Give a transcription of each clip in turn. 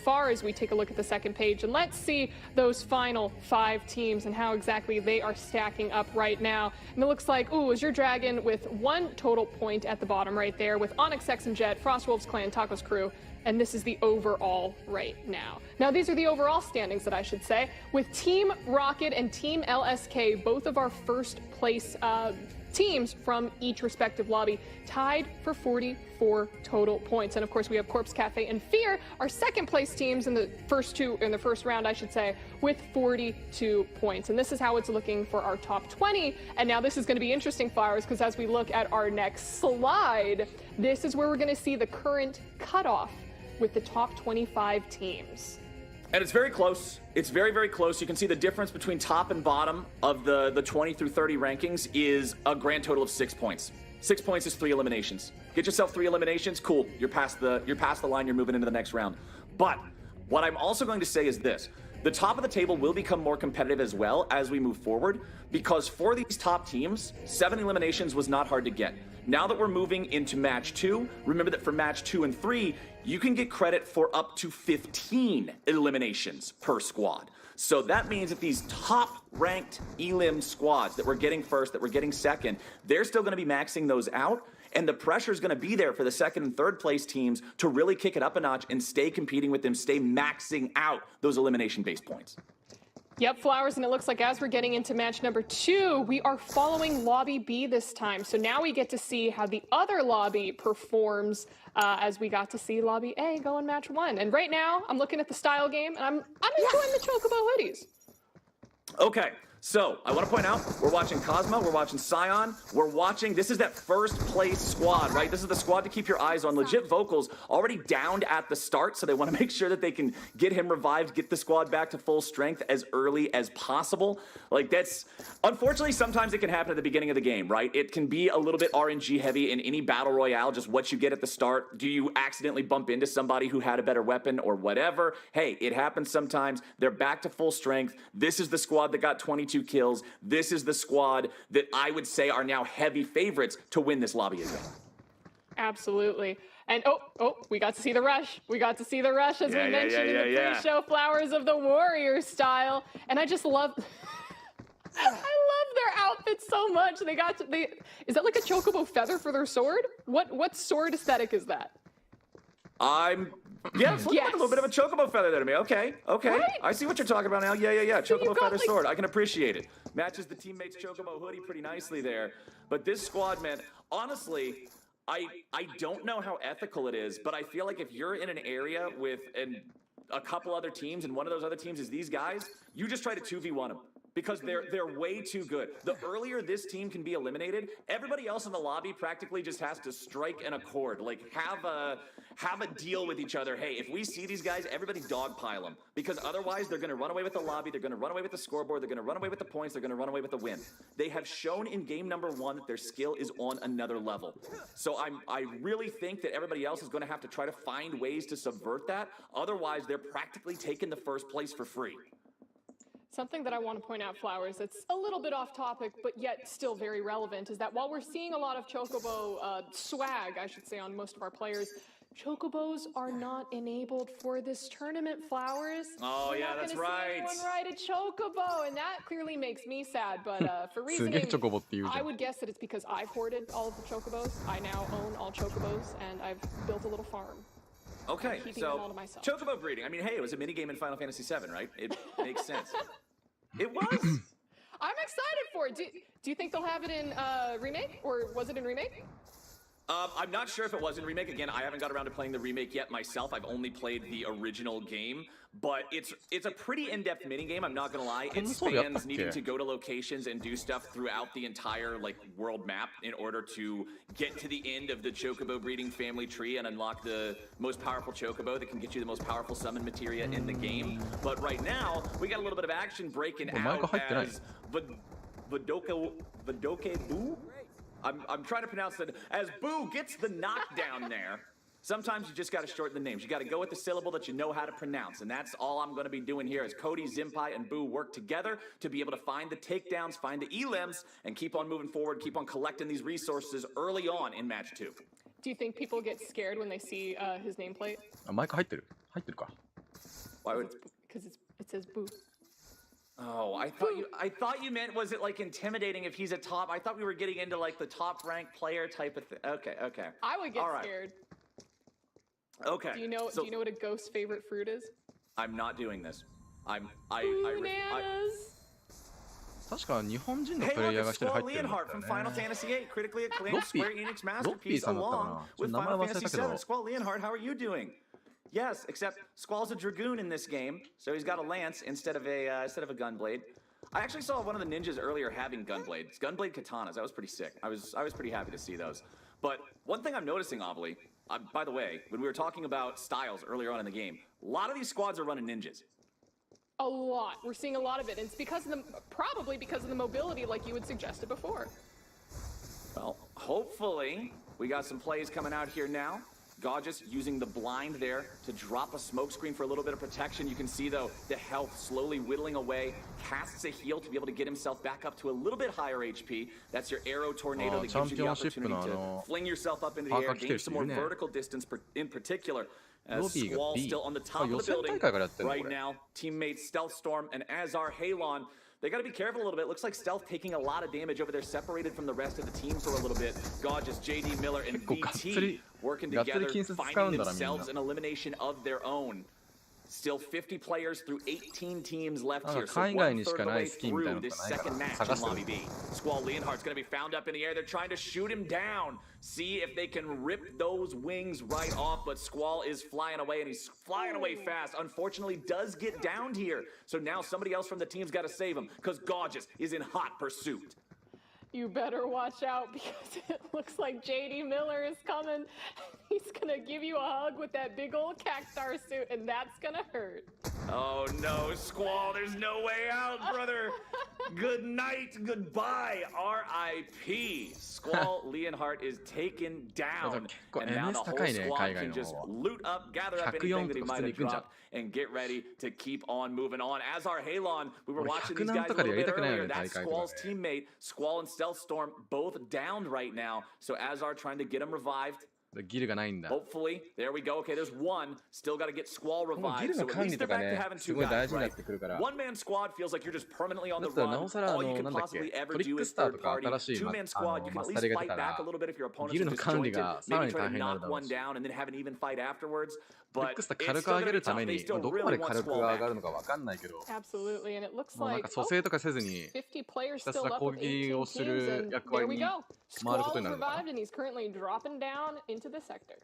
far as we take a look at the second page. And let's see those final 5 teams and how exactly they are stacking up right now. And it looks like, ooh, Azure Dragon with 1 total point at the bottom right there with Onyx X and Jet, Frostwolves Clan, Tacos Crew. And this is the overall right now. Now, these are the overall standings that I should say, with Team Rocket and Team LSK, both of our first place teams from each respective lobby, tied for 44 total points. And of course, we have Corpse Cafe and Fear, our second place teams in the first round, I should say, with 42 points. And this is how it's looking for our top 20. And now this is going to be interesting, Flowers, because as we look at our next slide, this is where we're going to see the current cutoff with the top 25 teams. And it's very close. It's very, very close. You can see the difference between top and bottom of the 20 through 30 rankings is a grand total of 6 points. 6 points is 3 eliminations. Get yourself 3 eliminations, cool. You're past the line, you're moving into the next round. But what I'm also going to say is this. The top of the table will become more competitive as well as we move forward, because for these top teams, 7 eliminations was not hard to get. Now that we're moving into match 2, remember that for match 2 and 3, you can get credit for up to 15 eliminations per squad. So that means that these top-ranked elim squads that we're getting first, that we're getting second, they're still going to be maxing those out, and the pressure is going to be there for the second and third place teams to really kick it up a notch and stay competing with them, stay maxing out those elimination-based points. Yep, Flowers, and it looks like as we're getting into match number 2, we are following Lobby B this time. So now we get to see how the other lobby performs as we got to see Lobby A go in match 1. And right now, I'm looking at the style game, and I'm enjoying the Chocobo hoodies. Okay, so I want to point out, we're watching Cosmo, we're watching Scion, we're watching, this is that first place squad, right? This is the squad to keep your eyes on. Legit Vocals already downed at the start, so they want to make sure that they can get him revived, get the squad back to full strength as early as possible. Like, that's, unfortunately, sometimes it can happen at the beginning of the game, right? It can be a little bit RNG heavy in any battle royale, just what you get at the start. Do you accidentally bump into somebody who had a better weapon or whatever? Hey, it happens sometimes. They're back to full strength. This is the squad that got 22 kills. This is the squad that I would say are now heavy favorites to win this lobby again. Absolutely. And oh, we got to see the rush. We got to see the rush as we mentioned in the pre-show, Flowers of the Warrior style. And I just love I love their outfits so much. Is that like a chocobo feather for their sword? What sword aesthetic is that? It's looking like a little bit of a chocobo feather there to me. Okay. Right? I see what you're talking about now. Yeah. Chocobo feather sword. I can appreciate it. Matches the teammate's chocobo hoodie pretty nicely there. But this squad, man, honestly, I don't know how ethical it is, but I feel like if you're in an area with a couple other teams and one of those other teams is these guys, you just try to 2v1 them. Because they're way too good. The earlier this team can be eliminated, everybody else in the lobby practically just has to strike an accord. Like, have a deal with each other. Hey, if we see these guys, everybody dogpile them. Because otherwise, they're going to run away with the lobby, they're going to run away with the scoreboard, they're going to run away with the points, they're going to run away with the win. They have shown in game number 1 that their skill is on another level. So I really think that everybody else is going to have to try to find ways to subvert that. Otherwise, they're practically taking the first place for free. Something that I want to point out, Flowers, that's a little bit off topic, but yet still very relevant, is that while we're seeing a lot of Chocobo swag, I should say, on most of our players, Chocobos are not enabled for this tournament, Flowers. Oh, yeah, that's right. Anyone ride a Chocobo, and that clearly makes me sad, but for reasoning, I would guess that it's because I've hoarded all of the Chocobos. I now own all Chocobos, and I've built a little farm. Okay, so Chocobo breeding. I mean, hey, it was a minigame in Final Fantasy VII, right? It makes sense. It was. I'm excited for it. Do you think they'll have it in Remake, or was it in Remake? I'm not sure if it was in Remake. Again, I haven't got around to playing the Remake yet myself. I've only played the original game, but it's a pretty in-depth minigame, I'm not gonna lie. It spans needing to go to locations and do stuff throughout the entire world map in order to get to the end of the Chocobo breeding family tree and unlock the most powerful Chocobo that can get you the most powerful summon materia in the game. But right now, we got a little bit of action breaking out as Vidoke Boo? I'm trying to pronounce it as Boo gets the knockdown there. Sometimes you just got to shorten the names. You got to go with the syllable that you know how to pronounce. And that's all I'm going to be doing here as Cody, Zimpai, and Boo work together to be able to find the takedowns, find the elims, and keep on moving forward, keep on collecting these resources early on in match 2. Do you think people get scared when they see his nameplate? あ、マイク入ってるか。Why would? Because it says boo. Oh, I thought you meant, was it like intimidating if he's a top? I thought we were getting into like the top ranked player type of thing. Okay. I would get All right. scared. Okay. Do you know what a ghost's favorite fruit is? I'm not doing this. Bananas. 確か日本人の Hey, プレイ look, ヤーが it's 一人 Squall 入ってるんだ Leonhardt よ from ね。 Final Fantasy VIII, critically acclaimed Loppy. Square Enix masterpiece, Loppy さんだったかな。 along with Final 名前忘れた Fantasy けど。 VII. Squall Leonhardt, how are you doing? Yes, except Squall's a dragoon in this game, so he's got a lance instead of a gunblade. I actually saw one of the ninjas earlier having gunblades, gunblade katanas. That was pretty sick. I was pretty happy to see those. But one thing I'm noticing, Avli, by the way, when we were talking about styles earlier on in the game, a lot of these squads are running ninjas. A lot. We're seeing a lot of it. And it's probably because of the mobility, like you had suggested before. Well, hopefully we got some plays coming out here now. Gorgeous using the blind there to drop a smoke screen for a little bit of protection. You can see, though, the health slowly whittling away. Casts a heal to be able to get himself back up to a little bit higher HP. That's your arrow tornado that gives you the opportunity to fling yourself up into the air, gain some more vertical distance in particular. As Squall still on the top of the building right now. Teammates Stealth Storm and Azar Halon. They got to be careful a little bit. Looks like Stealth taking a lot of damage over there, separated from the rest of the team for a little bit. Gorgeous, JD Miller and VT working together, finding themselves an elimination of their own. Still 50 players through 18 teams left here, so 1/3 of the way through this second match in Lobby B. Squall Leonhardt's going to be found up in the air. They're trying to shoot him down. See if they can rip those wings right off, but Squall is flying away, and he's flying away fast. Unfortunately, does get downed here. So now somebody else from the team's got to save him, because Gorgeous is in hot pursuit. You better watch out, because it looks like JD Miller is coming. He's gonna give you a hug with that big old cactar suit, and that's gonna hurt. Oh no, Squall, there's no way out, brother. Good night, goodbye, R.I.P. Squall Leonhardt is taken down, and now the whole squad can just loot up, gather up anything that he might have dropped, and get ready to keep on moving on. As our Halon, we were watching these guys a little bit earlier. That's Squall's teammate. Squall and Stealth Storm both downed right now, so Azar trying to get him revived. Hopefully, there we go. Okay, there's one. Still got to get Squall revived. So at least they're back to having two guys, right? One-man squad feels like you're just permanently on the run. All you can possibly ever do is third party. Two-man squad, you can at least fight back a little bit if your opponent's disjointed. Maybe try to knock one down and then have an even fight afterwards. But it's still going to be tough. They still really want Squall back. Absolutely, and it looks like 50 players still up with 18 teams, and there we go. Squall is revived, and he's currently dropping down into the sector.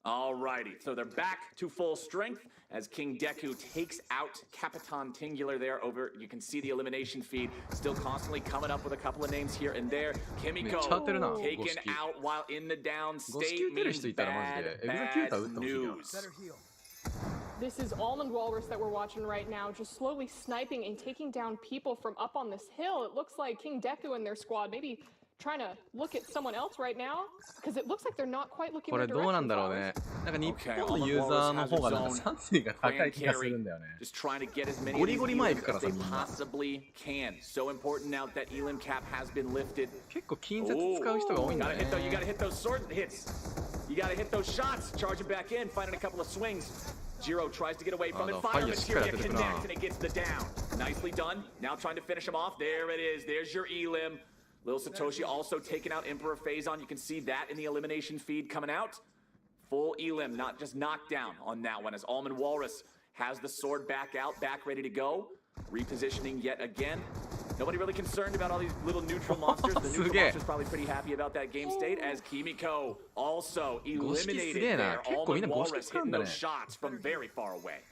Alrighty, so they're back to full strength as King Deku takes out Capitan Tingular there over. You can see the elimination feed still constantly coming up with a couple of names here and there. Kimiko taken out while in the down state means bad news. This is Almond Walrus that we're watching right now, just slowly sniping and taking down people from up on this hill. It looks like King Deku and their squad maybe trying to look at someone else right now, because it looks like they're not quite looking in the direction. Just trying to get as many as they possibly can. So important now that Elim cap has been lifted. You gotta hit those sword hits. You gotta hit those shots. Charging back in, finding a couple of swings. Jiro tries to get away from it. Fire Materia connects, and it gets the down. Nicely done. Now trying to finish him off. There it is. There's your Elim. Lil Satoshi also taking out Emperor Phazon. You can see that in the elimination feed coming out. Full Elim, not just knockdown on that one, as Almond Walrus has the sword back out, back ready to go. Repositioning yet again. Nobody really concerned about all these little neutral monsters. The neutral monster's probably pretty happy about that game state, as Kimiko also eliminated there. Almond Walrus hitting those shots from very far away.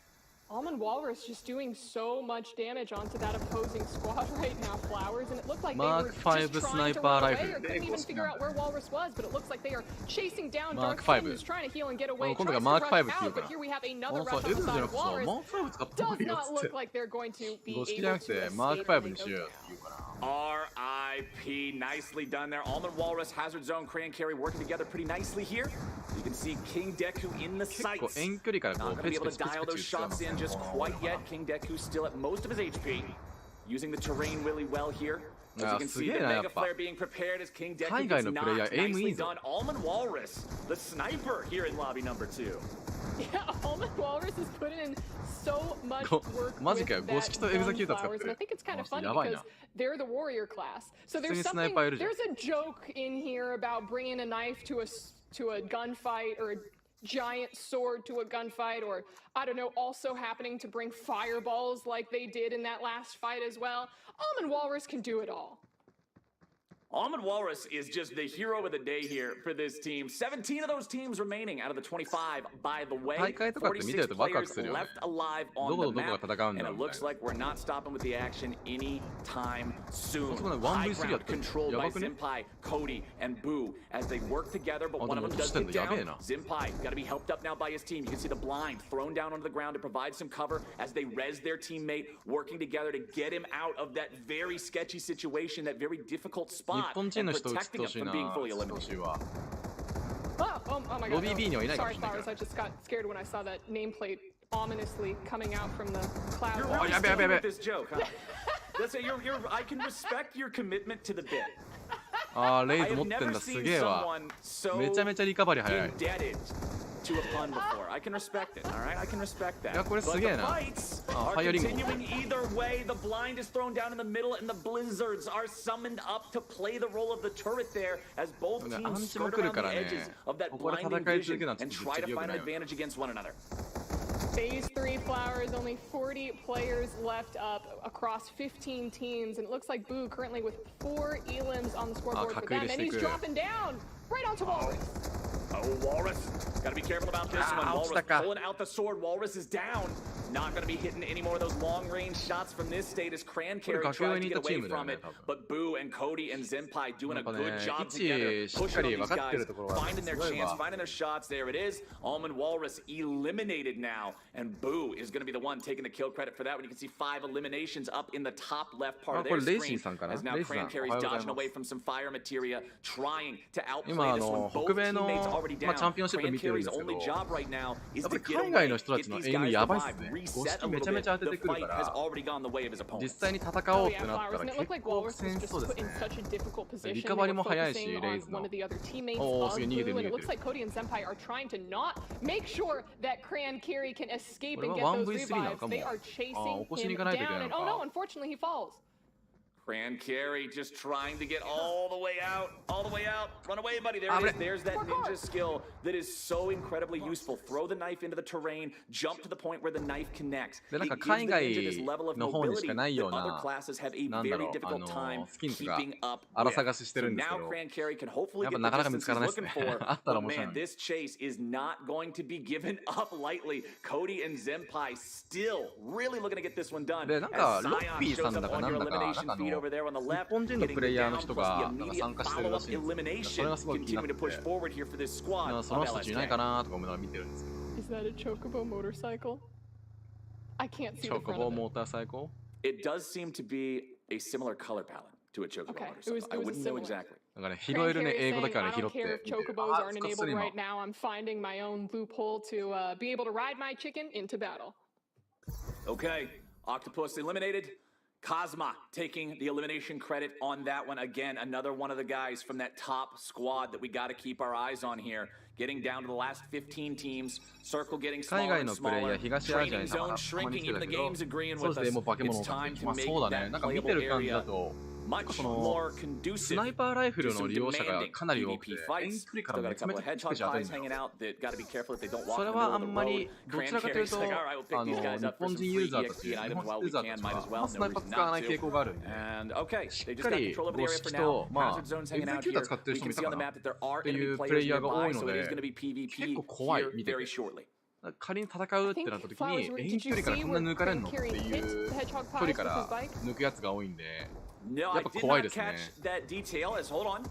Almond Walrus just doing so much damage onto that opposing squad right now, Flowers, and it looked like they were just trying to run away or couldn't even figure out where Walrus was, but it looks like they are chasing down Dark Flame, who's trying to heal and get away, tries to rush out, but here we have another rush on the side of Walrus. Does not look like they're going to be able to escape when they go down. R.I.P. Nicely done there. Almond Walrus, Hazard Zone, Cran Carry working together pretty nicely here. You can see King Deku in the sights. Not going to be able to dial those shots in just quite yet. King Deku still at most of his HP. Using the terrain really well here. As you can see, the Mega Flare being prepared as King Deku gets knocked. Nicely done. Almond Walrus, the sniper here in lobby number 2. Yeah, Almond Walrus has put in so much work マジかよ、 with ゴシキと that エグザキュータ gun 使っ flowers, て and I る。 think it's kind of あ、 funny やばいな。 because they're the warrior class. So 普通 there's にスナイ something, パーいるじゃん。 there's a joke in here about bringing a knife to a gunfight or a giant sword to a gunfight, or I don't know, also happening to bring fireballs like they did in that last fight as well. Almond Walrus can do it all. Almond Walrus is just the hero of the day here for this team. 17 of those teams remaining out of the 25. By the way, 大会とかって見てるとワクワク 46 するよね。 players left alive ど on こ the とどこ map, が戦うんだ and ろう it みたい looks な。 like we're not stopping with the action anytime soon. そこまで High 1v3 や ground ってる。 controlled や by ばくね？ Zenpai, Cody, and Boo as they work together, but あ、 one で of も them 落とし does てん get のやべえ down. な。 Zenpai got to be helped up now by his team. You can see the blind thrown down onto the ground to provide some cover as they res their teammate, working together to get him out of that very sketchy situation, that very difficult 日 spot, 本人 and の人映って protecting ほ him しい from な。 being fully 映ってほ eliminated. しいわ。 Oh my god. Lobby B にはいないかも Sorry, しれない Flowers. から。 I just got scared when I saw that nameplate ominously coming out from the cloud. You're Oh, really yeah, yeah, sticking yeah, with this joke, huh? Listen, I can respect your commitment to the bit. あー、レイ I ズ持 have ってん never だ。す seen げえわ。 someone so めちゃめちゃリカバリー早い。 indebted to a pun before. I can respect it, all right? I can respect that. いや、これす But げ the えな。 fights あ、 are ファイアリンゴ。 continuing either way. The blind is thrown down in the middle, and the blizzards are summoned up to play the role of the turret there as both アン teams チも skirt 来る around か the らね。 edges of that ここで blinding 戦い続け vision るのはちょ and っと try ぶっちゃ to け良く find な an いわ。 advantage against one another. Phase 3 Flowers, only 40 players left up across 15 teams, and it looks like Boo currently with 4 elims on the scoreboard for them, and he's dropping down right onto Walrus. Oh, Walrus. Got to be careful about this one. Walrus pulling out the sword. Walrus is down. Not going to be hitting any more of those long-range shots from this state as Cran Carry tries to get away from it. But Boo and Cody and Zenpai doing a good job together, pushing on these guys, finding their chance, finding their shots. There it is. Almond Walrus eliminated now, and Boo is going to be the one taking the kill credit for that. When you can see 5 eliminations up in the top left part of their screen, as now Cran Carry's dodging away from some fire materia, trying to outplay this one. Both teammates already down. Cran Carry's only job right now is to get away, get these guys to revive, reset a little bit. The fight has already gone the way of his 実 opponents. 際に戦 Oh おうって yeah, なった Flowers, ら and it 結 looked like 構 Walrus 苦 was 戦し just そうで put す in ね。 such a difficult position. They リカバリ were も早いし、 focusing レイ on ズの。 one of the other teammates おー、 of すげえ逃げて Boo, る and 逃 it げて looks る。 like Cody and Senpai are trying to not make sure that Cran Carry can escape これ and は get those1v3 なの revives. かも。 They are あ、 chasing 起こしに him 行かないといけ down, ない and の oh no, か。 unfortunately he falls. Cran Carry just trying to get all the way out, all the way out. Run away, buddy. There it is. There's that ninja skill that is so incredibly useful. Throw the knife into the terrain, jump to the point where the knife connects. で、なんか It gives the 海外 ninja this level of の方にし mobility かない that よう other な、 classes have a なんだ very ろう、difficult time スキンとか keeping up 荒 with. 探ししてる So んですけ now ど、 Cran Carry can hopefully やっぱ get な the かなか見 distance つから he's ないです looking ね。 for. あったら But 面白い man, this chase is not going to be given up lightly. Cody and Zenpai still really looking to get this one done. で、なん As か、ロッ Scion ピー shows さん up だか on な your んだか、なん elimination か feed over there on the 日 left. 本人の Getting プレイ the ヤーの down 人 plus the がなんか immediate 参加してるら follow-up しいんですよ。それ elimination がすごい気になっ continuing て to push forward here for this て、 squad そ of の人たちいないか LSJ. なとか思いながら見てるんですけど。 Is that a chocobo motorcycle? I can't see チ the ョコ front ボ of it. モーターサイコ It does seem to be a similar color palette to a chocobo Okay, motorcycle. it was I wouldn't know similar. exactly. だからね、拾 Cran えるね、 Carry 英語だ saying, から I ね、拾 don't って care if 見てる。 chocobos あ、 aren't 使って enabled る今。 right now. I'm finding my own loophole to be able to ride my chicken into battle. Okay, Octopus eliminated. Cosma taking the elimination credit on that one. Again, another one of the guys from that top squad that we got to keep our eyes on here. Getting down to the last 15 teams. Circle getting 海 smaller 外 and のプレイヤー、 smaller. 東アジア Training にたま zone に来 shrinking. て Even た the けど、 game's agreeing そう with ですね、も us. う化け物 It's になって time き to ます。 make そうだね。 that なんか見て playable る感じだ area と、なんか much その、 more ス conducive ナイパーライフル to の some 利用者が demanding かなり多くて、 PvP 遠 fights. 距離か Still ら got め a ちゃめ couple ち of ゃチク hedgehog チク当たるん pies だよ。 hanging out that got to be careful that they don't そ walk れ in the は middle あ of the んま road. りど Cran ちらかという Carry's と、 like, all right, we'll pick these guys 日 up for 本 some 人ユ free ーザーたち、 EXP 日 items 本 while 人 we ユーザーた can. ち Might は、 as ま well. あ、ス No ナイパー reason 使わ not ない to. 傾向があるんで、 And okay, し they っ just か got り control of the ゴ area シ for キ now. と、まあ、 Hazard zones エ hanging グゼ out キューター here. 使ってる We 人も can い see た on か the な。 map that there are ってい enemy うプ players レイヤーが多 nearby, いの so it is で、 going to be PvP 結構 here 怖い、見て very て。 shortly. 仮に戦うってなった時 I に think, 遠距離からこんな抜かれんのっていう距離から抜くやつが多いんで、 No, や I っぱ did 怖い not ですね。 catch that detail. As hold on,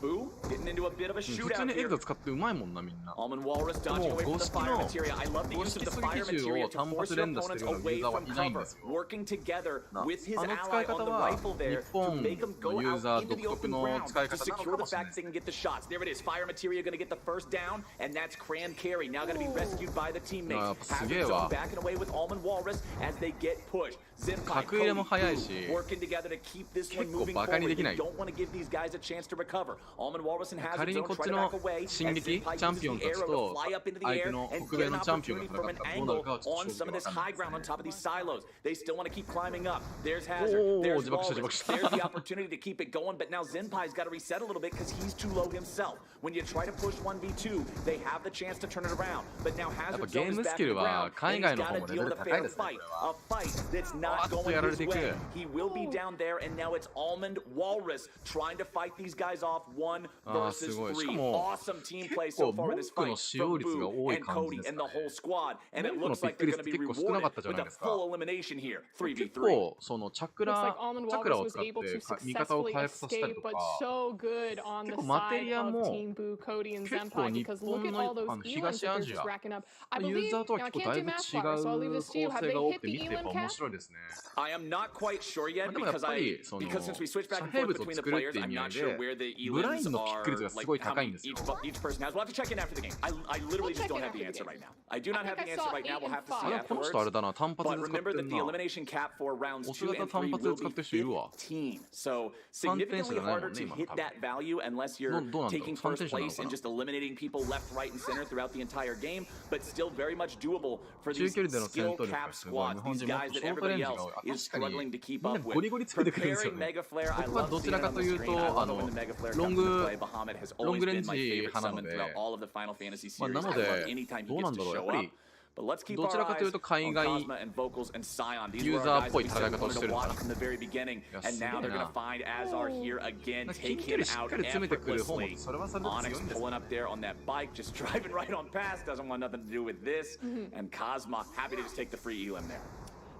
Boo getting into a bit of a 普通 shootout にエ here. グザ使ってうまいもんな、みんな。 Almond Walrus dodging away from the fire materia. I love the use of the fire materia to force your opponents away from cover, working together with his ally on the rifle there to make him go out into the open ground to secure the fact that they can get the shots. There it is. Fire materia going to get the first down, and that's Cran Carry now going to be rescued by the teammates. Hazard zone backing away with Almond Walrus as they get pushed. Zenpai, Cody, Boo working together to keep this one moving forward. You don't want to give these guys a chance to recover. Almond Walrus and Hazard 仮に Zone こっ try ち to の back away. 進撃チャンピオンたちと相手の北米のチャンピオンが戦ったらどうなるかはちょっ on と some 正 of 直 this わ high かん ground ない on ですね。 top of these silos. They still want to keep climbing up. There's Hazard. Oh, There's 自爆した自爆 Walrus. した There's the opportunity to keep it going, but now Zenpai's got to reset a little bit because he's too low himself. When you try to push 1v2, they have the chance to turn it around. But now やっぱ Hazard ゲ Zone ー is ムス back キ to ル the は ground, 海 and 外 he's の方 got も to レ deal ベ with ル a 高い fair ですね、こ fight. れは。 A fight that's not あっと going やられ his ていく。 way. He will be down there, and now it's Almond Walrus trying to fight these guys off 1 versus 3. Awesome team play so far in this fight from Boo and Cody and the whole squad. And it looks like they're going to be rewarded with a full elimination here, 結 3v3. 構そのチャク Looks ラ like Almond チャクラ Walrus を was 使っ able to て味方を successfully 回復させたり escape, と but か so good on the 結構マテ side リア of も Team Boo, Cody, and 結構 Zenpai 日 because look 本 at の all those あの elims 東 that ア they're ジ just ア racking up. I ユー believe, ザーとは now I 結構 can't だい do ぶ違 math flowers, so I'll leave う this to you. 構 Have 成 they が多 hit くて the 見てやっ elim ぱ面 cap? 白いですね。 I am not quite sure yet でもやっ because ぱりその because since we switched back 遮 and 蔽 forth 物を between the 作るっ players, ていう I'm 意味合 not い sure で where the ブライ elims ンドのキック are, 率がす like ごい how 高いん many ですよ。 each person has. We'll have to check in after the game. I literally We'll just check don't in have the after answer the right game. now. I do not I have think the I answer saw right now. We'll eight have to and see あれこの afterwards. 人あれだな、単発 But で使っ remember て that ん the な。 elimination cap for rounds お 2 姿 and 単 3 発で will 使っ be てる人いるわ。 15. So 3点し significantly かないも harder んね、 to 今の hit 多分。 that value unless you're どうなんだろう、 taking 3 点 first しかないの place か and な。 just eliminating people left, right, and center throughout the entire game, but still very much doable for 中 these 距離での戦 skill 闘力 cap がすごい。日 squads, 本 these 人もっ guys と that ショートレ everybody ンジが else 確 is かに struggling to keep みんな up ゴリ with. ゴリ作ってくるんですよ Preparing ね。 Mega Flare, I 僕は love どち seeing ら it か on と the いう screen. と I あ love it の when the Mega Flare ロン comes into グ play. Bahamut has ロン always グレン been my ジ favorite 派なの summon で、 throughout all of the Final Fantasy まあ、 series. なの I love で anytime ど he うな gets んだ to ろう、やっ show ぱ up. り But let's keep どちら our かという eyes と on 海外 Cosma and Vocals and Scion. These ユ were ー our ザー guys っ that ぽ we い said 戦い we 方を wanted し to てるか watch ら。 from the very beginning, いや、 and すげ now え they're going to な。 find Azar here again, 近 take 距 him 離しっ out かり詰めてくる方も effortlessly. それはそれで強 Onyx いんですよ。 pulling up there on that bike, just driving right on past, doesn't want nothing to do with this. And Cosma happy to just take the free elim there.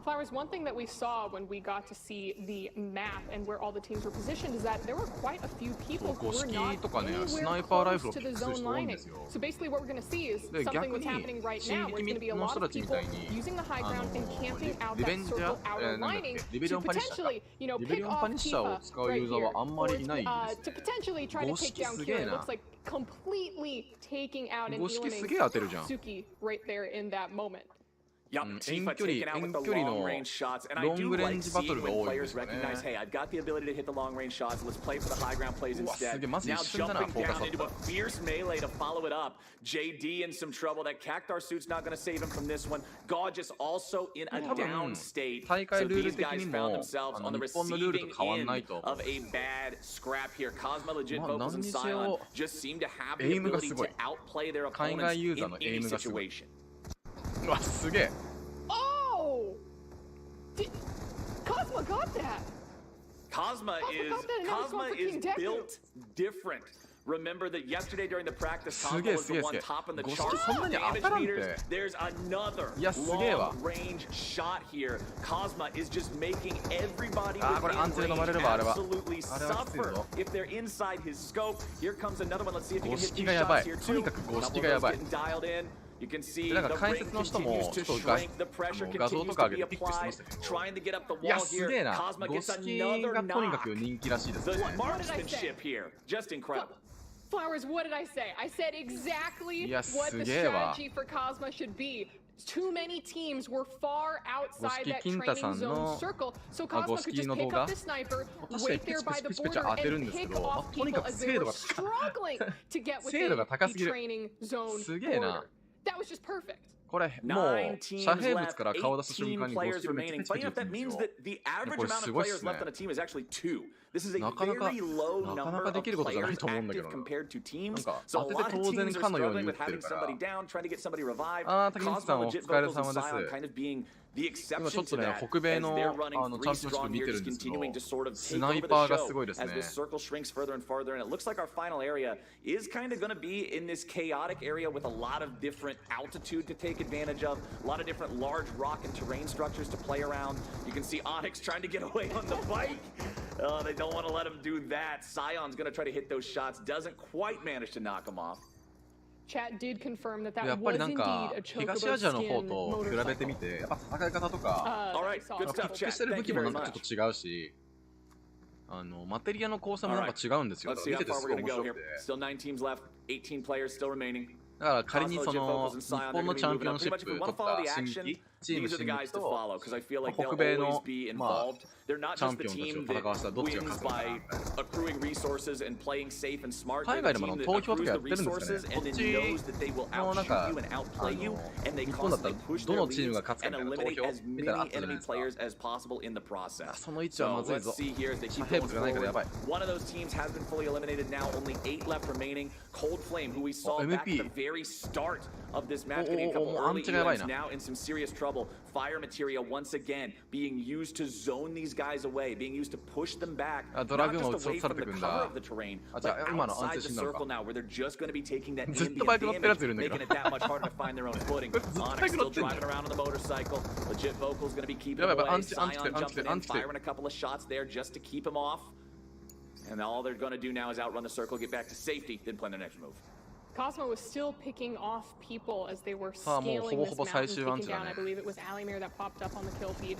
Flowers, one thing that we saw when we got to see the map and where all the teams were positioned is that there were quite a few people who were not とかね、ス anywhere ナイパーライ close フル to をピッ the クする zone 人多いんで lining. すよ。 So basically what we're going to see is で、 something 逆 what's に happening right 進 now, where 撃 it's going to be a の lot 人 of たちみ people たいに using the high ground and camping out リベ that ンジャ circle ー、 outer なんだっ lining け、リベリ to オンパニッシャーか。 potentially, you know, リベリ pick オンパ off ニッシャーを Tifa 使う right ユーザー here, はあんま or りいないんです to ね。 potentially try to 五 take 色 down すげえ Kira. It な。 looks like completely taking out and 五色す eliminating げえ当てるじゃん。 Suki right there in that moment. Yup, Tifa taken out with the long range shots, and I do like seeing when players recognize, hey, I've got the ability to hit the long range shots. Let's play for the high ground plays instead. Now jumping down into a fierce melee to follow it up. JD in some trouble. That Cactar suit's not going to save him from this one. Gorgeous also in a down state. So these guys found themselves on the receiving end of a bad scrap here. Cosma, legit vocals and Scion just seem to have the ability to outplay their opponents in any situation. うわ、すげえ。 Oh! Cosma got that! Cosma is built different. Remember that yesterday during the practice, Cosma was the one topping the charts for damage meters. There's another long-range shot here. Cosma is just making everybody within range absolutely suffer if they're inside his scope. Here comes another one. Let's see if he can hit these shots here too. Couple of those getting dialed in. You can see the ring continues to shrink, the pressure continues to be applied, trying to get up the wall here. Cosma gets another knock. The marksmanship here, just incredible. Flowers, what did I say? I said exactly what the strategy for Cosma should be. Too many teams were far outside that training zone circle, so Cosma could just pick up the sniper, wait there by the border, and pick off people as they were struggling to get within the training zone border. That was just perfect. これもう遮蔽物から顔出す瞬間にゴスキめちゃめちゃ出てるんですよ。これすごいっすね。なかなかできることじゃないと思うんだけどな。なんか当てて当然かのように打ってるから。あー、竹内さんお疲れ様です。今ちょっとね、北米のチャンピオンシップ見てるんですけど、スナイパーがすごいですね。As this circle shrinks further and farther, and it looks like our final area is kind of going to be in this chaotic area with a lot of different altitude to take advantage of, a lot of different large rock and terrain structures to play around. You can see Onyx trying to get away on the bike. They don't want to let him do that. Scion's going to try to hit those shots, doesn't quite manage to knock him off. Chat did confirm that や that っぱり was なん indeed か a 東アジアの chocobo 方 skin と比べてみ motorcycle. て、やっぱ戦い方とか、 Alright, good ピ stuff, ック chat. してる武 Thank 器 you もな very んか much. ちょっと違うし、マテリアの構成もなんか違うんですよ。 Let's see 見 how てて far す we're ごい going to 面 go 白 here. くて。 Still 9 teams left, 18 players still remaining. だから仮にその日本のチャンピオンシップとか進撃チーム these are the 新 guys 日 to と follow because I feel like 北 they'll 米 always の be まあ involved. They're not チャ just ン the ピオンたち team を戦わせた that らどっちが wins 勝つのか by なみたいな。 accruing resources and playing safe and smart. 海 They're 外 the でも team that 投票と accrues かや the ってるんですか resources ね。こ and っ then ち knows that they will のなん outshoot か you and outplay you, and they 日本だったら constantly push ど their のチーム leads が勝つか and みたいな eliminate 投票 as みたいなのあっ many たじゃない enemy ですか。 players as possible in the process. その位置は So まずい let's ぞ。 see here as they 遮 keep 蔽 going 物がないからや forward. ばい。 One of those teams has been fully eliminated now. Only 8 left remaining. Cold Flame, who we saw back at the very start of this match, getting a couple early elims, now in some serious trouble. Fire materia once again being used to zone these guys away, being used to push them back, not just away from the cover of the terrain, but outside the circle now, where they're just going to be taking that ambient damage, making it that much harder to find their own footing. Onyx still driving around on the motorcycle. Legit Vocal's going to be keeping away. Scion jumping in, firing a couple of shots there just to keep him off. And all they're going to do now is outrun the circle, get back to safety, then plan their next move. Cosmo was still picking off people as they were さあもう scaling ほぼ this ほぼ mountain, 最終アン taking チだ down. ね I。believe it was Alimir that popped up on the kill feed.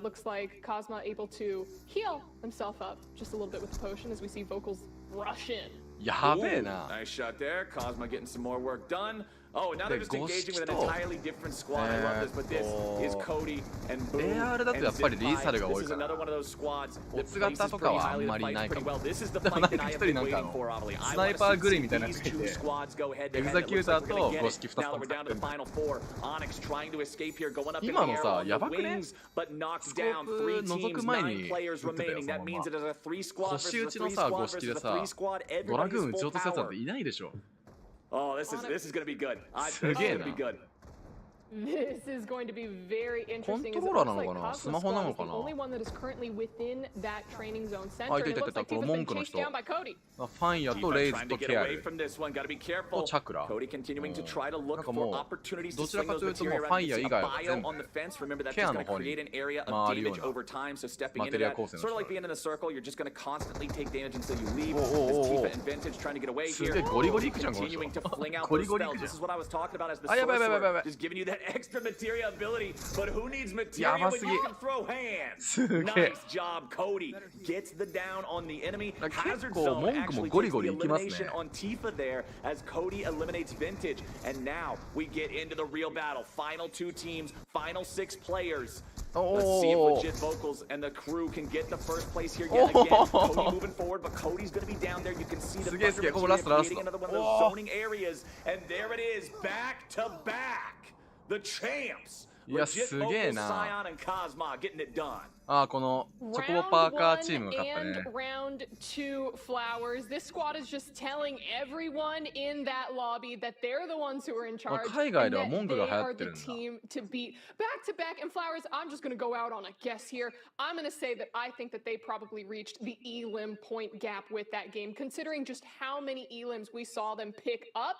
Looks like Cosmo able to heal himself up just a little bit with the potion as we see Vocals rush in. やべえな。 Nice shot there. Cosmo getting some more work done. Oh, now they're just Ghost engaging with an to- entirely different squad. I love this, but this is Cody and Boom AR だと and やっぱり Zip リーサル Five. が多 This い is かな。 another one of those squads that 別型 places と pretty かはあ highly, んま that りない fights か pretty も。 well. This is the でも fight なん that か I 一 have 人 been なんか waiting for, Ollie. ス I ナイ want パー to グリー see みたいなの these がい two て、 squads go head to エグ head. ザ It キュー looks ター like we're と gonna ゴ get シキ it. 2つ Now と that we're 戦 down っ to て the るんだ。 final four, Onyx trying to escape here, going up in the 今の air さ、 on や the ばくね wings, but knocked スコ down. ー Three プ覗く teams, 前 9 に players 撃ってたよ、 remaining. その That ま means ま。 it is a 3 squad 腰 versus 打 a ちの 3さ、 squad ゴシキ versus で a さ 3 squad. ドラグー Everybody's ン撃ち full 落とすやつなん power. ていないでしょ。Oh, this is gonna be good. This is すげえ gonna な。 be good. This is going to be very interesting. コントローラーなのかな、スマホなのかな。 Only one that is currently within that training zone center. あ、いたい It たい looks た、 like この Tifa's 文 been 句の chased 人。 down by Cody. ファンヤと Tifa レイズ trying と to get ケア away ル from this one. Gotta be と careful. チャクラ。 Cody continuing to try to なん look か for もう opportunities ど to ちら swing か those というとも materia うファ around. イ You ヤ can 以 see a 外は bio 全部 on the fence. Remember that's ケ just アの gonna 方に create an area of 回るよう damage な over time. So stepping マ into テリア that, 構成の sort of 人 like being in a circle, you're just gonna constantly take damage until you leave. Oh, As Tifa and Vintage trying to get away す here. げえゴリゴリいくじゃん、この人。 Continuing to fling out ゴリ those ゴリいく spells. じゃ This ん is。what I was talking about as the あ、やばいやばいやばいやば sorcerer. い。 Just giving you that extra materia ability. But who needs や materia ば when すぎ。 you can throw hands? すげえ。 Nice job, Cody. Gets the down on the enemy. 結 Hazard 構 zone 文句も actually ゴリ takes ゴ the リいきますね。 elimination on Tifa there as Cody eliminates Vintage. And now we get into the real battle. Final 2 teams, final 6 players. Let's see if Legit Vocals and the crew can get the first place here yet again. Cody moving forward, but Cody's going to be down there. You can see the Suge, thunder Suge, como material lasto, creating lasto. another one of those zoning areas. And there it is, back to back. The champs. いや、 Legit すげえ Vocals, な。 Scion, and Cosma getting it done. あ、このチョコボパーカーチーム Round が勝った one ね。 and round two flowers. This squad is just telling everyone in that lobby that they're the ones who are in charge 海外 and では that 文句 they が流行 are って the るんだ。 team to beat. Back to back and flowers. I'm just going to go out on a guess here. I'm going to say that I think that they probably reached the elim point gap with that game, considering just how many elims we saw them pick up.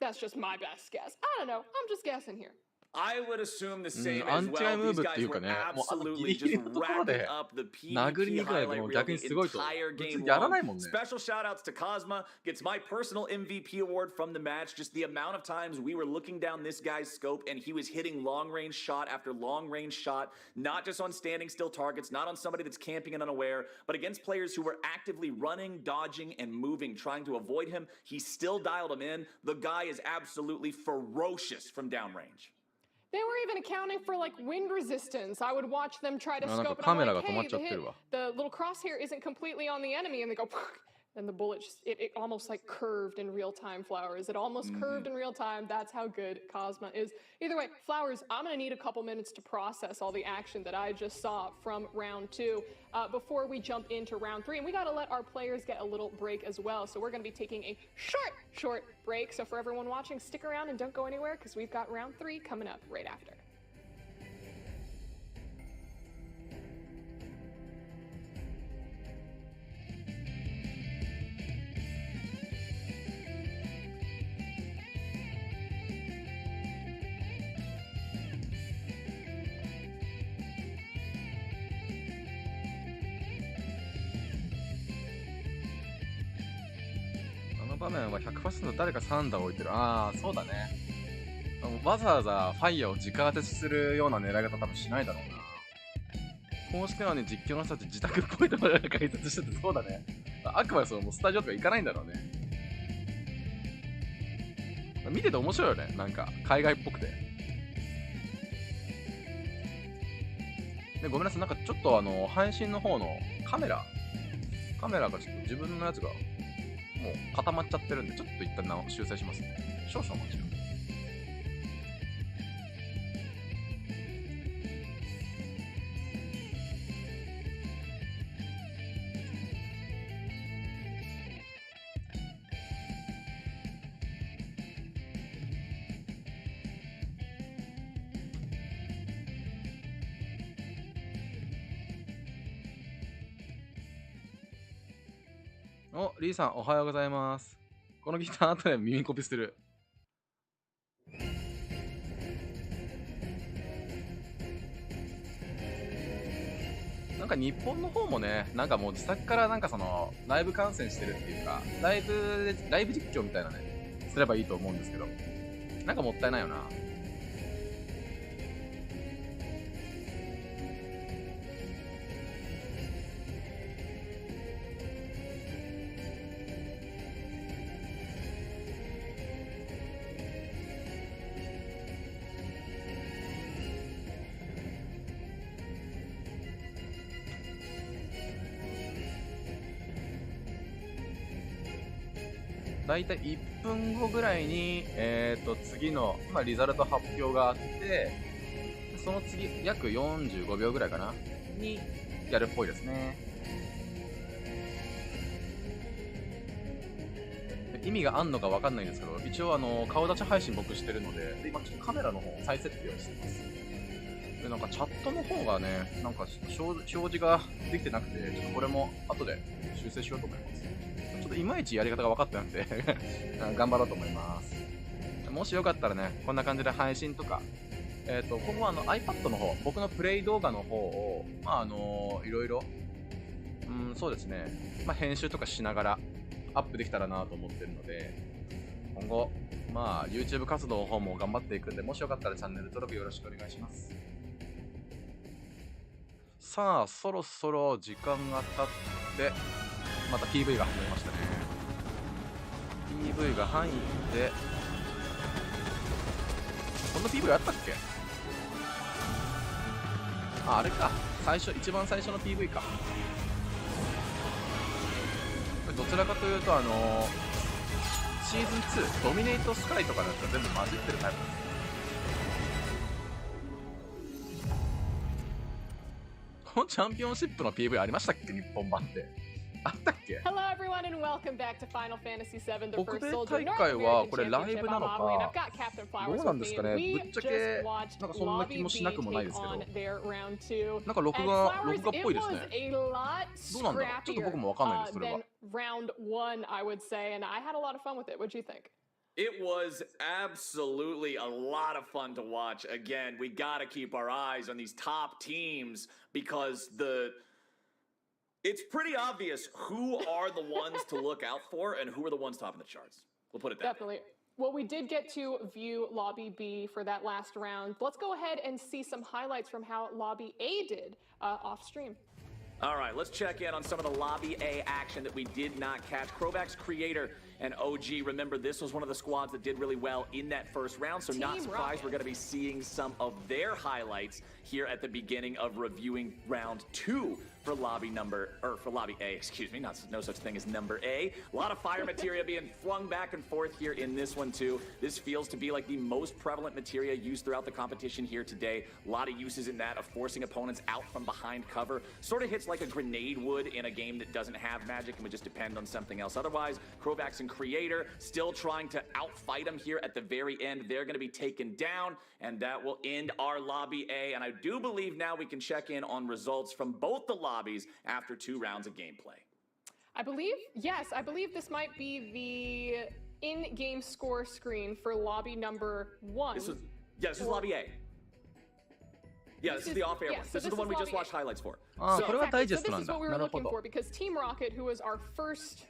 That's just my best guess. I don't know. I'm just guessing here. I would assume the same ア as ンチガイ well. ムー These ブってい guys うか were ね、もうあのギ absolutely リギリ just のところ racking で up the 殴り PvP に行かないと highlight もう reel 逆に the すごいと。 entire 普通 game にやら long. ないもんね。 Special shout outs to Cosma. Gets my personal MVP award from the match. Just the amount of times we were looking down this guy's scope and he was hitting long range shot after long range shot, not just on standing still targets, not on somebody that's camping and unaware, but against players who were actively running, dodging, and moving, trying to avoid him. He still dialed him in. The guy is absolutely ferocious from downrange. They were even accounting for like wind resistance. I would watch them try to なんか scope it. カ I'm メラ like, が止まっ hey, ちゃ the って hit, るわ。 the little crosshair isn't completely on the enemy, and they go, and the bullet just it almost like curved in real time. Flowers, it almost curved in real time. That's how good Cosma is. Either way, Flowers, I'm gonna need a couple minutes to process all the action that I just saw from round 2 before we jump into round 3, and we gotta let our players get a little break as well. So we're gonna be taking a short break. So for everyone watching, stick around and don't go anywhere because we've got round 3 coming up right after.「あの場面は 100% 誰かサンダーを置いてる。ああ、そうだね。わざわざファイヤーを直当てするような狙い方多分しないだろうな。公式なのに実況の人たち自宅っぽいところで解説してて、そうだね。あくまでそのスタジオとか行かないんだろうね。見てて面白いよね。なんか海外っぽくて。で、ごめんなさい、なんかちょっと配信の方のカメラがちょっと自分のやつがもう固まっちゃってるんで、ちょっと一旦修正しますね。少々お待ちを。お、リーさん、おはようございます。このギター後で耳コピする。なんか日本の方もね、なんかもう自宅からなんかそのライブ観戦してるっていうか、ライブ実況みたいなね、すればいいと思うんですけど、なんかもったいないよな。だいたい1分後ぐらいに、次の、リザルト発表があって、その次、約45秒ぐらいかな、にやるっぽいですね。意味があんのかわかんないんですけど、一応顔立ち配信僕してるので、今ちょっとカメラの方を再設定をしています。で、なんかチャットの方がね、なんか表示ができてなくて、ちょっとこれも後で修正しようと思います。ちょっといまいちやり方が分かってなくて頑張ろうと思います。もしよかったらね、こんな感じで配信とか、今後はiPad の方、僕のプレイ動画の方を、いろいろ、そうですね、編集とかしながらアップできたらなと思ってるので、今後、YouTube 活動の方も頑張っていくんで、もしよかったらチャンネル登録よろしくお願いします。さあ、そろそろ時間が経って、また PV が始まりましたね。PV が入って、こんな PV あったっけ？あれか。一番最初の PV か。これどちらかというと、シーズン2、ドミネートスカイとかのやつが全部混じってるタイプです。このチャンピオンシップの PV ありましたっけ？日本版って。あったっけ？ Hello everyone and welcome back to Final Fantasy VII, the 北 first 米 Soldier 大会は North これ American ライブ Championship. なの I'm か Ollie and I've got Captain ど Flowers うなん with です me. かね。 We ぶっちゃけ just watched なんかそんな気 Lobby も B しなくもないで take すけど、 on their round 2. なんか録 And 画 Flowers, っぽい it ですね。 was a lot どうなんだろう、ちょっと僕 scrappier もわかんないです、それは。 than round 1, I would say, and I had a lot of fun with it. What'd you think? It was absolutely a lot of fun to watch. Again, we got to keep our eyes on these top teams because it's pretty obvious who are the ones to look out for and who are the ones topping the charts. We'll put it that Definitely. way. Well, we did get to view Lobby B for that last round. Let's go ahead and see some highlights from how Lobby A did off stream. All right, let's check in on some of the Lobby A action that we did not catch. Krovak's creator and OG, remember, this was one of the squads that did really well in that first round, so not surprised we're going to be seeing some of their highlights here at the beginning of reviewing round 2 for Lobby A, excuse me, no such thing as number A. A lot of fire materia being flung back and forth here in this one too. This feels to be like the most prevalent materia used throughout the competition here today. A lot of uses in that of forcing opponents out from behind cover. Sort of hits like a grenade would in a game that doesn't have magic and would just depend on something else. Otherwise, Krovak's and Creator still trying to outfight him here at the very end. They're going to be taken down, and that will end our Lobby A. And I do believe now we can check in on results from both the lobbies after 2 rounds of gameplay. I believe this might be the in-game score screen for lobby number 1. This is Lobby A. Yeah, this is the off-air one. This is the one we just watched highlights for. So this is what we were looking for because Team Rocket, who was our first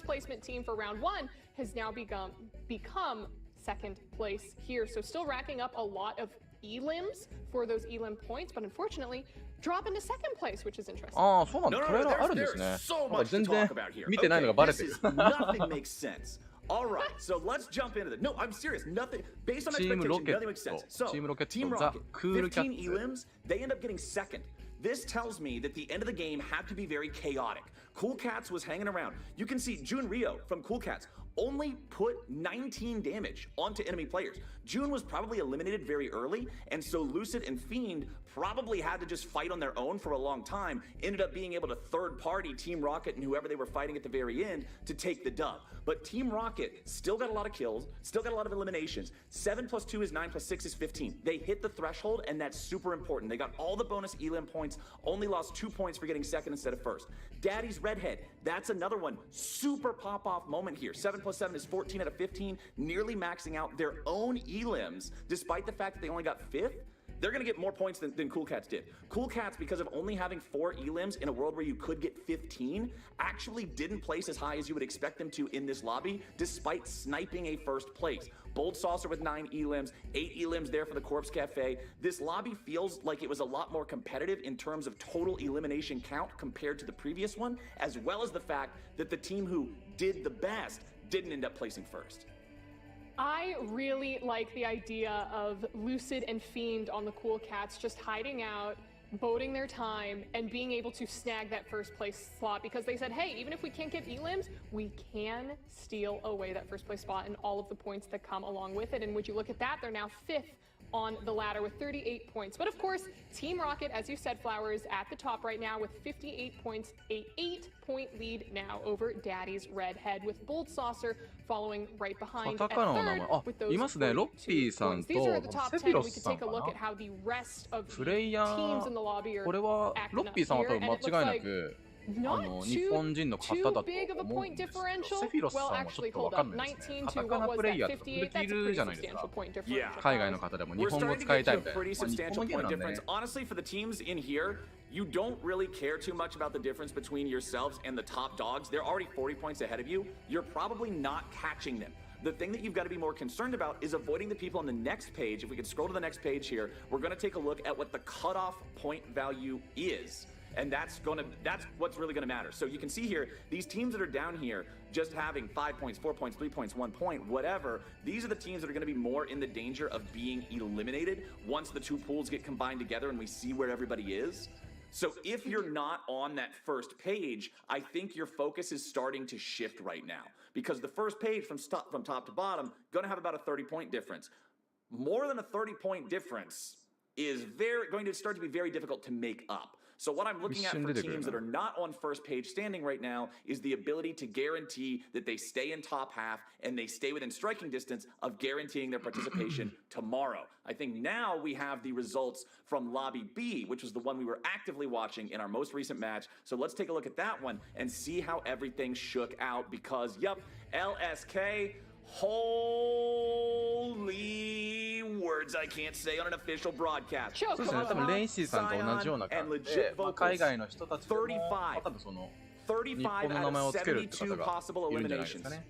placement team for round 1, has now become second place here. So still racking up a lot of elims for those elim points, but unfortunately drop into second place, which is interesting. そうなんだ。トレーラーあるんですね。So much to talk about here. Nothing makes sense. All right, so let's jump into it. No, I'm serious. Nothing based on expectation. Nothing makes sense. So, Team Rocket, 15 elims. They end up getting second. This tells me that the end of the game had to be very chaotic. Cool Cats was hanging around. You can see Jun Ryo from Cool Cats only put 19 damage onto enemy players. June was probably eliminated very early, and so Lucid and Fiend probably had to just fight on their own for a long time, ended up being able to third-party Team Rocket and whoever they were fighting at the very end to take the dub. But Team Rocket still got a lot of kills, still got a lot of eliminations. 7 plus 2 is 9 plus 6 is 15. They hit the threshold, and that's super important. They got all the bonus elim points, only lost 2 points for getting second instead of first. Daddy's Redhead, that's another one. Super pop-off moment here. 7 plus 7 is 14 out of 15, nearly maxing out their own elims, despite the fact that they only got 5th. They're going to get more points than Cool Cats did. Cool Cats, because of only having 4 elims in a world where you could get 15, actually didn't place as high as you would expect them to in this lobby, despite sniping a first place. Bold Saucer with 9 elims, 8 elims there for the Corpse Cafe. This lobby feels like it was a lot more competitive in terms of total elimination count compared to the previous one, as well as the fact that the team who did the best didn't end up placing first. I really like the idea of Lucid and Fiend on the Cool Cats just hiding out, boding their time, and being able to snag that first place slot, because they said, hey, even if we can't get elims, we can steal away that first place spot and all of the points that come along with it. And would you look at that, they're now 5th on the ladder with 38 points. But of course, Team Rocket, as you said, Flowers, at the top right now with 58 points, a 8-point lead now over Daddy's Redhead, with Bold Saucer following right behind at third with those 42 points. These are the top 10. We could take a look at how the rest of the teams in the lobby are acting up here, and it looks like not too big of a point differential. Well, actually, hold up. 19 to what was that? 58. That's a pretty substantial point differential. We're starting to get to a pretty substantial point difference. Honestly, for the teams in here, you don't really care too much about the difference between yourselves and the top dogs. They're already 40 points ahead of you. You're probably not catching them. The thing that you've got to be more concerned about is avoiding the people on the next page. If we could scroll to the next page here, we're going to take a look at what the cutoff point value is. And that's what's really going to matter. So you can see here, these teams that are down here just having 5 points, 4 points, 3 points, 1 point, whatever, these are the teams that are going to be more in the danger of being eliminated once the two pools get combined together and we see where everybody is. So if you're not on that first page, I think your focus is starting to shift right now, because the first page from top to bottom going to have about a 30-point difference. More than a 30-point difference is going to start to be very difficult to make up. So what I'm looking at for teams that are not on first page standing right now is the ability to guarantee that they stay in top half and they stay within striking distance of guaranteeing their participation tomorrow. I think now we have the results from Lobby B, which was the one we were actively watching in our most recent match. So let's take a look at that one and see how everything shook out, because, yep, LSK, holy words I can't say on an official broadcast. そうですね、多分レイシーさんと同じような感じで、海外の人たちでも、多分その日本の名前をつけるって方がいるんじゃないですかね。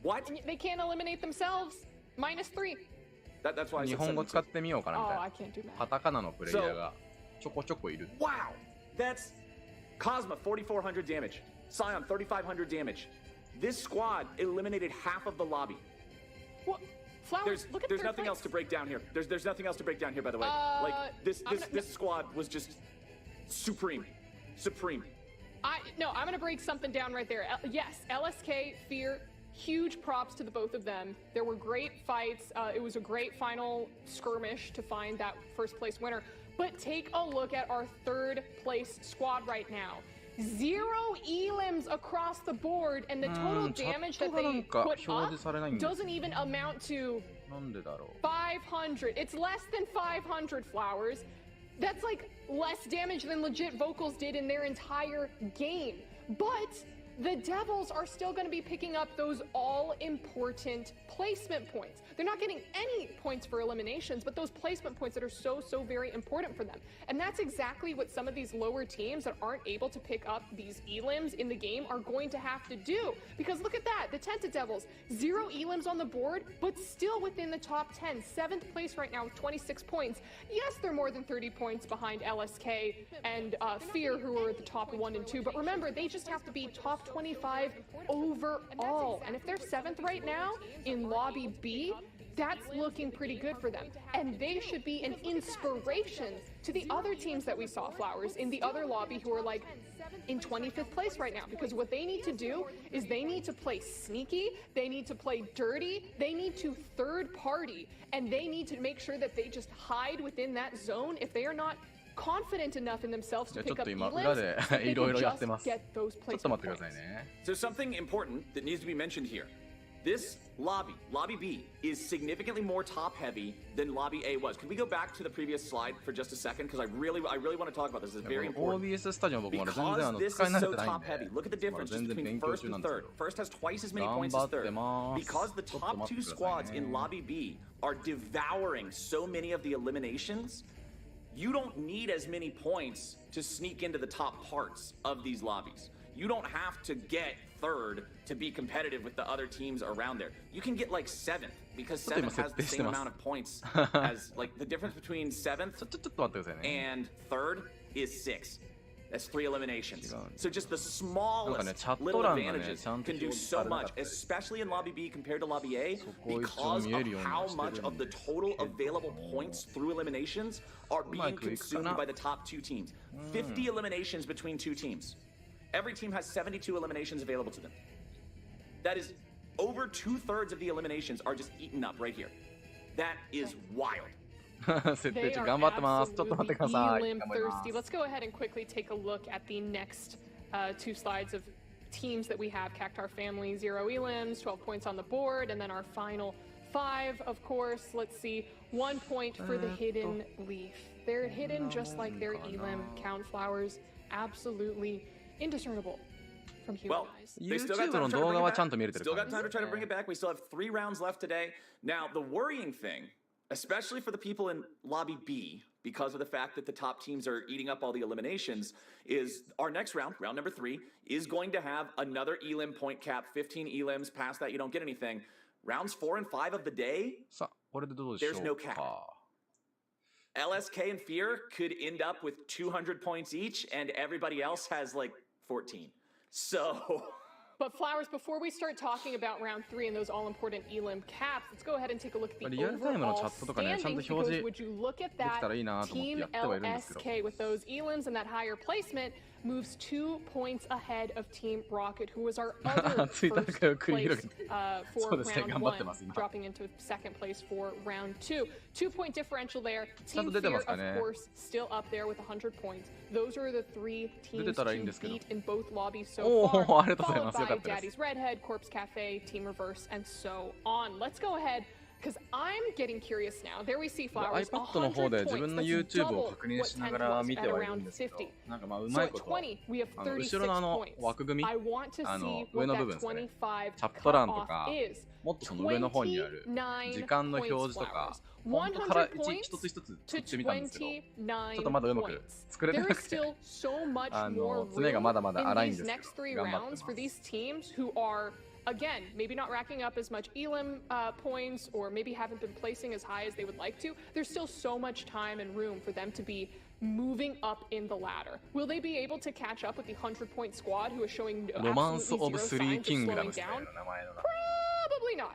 What? They can't eliminate themselves. -3. That's why I said 日本語使ってみようかなみたい Oh, I can't do な。 that. カタカナのプレイヤーがちょこちょこいる。Wow! That's Cosma 4,400 damage. Scion 3,500 damage. This squad eliminated half of the lobby. What? Flowers, look at there's nothing else to break down here. There's nothing else to break down here, by the way. Like this squad was just supreme. No, I'm gonna break something down right there. Yes, LSK, Fear, huge props to the both of them. There were great fights. It was a great final skirmish to find that first place winner. But take a look at our third place squad right now. 0 elims across the board, and the total damage that they put up doesn't even amount to 500. It's less than 500, Flowers. That's like less damage than legit Vocals did in their entire game. But the Devils are still going to be picking up those all-important placement points. They're not getting any points for eliminations, but those placement points that are so very important for them. And that's exactly what some of these lower teams that aren't able to pick up these elims in the game are going to have to do. Because look at that, the Tenta Devils, 0 elims on the board, but still within the top 10, 7th place right now with 26 points. Yes, they're more than 30 points behind LSK and Fear, who are at the top 1 and 2, but remember, they just have to be top 25 overall. And if they're 7th right now in Lobby B, that's looking pretty good for them. And they should be an inspiration to the other teams that we saw, Flowers, in the other lobby who are like in 25th place right now. Because what they need to do is they need to play sneaky, they need to play dirty, they need to third party, and they need to make sure that they just hide within that zone if they are not confident enough in themselves to pick up elims, so they can just get those placement points. So something important that needs to be mentioned here. This lobby, Lobby B, is significantly more top-heavy than Lobby A was. Can we go back to the previous slide for just a second? Because I really want to talk about this. This is very important. Because this is so top-heavy. Look at the difference between first and third. First has twice as many points as third. Because the top 2 squads in Lobby B are devouring so many of the eliminations, you don't need as many points to sneak into the top parts of these lobbies. You don't have to get third to be competitive with the other teams around there. You can get like 7th because 7th has the same amount of points as like the difference between 7th and 3rd is 6. That's 3 eliminations. So just the smallest little advantages can do so much, especially in Lobby B compared to Lobby A, because of how much of the total available points through eliminations are being consumed by the top 2 teams. 50 eliminations between 2 teams. Every team has 72 eliminations available to them. That is over 2/3 of the eliminations are just eaten up right here. That is wild. They are absolutely elim thirsty. Let's go ahead and quickly take a look at the next 2 slides of teams that we have. Cactar family, 0 elims, 12 points on the board, and then our final 5, of course. Let's see, 1 point for the Hidden Leaf. They're hidden just like their elim. Count Flowers, absolutely indiscernible from human eyes. They still got time to try to bring it back. Still got time to try to bring it back. We still have 3 rounds left today. Now, the worrying thing, especially for the people in Lobby B, because of the fact that the top teams are eating up all the eliminations, is our next round, round number 3, is going to have another elim point cap, 15 elims. Past that, you don't get anything. Rounds 4 and 5 of the day, there's no cap. LSK and Fear could end up with 200 points each, and everybody else has like 14. So... But Flowers, before we start talking about round 3 and those all-important elim caps, let's go ahead and take a look at the overall standings, because would you look at that, Team LSK with those elims and that higher placement moves 2 points ahead of Team Rocket, who was our other first place for round 1, dropping into 2nd place for round 2. 2-point differential there. Team Fear, of course, still up there with 100 points. Those are the 3 teams to beat in both lobbies so far, followed by Daddy's Redhead, Corpse Cafe, Team Reverse, and so on. Let's go ahead, because I'm getting curious now. There we see Flowers, 100 points. That's double what 10 was at around 50. So at 20, we have 36 points. I want to see what that 25 cutoff is. 29 points, Flowers. 100 points to 29 points. There is still so much more room in these next 3 rounds for these teams who are, again, maybe not racking up as much elim points, or maybe haven't been placing as high as they would like to. There's still so much time and room for them to be moving up in the ladder. Will they be able to catch up with the 100-point squad who is showing absolutely zero signs of slowing down? Probably not.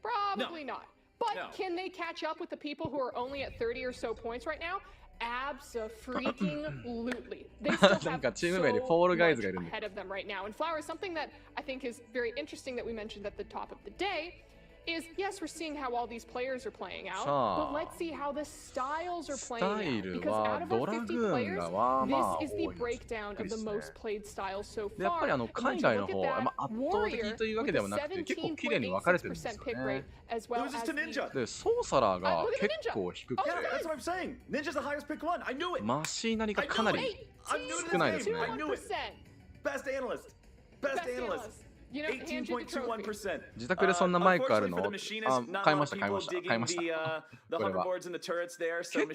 Probably not. But can they catch up with the people who are only at 30 or so points right now? Abso-freaking-lutely. They still have so much ahead of them right now. And Flowers, something that I think is very interesting that we mentioned at the top of the day is, yes, we're seeing how all these players are playing out, but let's see how the styles are playing out. Because out of our 50 players, this is the breakdown of the most played styles so far. And when you look at that, Warrior with a 17.86% pick rate, as well as the... Ninja. Yeah, that's what I'm saying. Ninja's the highest picked one. I knew it. I knew it. Best analyst. Best analyst. You know, 18.21%. 自宅でそんなマイクあるの？ 買いました。結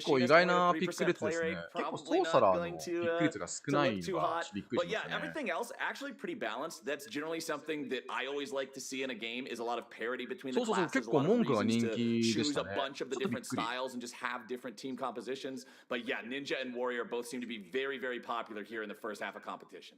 構意外なピック率ですね。結構ソーサラーのピック率が少ないのがびっくりしましたね。Everything else actually pretty balanced. That's generally something that I always like to see in a game is a lot of parity between the classes. 結構文句が人気で choose した a ね。 bunch of the different styles and just have different team compositions. But yeah, Ninja and Warrior both seem to be very, very popular here in the first half of competition.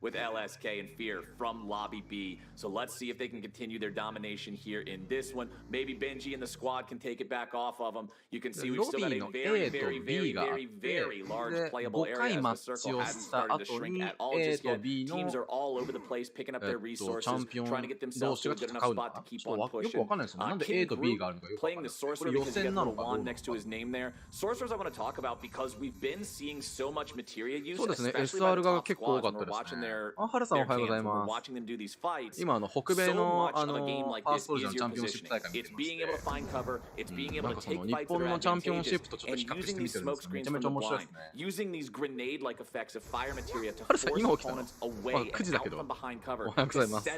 with LSK and Fear from Lobby B. So let's see if they can continue their domination here in this one. Maybe Benji and the squad can take it back off of them. You can see we've still got a very large playable area as the circle hasn't started to shrink at all just yet. Teams are all over the place picking up their resources, trying to get themselves to a good enough spot to keep on pushing. King Group playing the Sorcerer because he got a little wand next to his name there. Sorcerers I want to talk about because we've been seeing so much materia use, especially by the top squads when we're watching their games, when we're watching them do these fights. 今北米ののファーストソルジャーのチャンピオンシップ大会見てまして、なんかその日本のチャンピオンシップとちょっと比較してみてるんですけど、めちゃめちゃ面白いですね。あれさ、今起きたの9時だけど、おはようございます。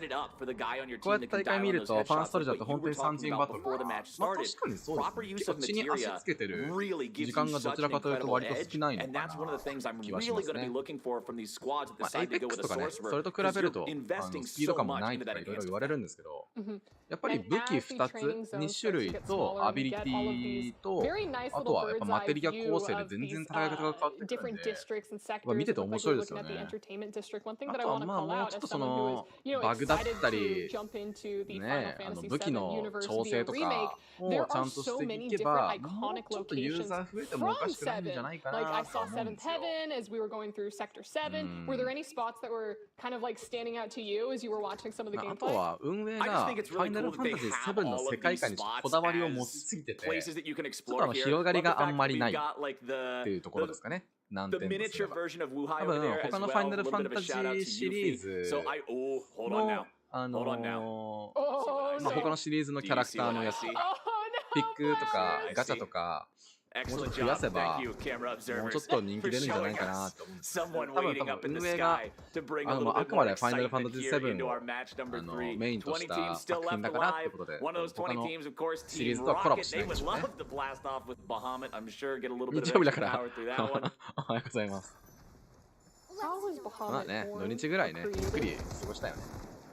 こうやって大会見ると、ファーストソルジャーって本当に3人バトルが、まあ確かにそうですね。結構血に足つけてる時間がどちらかというと割と少ないのかな気はしますね。まあ、エイペックスとかね、それと比べるとスピード感もないとかいろいろ言われるんですけど、やっぱり武器2つ、2種類とアビリティと、あとはやっぱマテリア構成で全然戦い方が変わってくるんで、見てて面白いですよね。あとはまあもうちょっとそのバグだったり、ね、武器の調整とかをちゃんとしていけば、もうちょっとユーザー増えてもおかしくないんじゃないかなと思うんですよ。あとは運営がファイナルファンタジー7の世界観にこだわりを持ちすぎてて、ちょっと広がりがあんまりないっていうところですかね。難点ですが。多分他のファイナルファンタジーシリーズのまあ他のシリーズのキャラクターのやつとか、ピックとかガチャとかもうちょっと増やせば、もうちょっと人気出るんじゃないかなと思うんですけど、多分運営があくまでファイナルファンタジー7をメインとした作品だからってことで、他のシリーズとはコラボしないんでしょうね。日曜日だから、おはようございます。まあね、土日ぐらいね、ゆっくり過ごしたよね。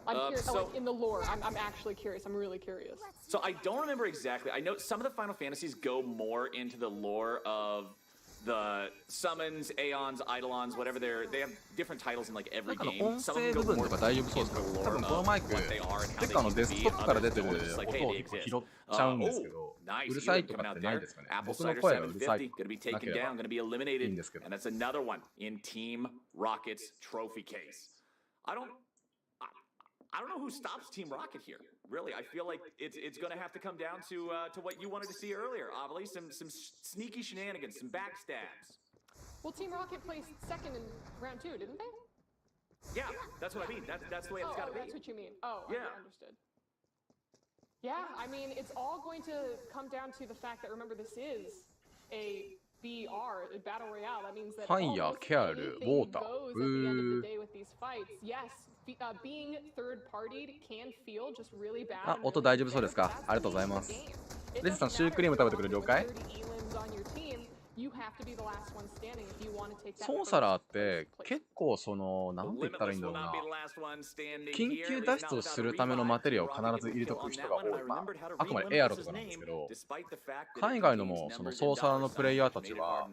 I'm curious, like in the lore. I'm actually curious. I'm really curious. So I don't remember exactly. I know some of the Final Fantasies go more into the lore of the summons, aeons, eidolons, whatever they have different titles in like every game. 音声部分とか大丈夫そうですか？多分このマイク、結構デスクトップから出てる音を結構拾っちゃうんですけど、うるさいとかってないですかね？僕の声がうるさいとかなければいいんですけど。And that's another one in Team Rocket's trophy case. I don't know who stops Team Rocket here. Really, I feel like it's going to have to come down to what you wanted to see earlier, Avali. Some sneaky shenanigans, some backstabs. Well, Team Rocket placed second in round 2, didn't they? Yeah, that's what I mean. That's the way it's got to be. That's what you mean. Oh, yeah. I understood. Yeah, I mean, it's all going to come down to the fact that, remember, this is a BR, a battle royale. That means that almost anything goes at the end of the day with these fights. Yes. Being third partied can feel just really bad. あ、音大丈夫そうですか？ありがとうございます。レスさん、シュークリーム食べてくれる了解？ソーサラーって結構そのなんて言ったらいいんだろうな、緊急脱出をするためのマテリアを必ず入れとく人が多い。まあ、あくまでエアロとかなんですけど、海外のもそのソーサラーのプレイヤーたちは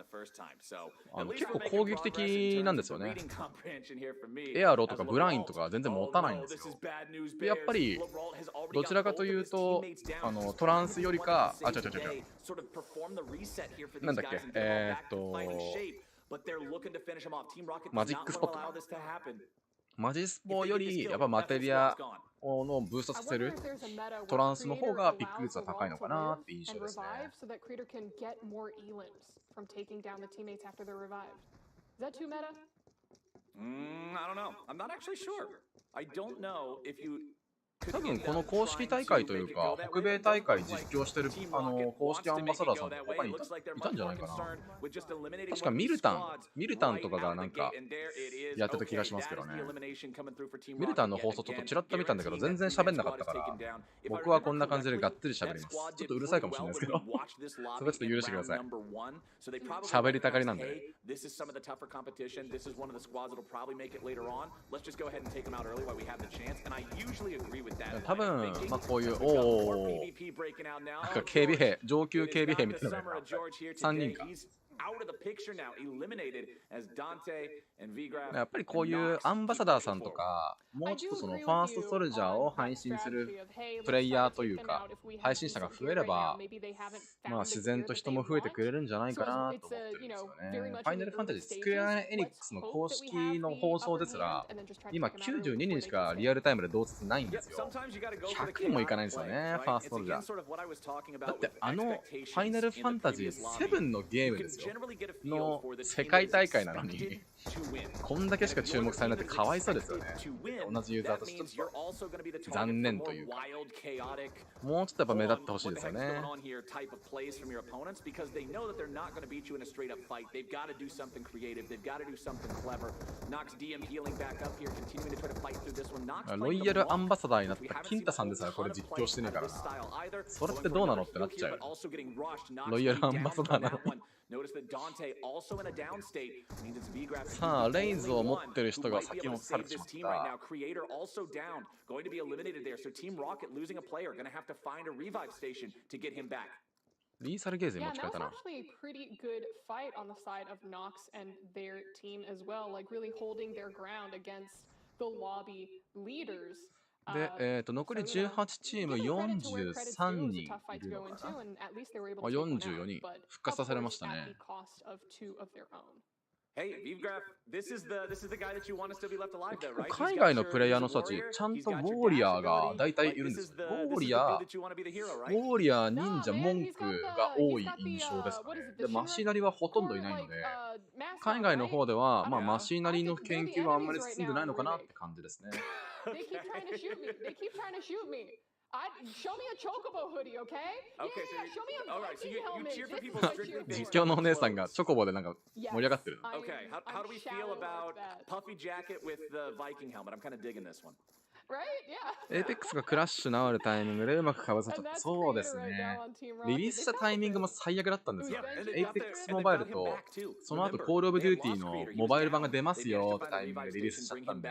結構攻撃的なんですよね。エアロとかブラインとか全然持たないんですよ。でやっぱりどちらかというとトランスよりか、あ、違うなんだっけ、マジックスポット、マジスポよりやっぱマテリアをブーストさせるトランスの方がピック率は高いのかなって印象ですね。多分この公式大会というか北米大会実況してる公式アンバサダーさんとか他にいたんじゃないかな。確かミルタンとかがなんかやってた気がしますけどね。ミルタンの放送ちょっとちらっと見たんだけど全然喋んなかったから、僕はこんな感じでがっつり喋ります。ちょっとうるさいかもしれないですけどそれちょっと許してください。喋りたがりなんで。多分、まあこういう、なんか警備兵、上級警備兵みたいなのが3人か。やっぱりこういうアンバサダーさんとか、もうちょっとそのファーストソルジャーを配信するプレイヤーというか、配信者が増えれば、まあ自然と人も増えてくれるんじゃないかなと思ってるんですよね。ファイナルファンタジースクエアエニックスの公式の放送ですら、今92人しかリアルタイムで同説ないんですよ。100人もいかないんですよね、ファーストソルジャー。だってファイナルファンタジー7のゲームですよ。の世界大会なのにこんだけしか注目されなくてかわいそうですよね。同じユーザーとしてちょっと残念というか、もうちょっとやっぱ目立ってほしいですよね。ロイヤルアンバサダーになったキンタさんですらこれ実況してねえからな。それってどうなのってなっちゃう。ロイヤルアンバサダーなのに。さあ、レイズを持ってる人が先に落とされてしまった。リーサルゲーズに持ち替えたな。で、残り18チーム43人いるのかな。44人復活させられましたね。海外のプレイヤーの人たち、ちゃんとウォーリアーが大体いるんですよ。ウォーリアー、忍者、モンクが多い印象ですかね。で、マシナリはほとんどいないので、海外の方では、まあ、マシナリの研究はあんまり進んでないのかなって感じですね。実況のお姉さんがチョコボでなんか盛り上がってる。エーペックスがクラッシュ直るタイミングでうまくかぶせちゃった。そうですね。リリースしたタイミングも最悪だったんですよね。エーペックスモバイルと、その後コールオブデューティーのモバイル版が出ますよってタイミングでリリースしちゃったんで。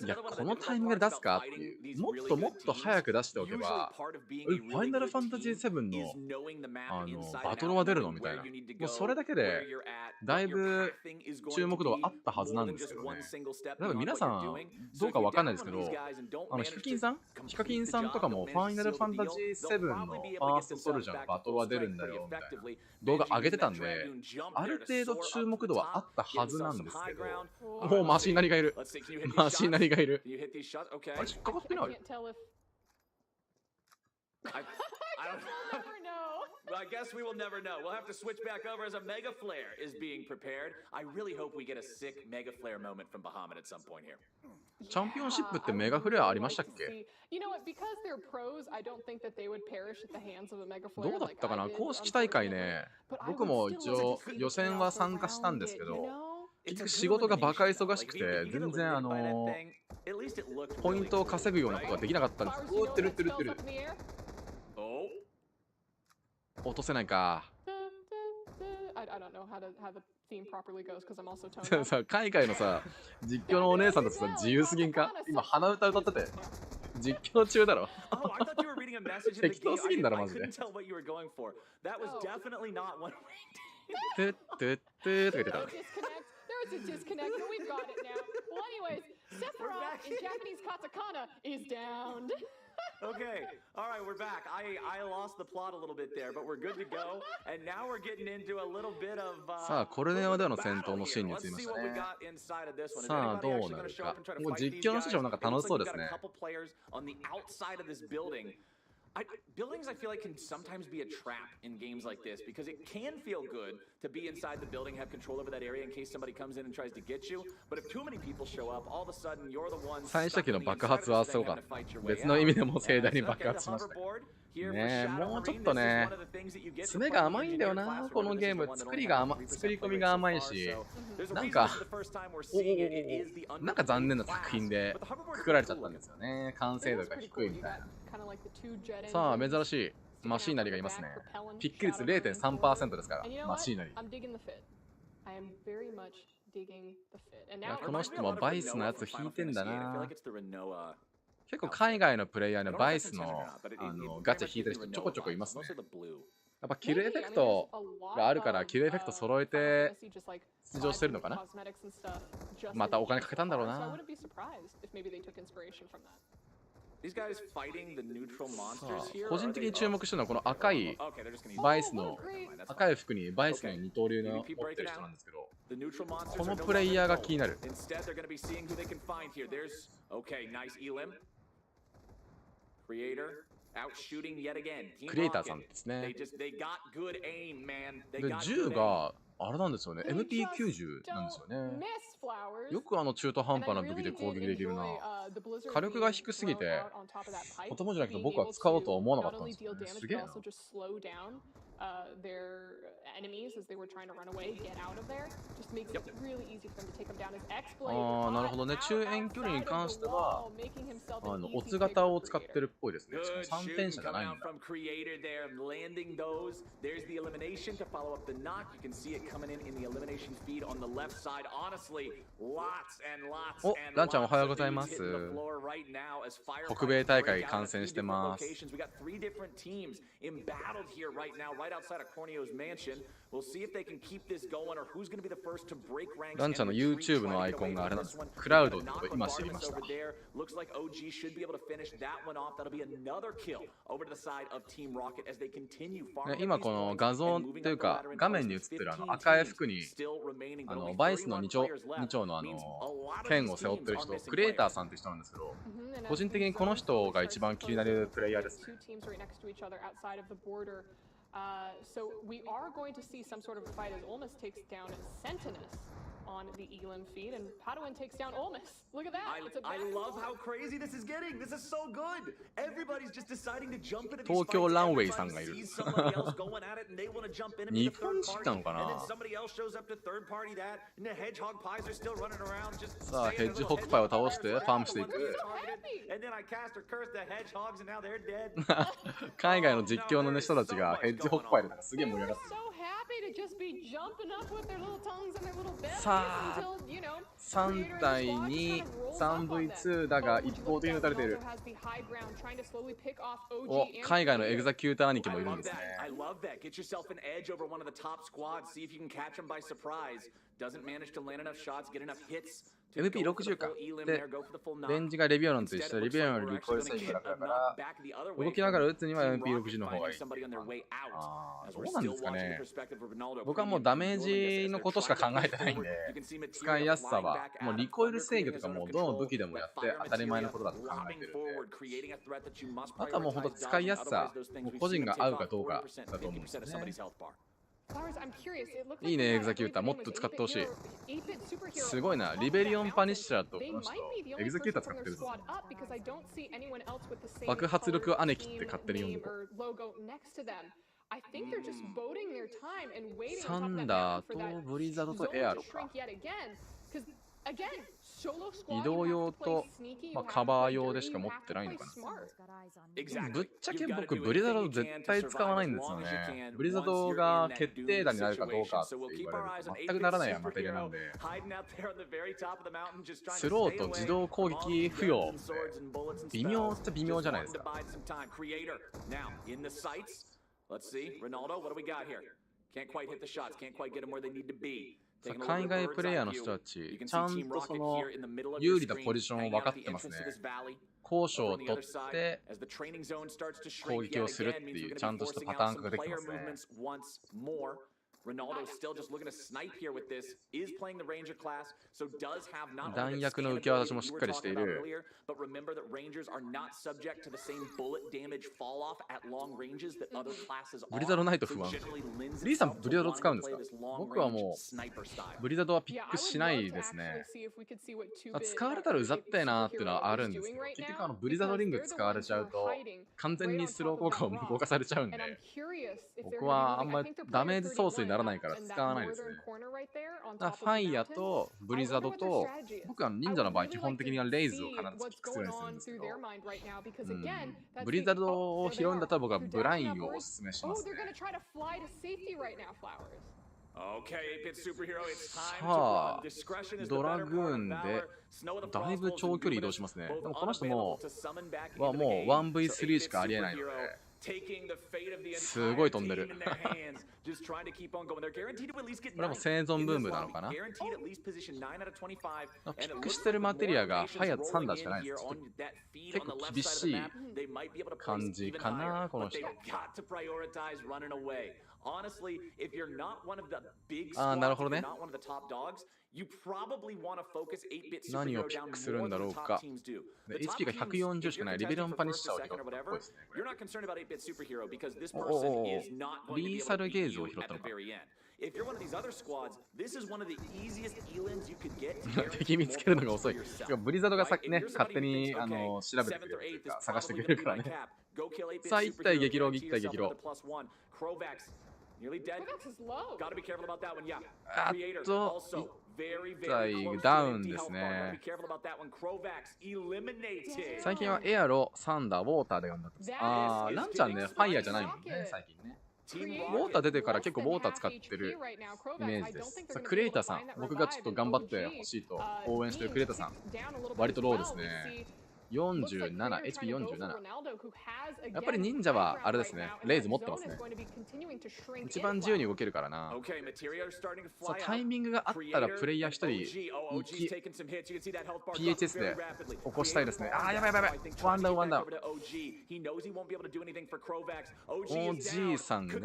いや、このタイミングで出すかっていう、もっともっと早く出しておけば、ファイナルファンタジー7のバトルは出るのみたいな。もうそれだけで、だいぶ注目度はあったはずなんですけどね。だから皆さん、どうかわかんないですけど、ヒカキンさんとかも、ファイナルファンタジー7のファーストソルジャーのバトルは出るんだよみたいな動画上げてたんで、ある程度注目度はあったはずなんですけど、もうマシナリがいる。マシナリがいる。あれ、引っかかってないI guess we will never know. We'll have to switch back over as a Mega Flare is being prepared. I really hope we get a sick Mega Flare moment from Bahamut at some point here. チャンピオンシップってメガフレアありましたっけ？どうだったかな？公式大会ね、僕も一応予選は参加したんですけど、結局仕事がバカ忙しくて、全然ポイントを稼ぐようなことができなかったんです。うってるってるってる。落とせないか。さ、海外のさ、実況のお姉さんたちさ、自由すぎんか？今鼻歌歌ってて。実況中だろ。適当すぎんだろ、マジで。てってってとか言ってた。There's a disconnect, but we've got it now. Well, anyways, Sephiroth in Japanese katakana is downed. Okay, all right, we're back. I lost the plot a little bit there, but we're good to go. And now we're getting into a little bit of さあ、コルネオでの戦闘のシーンについてましたね。さあ、どうなるか。もう実況の人もなんか楽しそうですね。Buildings, I feel like, can sometimes be a trap in games like this because it can feel good to be inside the building, have control over that area in case somebody comes in and tries to get you. But if too many people show up, all of a sudden you're the one. 最初期の爆発はすごかった。別の意味でも盛大に爆発しました。ねえ、もうちょっとね、詰めが甘いんだよな、このゲーム。作り込みが甘いし、なんか残念な作品でくくられちゃったんですよね。完成度が低いみたいな。さあ、珍しいマシーナリーがいますね。ピック率 0.3% ですから、マシーナリー。いや、この人もバイスのやつ引いてんだな。結構海外のプレイヤーのバイスのガチャ引いてる人ちょこちょこいますね。やっぱキルエフェクトがあるからキルエフェクト揃えて出場してるのかな。またお金かけたんだろうな。個人的に注目してるのはこの赤いバイスの赤い服にバイスの二刀流の持ってる人なんですけど、このプレイヤーが気になる。クリエイターさんですね。で、銃があれなんですよね。MP90 なんですよね。よく中途半端な武器で攻撃できるな。火力が低すぎて、とてもじゃなくて僕は使おうとは思わなかったんですよね。すげえな。their enemies as they were trying to run away, get out of there, just makes it really easy for them to take them down. His X-Blade なるほどね。中遠距離に関しては、オツ型を使ってるっぽいですね。しかも3点車じゃないんだ。お、ランちゃんおはようございます。北米大会観戦してます。ランちゃんの YouTube のアイコンがあれなんです。クラウドってこと今知りました。今この画像っていうか画面に映ってる赤い服にバイスの2丁の剣を背負ってる人、クリエイターさんって人なんですけど、個人的にこの人が一番気になるプレイヤーですね。So we are going to see some sort of a fight as Olmus takes down Sentinus on the Elam feed, and Padawan takes down Olmus. Look at that. I love how crazy this is getting. This is so good. Everybody's just deciding to jump into these 東京ランウェイさんがいる。日本人なのかな。さあ、ヘッジホックパイを倒してファームしていく。海外の実況の人たちがヘッジホックパイでなんかすげえ盛り上がってる。さあ、3対2、3v2 だが一方的に打たれている。お、海外のエグザキューター兄貴もいるんですね。MP60 か。で、レンジがレビオロンと一緒で、レビオロンよりリコイル制御が楽だから、動きながら打つには MP60 の方がいい。ああ、どうなんですかね。僕はもうダメージのことしか考えてないんで、使いやすさは、もうリコイル制御とかもうどの武器でもやって当たり前のことだと考えてるんで、あとはもう本当使いやすさ、もう個人が合うかどうかだと思うんですよね。いいね、エグザキューター。もっと使ってほしい。すごいな。リベリオンパニッシャーとこの人、エグザキューター使ってるぞ。爆発力姉貴って勝手に呼んでこう。サンダーとブリザードとエアロか。移動用と、カバー用でしか持ってないのかな。ぶっちゃけ僕、ブリザード絶対使わないんですよね。ブリザードが決定打になるかどうかって言われると全くならないマテリアなので、スローと自動攻撃不要って微妙っちゃ微妙じゃないですか。海外プレイヤーの人たち、ちゃんとその有利なポジションを分かってますね。高所を取って攻撃をするっていう、ちゃんとしたパターン化ができてますね。弾薬の受け渡しもしっかりしている。ブリザードないと不安。リーさん、ブリザード使うんですか？僕はもう、ブリザードはピックしないですね。使われたらうざったいなーっていうのはあるんですけど、結局ブリザードリング使われちゃうと、完全にスロー効果を無効化されちゃうんで、僕はあんまりダメージソースにならないから使わないですね。ファイヤとブリザードと、僕は忍者の場合基本的にはレイズを必ずピックするようにするんですけど、ブリザードを拾うんだったら僕はブラインをおすすめしますね。さあ、ドラグーンでだいぶ長距離移動しますね。でもこの人もはもう 1v3 しかありえないので、すごい飛んでる。これはもう生存ブームなのかな。ピックしてるマテリアがファイアとサンダーしかないです。結構厳しい感じかな、この人。ああ、なるほどね。何をピックするんだろうか。HP が140しかないリベリオンパニッシャーを拾ったっぽいですね。おお、リーサルゲーズを拾ったのか。敵見つけるのが遅い。ブリザードがさね、勝手に調べてくれるというか、探してくれるからね。さあ、1体激浪、1体激浪。あっと、1体ダウンですね。最近はエアロ、サンダー、ウォーターで頑張ってます。あー、ランちゃんね、ファイヤーじゃないもんね、最近ね。ウォーター出てから結構ウォーター使ってるイメージです。さあ、クリエイターさん、僕がちょっと頑張ってほしいと応援してるクリエイターさん、割とローですね。47、HP47。やっぱり忍者はあれですね、レイズ持ってますね。一番自由に動けるからな。さあ、タイミングがあったらプレイヤー1人、PHS で起こしたいですね。あー、やばいやばいやばい。ワンダウン、ワンダウン。OG さんが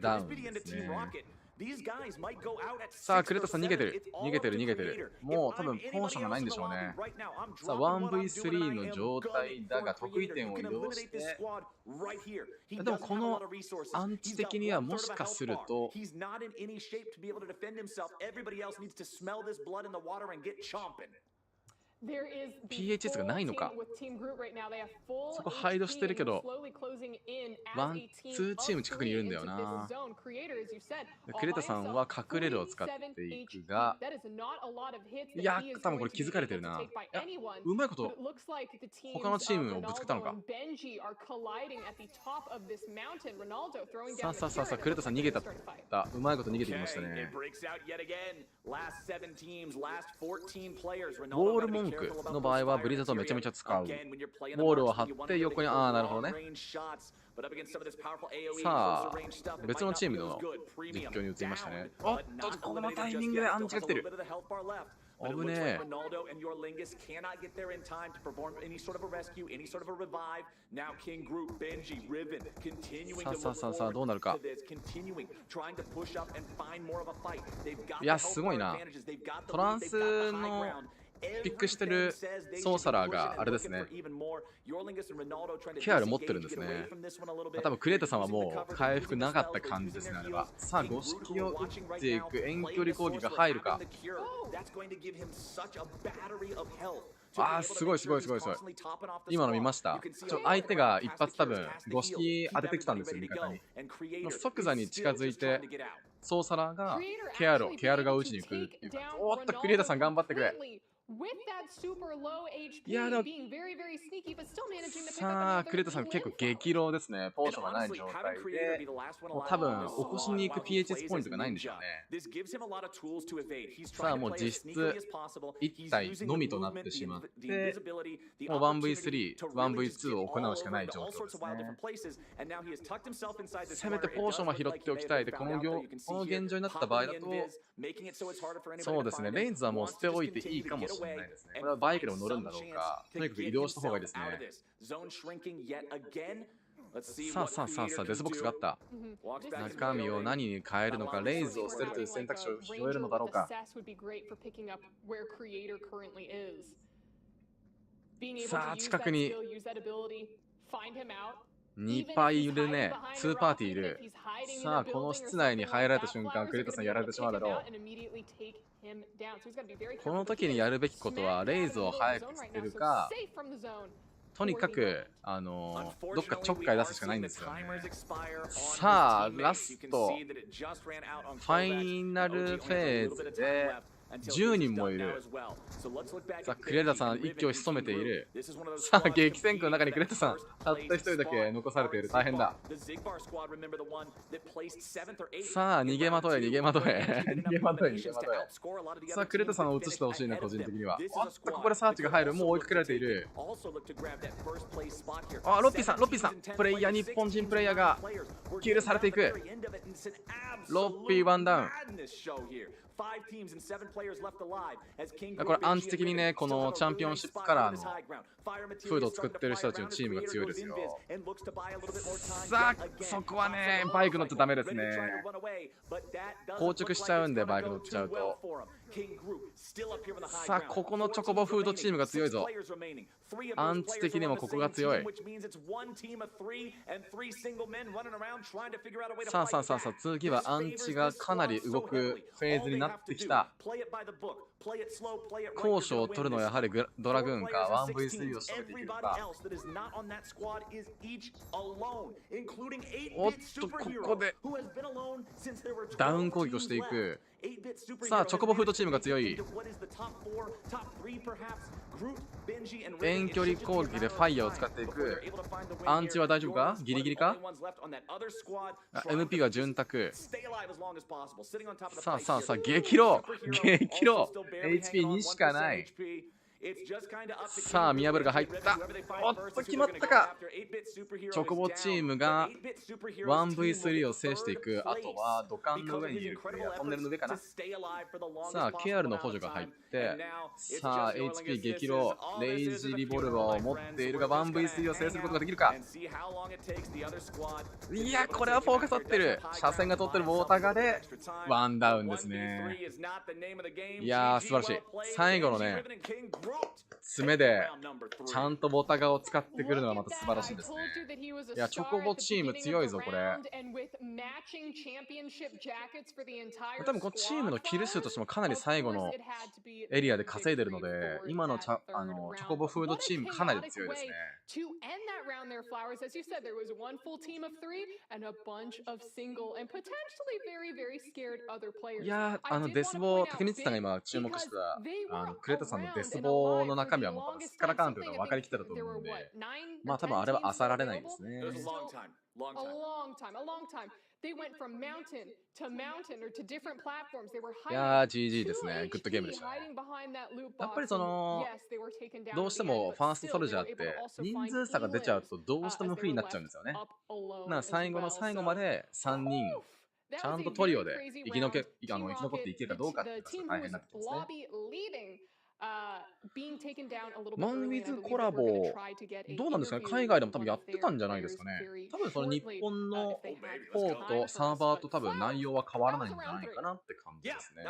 ダウンですね。さあ、クレタさん逃げてる。逃げてる、逃げてる。もう多分ポーションがないんでしょうね。さあ、1v3 の状態だが、得意点を移動して。でもこのアンチ的にはもしかすると、PHS がないのか。そこハイドしてるけど、ワン、ツーチーム近くにいるんだよな。クレタさんは隠れるを使っていくが、いや、多分これ気づかれてるな。いや、うまいこと他のチームをぶつけたのか。さあさあさあさあ、クレタさん逃げた。うまいこと逃げてきましたね。ボールモンクの場合はブリザードめちゃめちゃ使う。ボールを張って横に、ああ、なるほどね。さあ、別のチームの実況に移りましたね。おっと、このタイミングでアンチが来てる。危ねえ。さあさあさあさあ、どうなるか。いや、すごいな。トランスのピックしてるソーサラーがあれですね。ケアル持ってるんですね。多分クレータさんはもう回復なかった感じですね、あれは。さあ、五色を打っていく遠距離攻撃が入るか。あー、すごいすごいすごいすごい。今の見ました。相手が一発多分五色当ててきたんですよ、味方に。即座に近づいて、ソーサラーがケアルが打ちに行くっていうか。おっと、クリエイターさん頑張ってくれ。いやでも、さあ、クレータさん結構激ローですね。ポーションがない状態で、もう多分起こしに行く PHS ポイントがないんでしょうね。さあ、もう実質1体のみとなってしまって、もう 1v3、1v2 を行うしかない状況ですね。せめてポーションは拾っておきたいで、この現状になった場合だと、そうですね、レインズはもう捨ておいていいかもしれないですね。これはバイクでも乗るんだろうか、とにかく移動した方がいいですね。さあさあさあさあ、デスボックスがあった。中身を何に変えるのか、レイズを捨てるという選択肢を拾えるのだろうか。さあ、近くに2パーいるね。2パーティーいる。さあ、この室内に入られた瞬間、クレータさんやられてしまうだろう。この時にやるべきことは、レイズを早く捨てるか、とにかく、どっかちょっかい出すしかないんですよね。さあ、ラスト、ファイナルフェーズで、10人もいる。さあ、クレータさん、一挙潜めている。さあ、激戦区の中にクレータさん、たった一人だけ残されている。大変だ。さあ、逃げまとえ、逃げまとえ。逃げまとえ、逃げまとえ。さあ、クレータさんを移してほしいな、個人的には。おっと、ここでサーチが入る。もう追いかけられている。あ、ロッピーさん、プレイヤー、日本人プレイヤーがキルされていく。ロッピーワンダウン。これアンチ的にね、このチャンピオンシップカラーのフードを作ってる人たちのチームが強いですよ。さあ、そこはね、バイク乗っちゃダメですね。硬直しちゃうんで、バイク乗っちゃうと。さあ、ここのチョコボフードチームが強いぞ。アンチ的にもここが強い。さあさあさあさあ、次はアンチがかなり動くフェーズになってきた。高所を取るのはやはりドラグーンか 1v3 を仕留めていけるか。おっと、ここでダウン攻撃をしていく。さあ、チョコボフードチームが強い。遠距離攻撃でファイヤーを使っていく。アンチは大丈夫か？ギリギリか？ MP は潤沢。さあさあさあ、激ロ激ロ HP2 しかない。さあ、ミヤブルが入った。おっと、決まったか。チョコボチームが 1v3 を制していく。あとは土管の上にいるプレイヤー、トンネルの上かな。さあ、KR の補助が入って、さあ、HP 激ロレイジリボルバーを持っているが 1v3 を制することができるか。いや、これはフォーカス合ってる。車線が通ってるウォーターガでワンダウンですね。いやー、素晴らしい。最後のね、爪でちゃんとボタガを使ってくるのがまた素晴らしいですね。いや、チョコボチーム強いぞ、これ。多分このチームのキル数としてもかなり最後のエリアで稼いでるので、今のチョコボフードチームかなり強いですね。いやー、デスボー、竹光さんが今注目したクレタさんのデスボーの中身はもう多分すっからかんというのが分かりきったと思うんで、まあ多分あれは漁られないですね。いやー、GG ですね。グッドゲームでしたね。やっぱりその、どうしてもファーストソルジャーって人数差が出ちゃうとどうしても不利になっちゃうんですよね。最後の最後まで3人、ちゃんとトリオで生き残っていけるかどうかっていうのが大変になってきますね。マンウィズコラボ、どうなんですかね。海外でも多分やってたんじゃないですかね。多分その日本のポート、サーバーと多分内容は変わらないんじゃないかなって感じですね。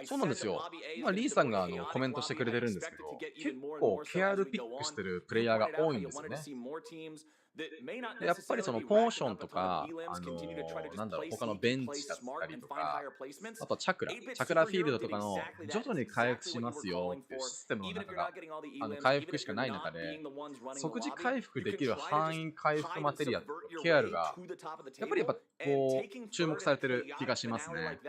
そうなんですよ。今、リーさんがコメントしてくれてるんですけど、結構ケアルピックしてるプレイヤーが多いんですよね。やっぱりそのポーションとか、なんだろう、他のベンチだったりとか、あとチャクラフィールドとかの徐々に回復しますよっていうシステムの中が回復しかない中で、即時回復できる範囲回復マテリアとケアルがやっぱりこう注目されてる気がしますね。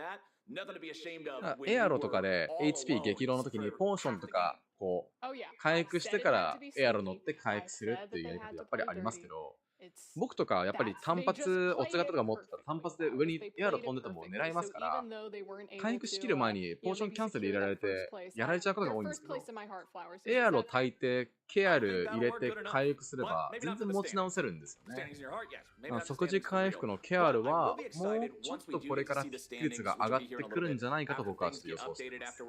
エアロとかで HP 激ロの時にポーションとかこう回復してからエアロ乗って回復するっていうやり方やっぱりありますけど、僕とかやっぱり単発おつがとか持ってたら単発で上にエアロ飛んでても狙いますから、回復しきる前にポーションキャンセル入れられてやられちゃうことが多いんですけど、エアロ炊いてケアル入れて回復すれば全然持ち直せるんですよね。即時回復のケアルはもうちょっとこれから技術が上がってくるんじゃないかと僕はちょっと予想しています。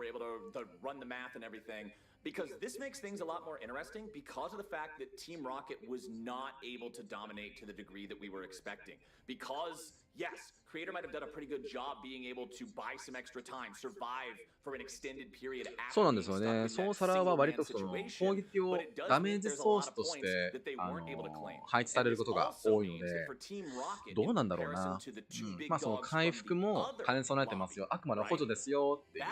Because this makes things a lot more interesting because of the fact that Team Rocket was not able to dominate to the degree that we were expecting. Because, yes, Creator might have done a pretty good job being able to buy some extra time, survive for an extended period after. そうなんですよね。ソーサラーは割とその攻撃をダメージソースとして配置されることが多いので、どうなんだろうな。まあその回復も兼ね備えてますよ。あくまで補助ですよってい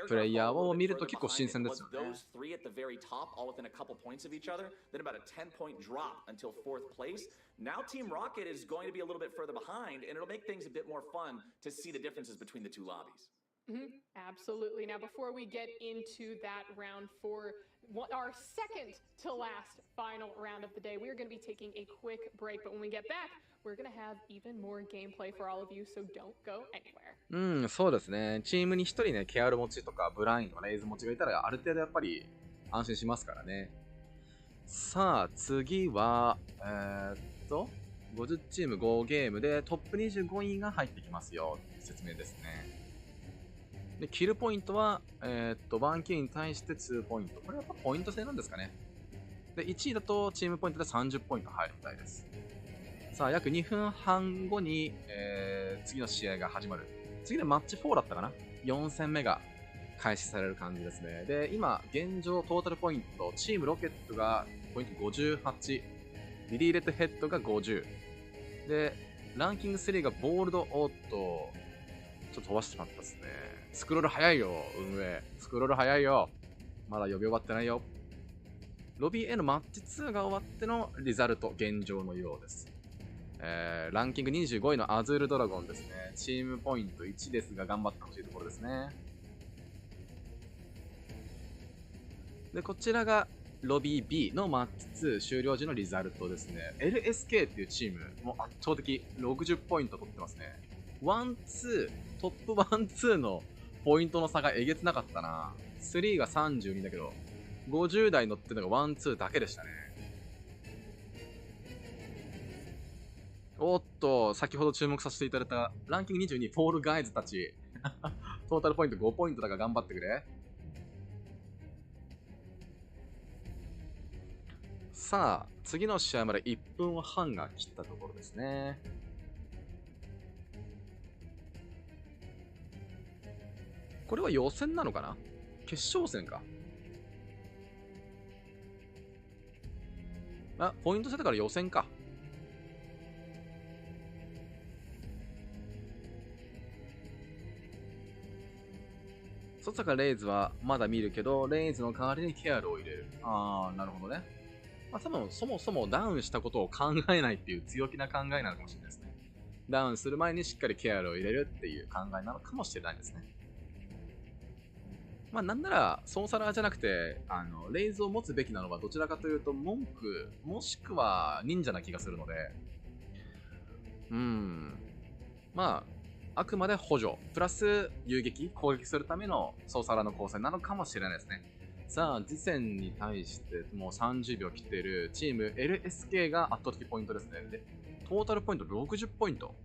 うプレイヤーを見ると結構新鮮ですよね。Those three at the very top, all within a couple points of each other, then about a 10-point drop until 4th place. Now Team Rocket is going to be a little bit further behind, and it'll make things a bit more fun to see the differences between the two lobbies. Absolutely. Now, before we get into that round for our second to last final round of the day, we are going to be taking a quick break. But when we get back, we're going to have even more gameplay for all of you, so don't go anywhere. そうですね。チームに一人ね、ケアル持ちとかブラインとかレイズ持ちがいたらある程度やっぱり安心しますからね。さあ、次は、50チーム5ゲームでトップ25位が入ってきますよっていう説明ですね。で、キルポイントは、1キルに対して2ポイント。これやっぱポイント制なんですかね。で、1位だとチームポイントで30ポイント入るみたいです。さあ、約2分半後に、次の試合が始まる。次でマッチ4だったかな ?4 戦目が開始される感じですね。で、今、現状トータルポイント、チームロケットがポイント58、リリーレッドヘッドが50。で、ランキング3がボールド、おっと、ちょっと飛ばしてしまったですね。スクロール早いよ、運営。スクロール早いよ。まだ呼び終わってないよ。ロビー A のマッチ2が終わってのリザルト、現状のようです。ランキング25位のアズールドラゴンですね。チームポイント1ですが、頑張ってほしいところですね。で、こちらがロビー B のマッチ2終了時のリザルトですね。LSK っていうチーム、もう圧倒的60ポイント取ってますね。1-2、トップ1-2のポイントの差がえげつなかったな。3が32だけど、50台乗ってるのが1-2だけでしたね。おっと、先ほど注目させていただいたランキング22、フォールガイズたち。トータルポイント5ポイントだから頑張ってくれ。さあ、次の試合まで1分半が切ったところですね。これは予選なのかな？決勝戦か。あ、ポイント制だから予選か。そっちかレイズはまだ見るけど、レイズの代わりにケアルを入れる。あー、なるほどね。まあ、多分そもそもダウンしたことを考えないっていう強気な考えなのかもしれないですね。ダウンする前にしっかりケアルを入れるっていう考えなのかもしれないですね。まあなんなら、ソーサラーじゃなくて、レイズを持つべきなのはどちらかというと、文句、もしくは忍者な気がするので、まあ、あくまで補助、プラス遊撃、攻撃するためのソーサラーの構成なのかもしれないですね。さあ、次戦に対してもう30秒切っているチーム LSK が圧倒的ポイントですね。で、トータルポイント60ポイント。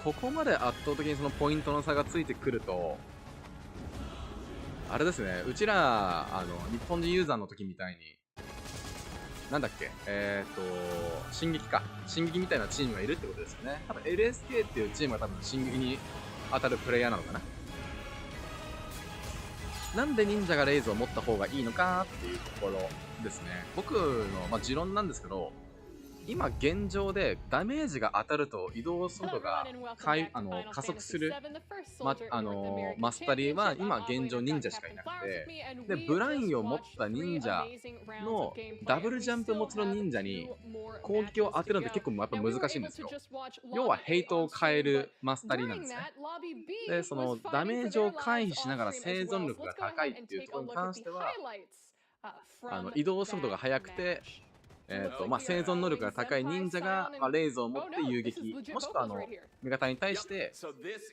ここまで圧倒的にそのポイントの差がついてくると、あれですね、うちら、日本人ユーザーの時みたいに、なんだっけ、進撃か。進撃みたいなチームがいるってことですよね。多分 LSK っていうチームが多分進撃に当たるプレイヤーなのかな。なんで忍者がレイズを持った方がいいのかっていうところですね。僕の、持論なんですけど、今現状でダメージが当たると移動速度が加速する、マスタリーは今現状忍者しかいなくて、でブラインを持った忍者のダブルジャンプ持ちの忍者に攻撃を当てるのって結構やっぱ難しいんですよ。要はヘイトを変えるマスタリーなんですね。でそのダメージを回避しながら生存力が高いっていうところに関しては移動速度が速くて生存能力が高い忍者が、レイズを持って遊撃、もしくは味方に対して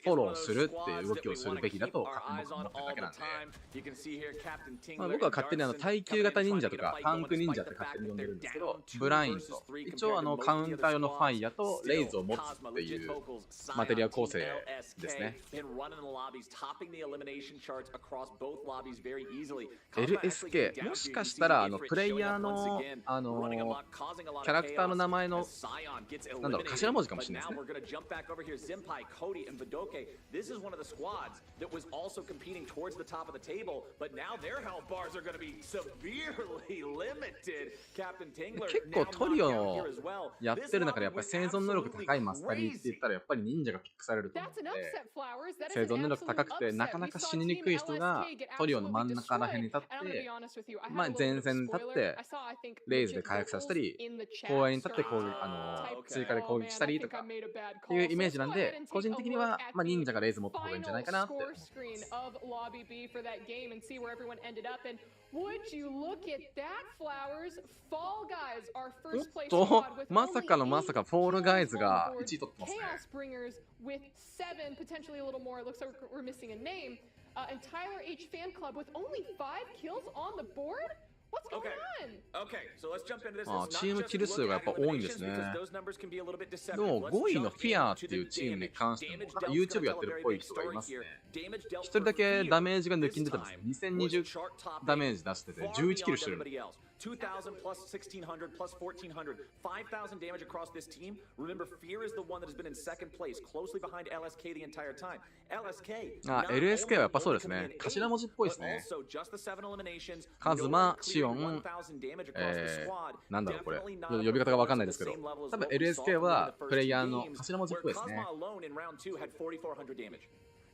フォローするっていう動きをするべきだと勝手に僕は思ってるだけなんで、僕は勝手に耐久型忍者とかタンク忍者って勝手に呼んでるんですけど、ブラインと一応カウンター用のファイヤとレイズを持つっていうマテリア構成ですね。LSK もしかしたらプレイヤーのキャラクターの名前のなんだろう頭文字かもしれないですね。結構トリオのやってる中でやっぱり生存能力高いマスタリーって言ったらやっぱり忍者がピックされると思うので、生存能力高くてなかなか死ににくい人がトリオの真ん中ら辺に立って、前線に立ってレイズで回復させたり、公園に立って追加で攻撃したりとかっていうイメージなんで、個人的には、忍者がレイズ持った方がいいんじゃないかなって思ってます。おっと、まさかのまさかフォールガイズが1位取ってますね。And Tyler H fan club with only 5 kills on the board? What's going on? Okay, so let's jump into this. チームキル数がやっぱ多いんですね。でも5位のフィアっていうチームに関しても、YouTube やってるっぽい人がいますね。1人だけダメージが抜きに出てます。2020ダメージ出してて11キルしてる。2,000 plus 1,600 plus 1,400, 5,000 damage across this team. Remember, Fear is the one that has been in second place, closely behind LSK the entire time. LSK. LSK はやっぱそうですね。頭文字っぽいですね。カズマ、シオン、なんだろうこれ。呼び方がわかんないですけど、多分 LSK はプレイヤーの頭文字っぽいですね。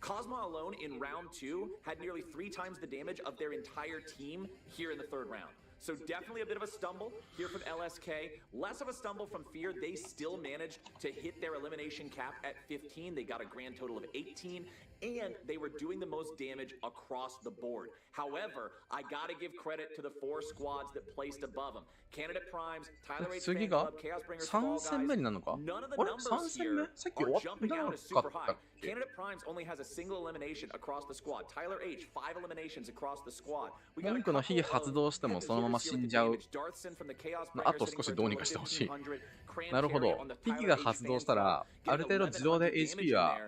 Cosmo alone in round 2 had nearly 3 times the damage of their entire team here in the third round. So definitely a bit of a stumble here from LSK. Less of a stumble from Fear. They still managed to hit their elimination cap at 15. They got a grand total of 18. And they were doing the most damage across the board. However, I gotta give credit to the 4 squads that placed above them. Candidate Primes, Tyler H fan Club, Chaos Bringers, Fall Guys. None of the numbers here are jumping out as super high. Candidate Primes only has a single elimination across the squad. Tyler H, 5 eliminations across the squad. 文句の火発動してもそのまま死んじゃう。あと少しどうにかしてほしい。なるほど。ヒギが発動したら、ある程度自動で HP は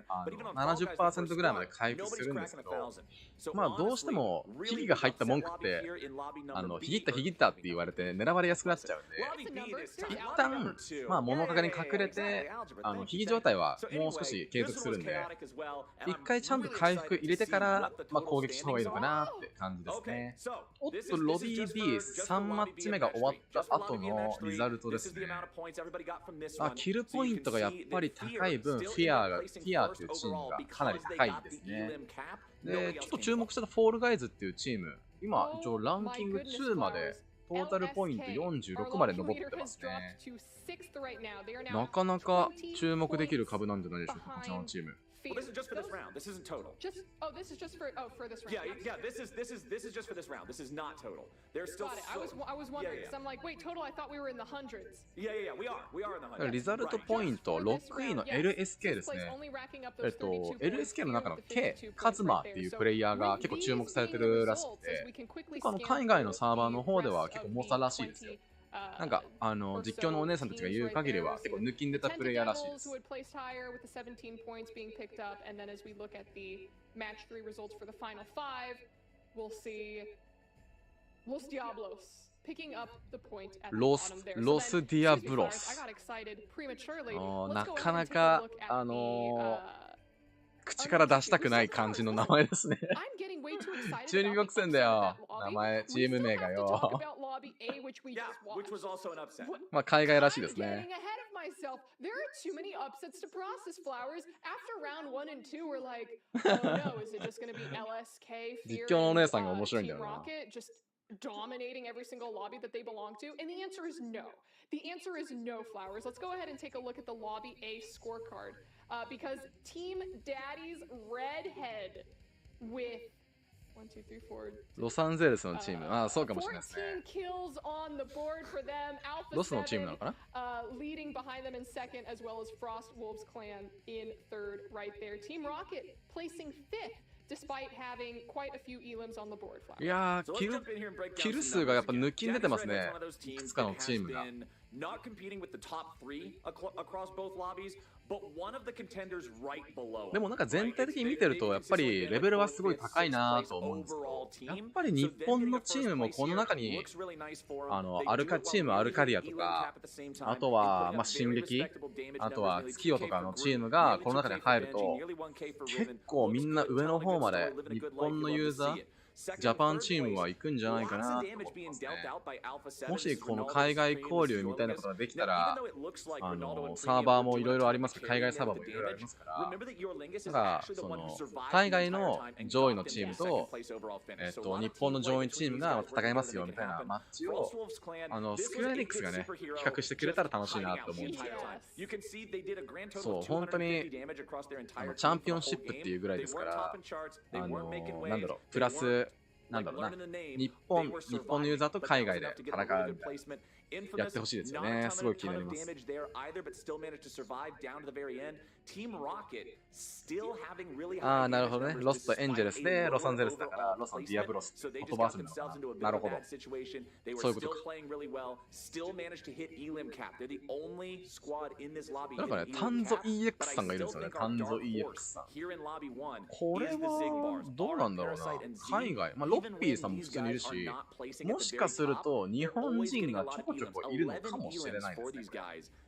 70% ぐらいまで回復するんですけど、どうしてもヒギが入った文句って、ヒギったって言われて狙われやすくなっちゃうんで、一旦、物陰に隠れて、ヒギ状態はもう少し継続するんで、一回ちゃんと回復入れてから、攻撃した方がいいのかなって感じですね。おっと、ロビー D3 マッチ目が終わった後のリザルトですね。キルポイントがやっぱり高い分、フィアっていうチームがかなり高いんですね。で、ちょっと注目したフォールガイズっていうチーム、今、一応ランキング2まで、トータルポイント46まで上ってますね。なかなか注目できる株なんじゃないでしょうか、こちらのチーム。Well, this is just for this round. This isn't total. This is just for this round. Yeah. This is just for this round. This is not total. There's still. Got it. I was wondering because I'm like, wait, total. I thought we were in the hundreds. Yeah. We are in the hundreds. リザルトポイント6位の LSK ですね。LSK の中の K、カズマっていうプレイヤーが結構注目されてるらしくて、海外のサーバーの方では結構猛者らしいですよ。なんか実況のお姉さんたちが言う限りは結構抜きんでたプレイヤーらしいです。ロスディアブロス。なかなか口から出したくない感じの名前ですね。中二国戦だよ。名前、チーム名がよ。海外らしいですね。実況のお姉さんが面白いんだよな。Dominating every single lobby that they belong to? And the answer is no. The answer is no, Flowers. Let's go ahead and take a look at the Lobby A scorecard. Because Team Daddy's Redhead with 1, 2, 3, 4. ロサンゼルスのチーム。そうかもしれないですね。ロスのチームなのかな Leading behind them in second, as well as Frost Wolves Clan in third right there. Team Rocket placing fifth.Despite having quite a few elims on the board. いやー、キル数がやっぱ抜きに出てますね。いくつかのチームが。Not competing with the top 3 across both lobbies, but one of the contenders right below. でもなんか全体的に見てるとやっぱりレベルはすごい高いなと思うんですけど、やっぱり日本のチームもこの中にアルカチームアルカディアとか、あとは進撃、あとは月夜とかのチームがこの中に入ると結構みんな上の方まで日本のユーザージャパンチームは行くんじゃないかなと思いますね。もしこの海外交流みたいなことができたら、サーバーもいろいろありますから、海外サーバーもいろいろありますから、だからその海外の上位のチームと、日本の上位チームが戦いますよみたいなマッチをスクエアエニックスがね、企画してくれたら楽しいなと思うんですけど、そう、本当にチャンピオンシップっていうぐらいですから、なんだろう、プラス、なんだろうな、日本のユーザーと海外で戦うみたいな。やってほしいですよね。すごい気になります。ああ、なるほどね。ロスとエンジェルスでロサンゼルスだから、ロスのディアブロスって言葉遊びなのかな。なるほど。そういうことか。なんかね、タンゾ EX さんがいるんですよね。タンゾ EX さん。これはどうなんだろうな。海外、まあ、ロッピーさんも普通にいるし、もしかすると日本人がちょこちょこいるのかもしれないですね。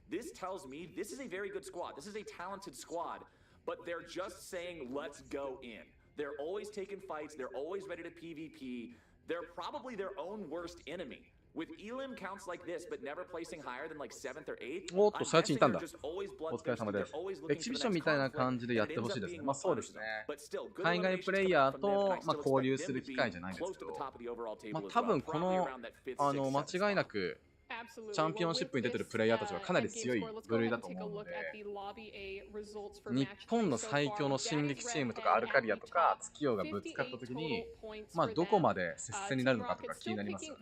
This tells me this is a very good squad. This is a talented squad, but they're just saying, let's go in. They're always taking fights. They're always ready to PvP. They're probably their own worst enemy. With Elim counts like this, but never placing higher than like 7th or 8th. おっと、最近いたんだ。お疲れ様です。エキシビションみたいな感じでやってほしいですね。まあそうですね。海外プレイヤーと、まあ、交流する機会じゃないですけど、まあ多分この、間違いなく、チャンピオンシップに出てるプレイヤーたちはかなり強い部類だと思うので、日本の最強の進撃チームとかアルカリアとか月夜がぶつかった時に、まあどこまで接戦になるのかとか気になりますよね。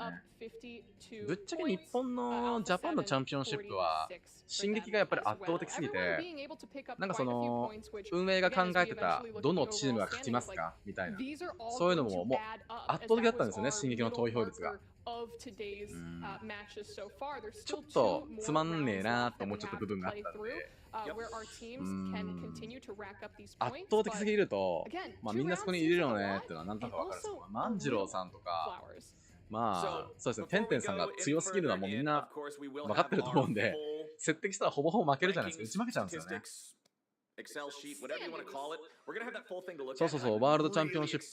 ぶっちゃけ日本のジャパンのチャンピオンシップは進撃がやっぱり圧倒的すぎて、なんかその運営が考えてたどのチームが勝ちますかみたいな、そういうのももう圧倒的だったんですよね、進撃の投票率が。ちょっとつまんねえなと思っちゃった部分があったので、圧倒的すぎると、まあ、みんなそこにいるよねっていうのはなんとなくわかるんですけど、万次郎さんとか、まあそうですね、てんてんさんが強すぎるのはもうみんな分かってると思うんで、接敵したらほぼほぼ負けるじゃないですか。打ち負けちゃうんですよね。そうそうそう、ワールドチャンピオンシップ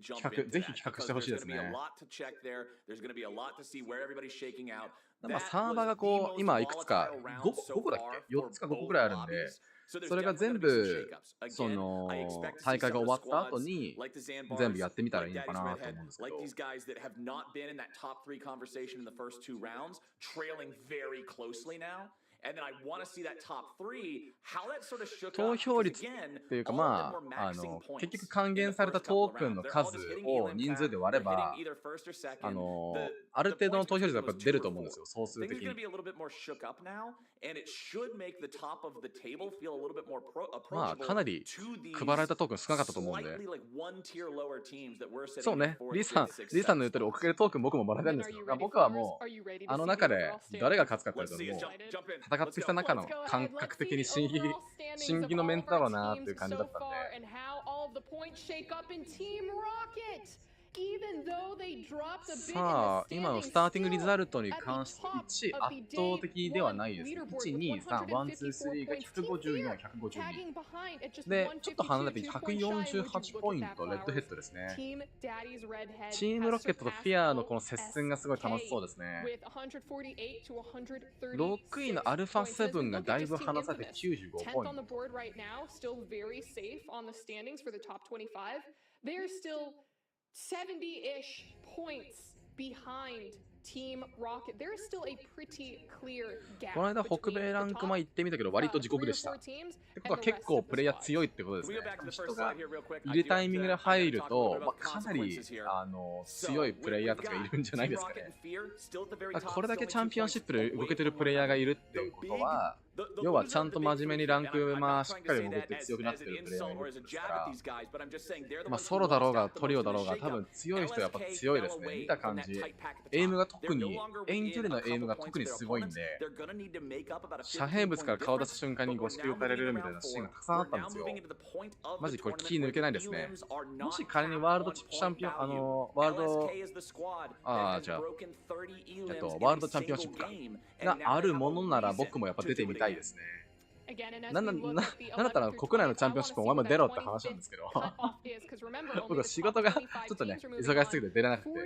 企画、ぜひ企画してほしいですね。まあサーバーがこう、今いくつか、5個だっけ ?4 つか5個くらいあるんで、それが全部、その、大会が終わった後に、全部やってみたらいいのかなと思うんですけど。投票率っていうか、まあ、結局還元されたトークンの数を人数で割れば、ある程度の投票率がやっぱ出ると思うんですよ、総数的に。まあ、かなり配られたトークン少なかったと思うんで。そうね、リーさんの言ってるおかげでトークン僕ももらえたんですけど、僕はもう、あの中で誰が勝つかって言われたらもう、戦ってきた中の感覚的に進撃のメンターだろうなっていう感じだったんで。さあ、今のスターティングリザルトに関して1圧倒的ではないですね。1、2、3、1、2、3が154、152。で、ちょっと離れて148ポイント、レッドヘッドですね。チームロケットとフィアのこの接戦がすごい楽しそうですね。6位のアルファ7がだいぶ離されて95ポイント。70-ish points behind Team Rocket. There's still a pretty clear gap. この間北米ランクも行ってみたけど割と自国でした。ってことは結構プレイヤー強いってことですね。人が入れタイミングで入ると、まあ、かなり強いプレイヤーたちがいるんじゃないですかね。これだけチャンピオンシップで動けてるプレイヤーがいるっていうことは、要はちゃんと真面目にランク、まあ、しっかり潜って強くなってるプレイヤーがいるんですから、まあ、ソロだろうがトリオだろうが多分強い人はやっぱ強いですね。見た感じ、エイムが特に、遠距離のエイムが特にすごいんで、遮蔽物から顔出す瞬間にゴシキ打たれるみたいなシーンがたくさんあったんですよ。マジこれ気抜けないですね。もし仮にワールドチャンピオン、ワールド、ワールドチャンピオンシップかがあるものなら僕もやっぱ出てみたいですね。なんだったら国内のチャンピオンシップお前も出ろって話なんですけど僕は仕事がちょっとね忙しすぎて出れなくて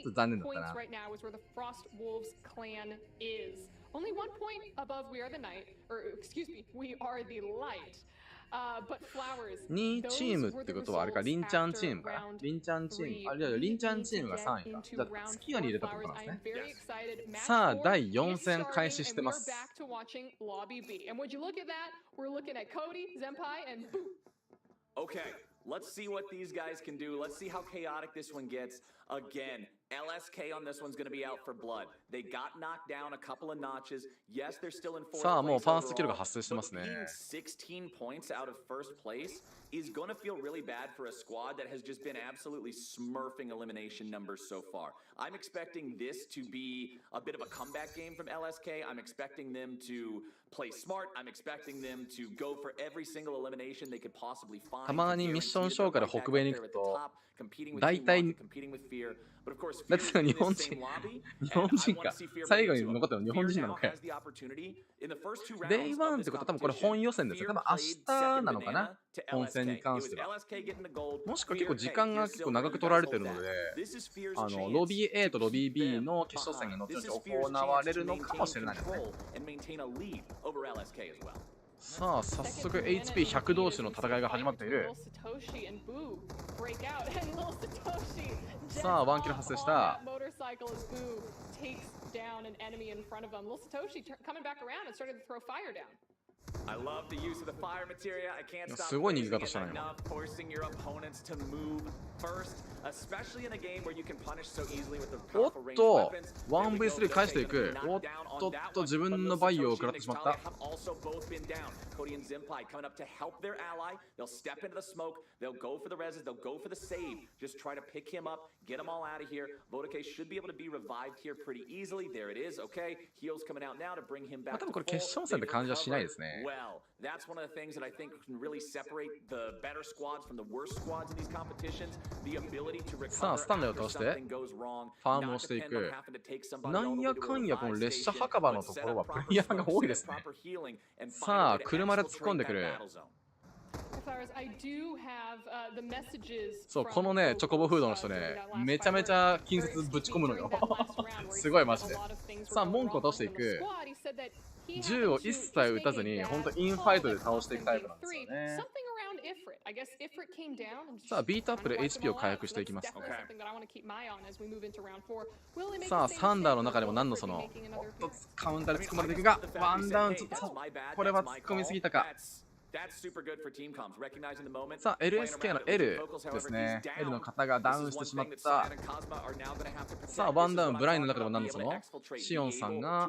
ちょっと残念だったな。Only 1 point above We Are the Night, or excuse me, We Are the Light. But Flowers. 2位チームってことはあれか、リンちゃんチームかな。リンちゃんチーム、あれだよ、リンちゃんチームが3位か。じゃあ月夜に入れたってことなんですね。さあ、第4戦開始してます。And would you look at that? We're looking at Cody, Zenpai, and boom. Okay, let's see what these guys can do. Let's see how chaotic this one gets. Again, LSK on this one's going to be out for blood. They got knocked down a couple of notches. Yes, they're still in fourth place. さあ、もうファーストキルが発生してますね。16 points out of first place is going to feel really bad for a squad that has just been absolutely smurfing elimination numbers so far. I'm expecting this to be a bit of a comeback game from LSK. I'm expecting them to play smart. I'm expecting them to go for every single elimination they could possibly find. たまにミッション紹介で北米に行くと、大体だって日本人か最後に残ったの日本人なのかよ。デイワンってことは多分これ本予選ですよ。多分明日なのかな、本戦に関しては。もしくは結構時間が結構長く取られてるので、ロビー A とロビー B の決勝戦が後々行われるのかもしれないですね。さあ、早速 HP100 同士の戦いが始まっている。さあ、ワンキル発生した。すごい逃げ方したな今。おっと 1v3 返していく。おっとっと自分のバイオを食らってしまった。多分これ決勝戦って感じはしないですね。That's one of the things that I think can really separate the better squads from the worst squads in these competitions. The ability to recover さあ、スタンレーを倒してファームをしていく。なんやかんやこの列車墓場のところはプレイヤーが多いですね。さあ、車で突っ込んでくる。そう、このね、チョコボフードの人ね、めちゃめちゃ近接ぶち込むのよ。すごいマジで。さあ、文句を倒していく。銃を一切撃たずに、本当インファイトで倒していくタイプなんですよね。さあ、ビートアップで HP を回復していきます。さあ、サンダーの中でも何のその、カウンターで突っ込まれていくが、ワンダウン、ちょっとこれは突っ込みすぎたか。さあ、LSK の L ですね。L の方がダウンしてしまった。さあ、ワンダウン、ブラインの中でも何のその、シオンさんが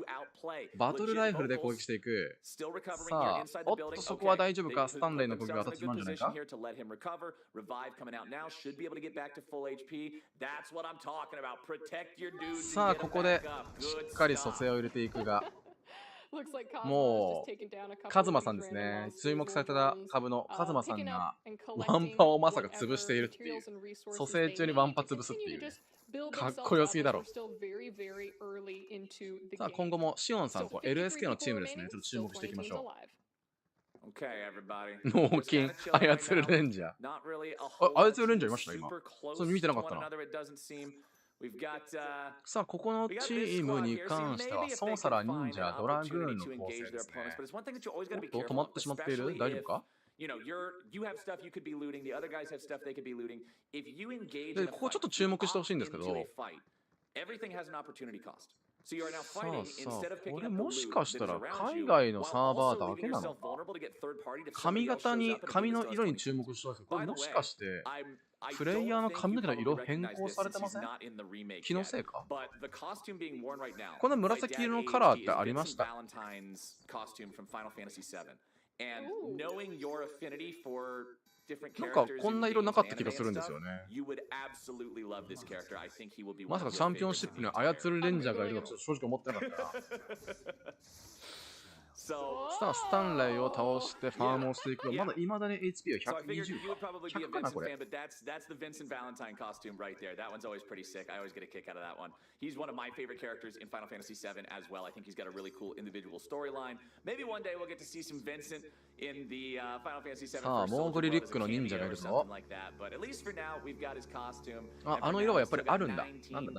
バトルライフルで攻撃していく。さあ、おっと、そこは大丈夫か。スタンレーの攻撃が当たってしまうんじゃないか。さあ、ここでしっかり蘇生を入れていくが、もうカズマさんですね。注目された株のカズマさんがワンパをまさか潰しているっていう。蘇生中にワンパ潰すっていう、かっこよすぎだろ。さあ、今後もシオンさんと LSK のチームですね。ちょっと注目していきましょう。脳筋操るレンジャー。操るレンジャーいました今。それ見てなかったな。さあ、ここのチームに関してはソンサラ、忍者、ドラグーンの構成ですね。おっと、止まってしまっている。大丈夫か。で、ここちょっと注目してほしいんですけど、さあさあ、これもしかしたら海外のサーバーだけなのか。髪型に、髪の色に注目してほしい。これもしかしてプレイヤーの髪の毛の色変更されてません？気のせいか。この紫色のカラーってありました？なんかこんな色なかった気がするんですよね。まさかチャンピオンシップに操るレンジャーがいるのはちょっと正直思ってなかったな。さあ、スタンレイを倒してファームをしていく。まだ未だに HP は120か。100かな、これ。That's the Vincent Valentine costume right there. That one's always pretty sick. I always get a kick out of that one. He's one of my favorite characters in Final Fantasy VII as well. I think he's got a really cool individual storyline. Maybe one day we'll get to see some Vincent in the Final Fantasy VII. さあ、モーゴリリックの忍者がいるぞ。But at least for now, we've got his costume. あの色はやっぱりあるんだ。なんだ。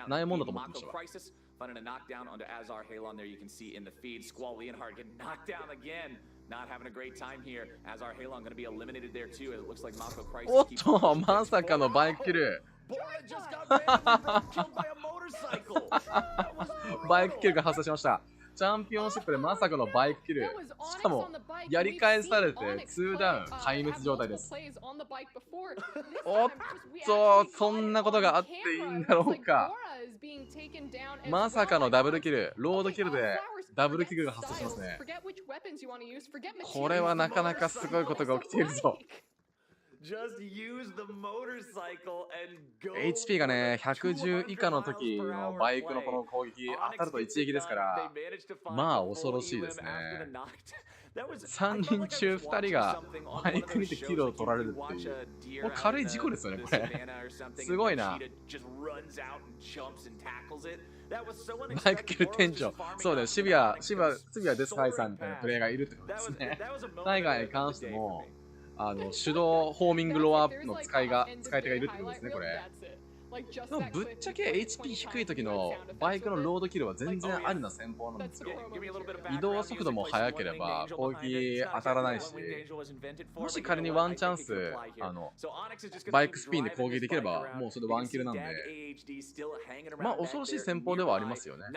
ないもんだと思ってましたわ。Finding a knockdown onto Azar Halon there you can see in the feed. Squall Leonhard getting knocked down again. Not having a great time here. Azar Halon going to be eliminated there too. It looks like Mako Crisis. おっと、まさかのバイクキル。バイクキルが発生しました。チャンピオンシップでまさかのバイクキル。しかも、やり返されて2ダウン、壊滅状態です。おっと、そんなことがあっていいんだろうか。まさかのダブルキル、ロードキルでダブルキルが発生しますね。これはなかなかすごいことが起きているぞ。HP がね、110以下の時のバイクのこの攻撃当たると一撃ですから、まあ恐ろしいですね。3人中2人がバイクにてキルを取られるっていう、もう軽い事故ですよね、これ。すごいな。バイクキル店長。そうだよ、渋谷デスハイさんみたいなプレイヤーがいるってことですね。タイガーに関しても、手動ホーミングロアの使い手がいるってことですね、これ。でもぶっちゃけ HP 低い時のバイクのロードキルは全然ありな戦法なんですよ。移動速度も速ければ攻撃当たらないし、もし仮にワンチャンスバイクスピンで攻撃できればもうそれでワンキルなんで、まあ恐ろしい戦法ではありますよね。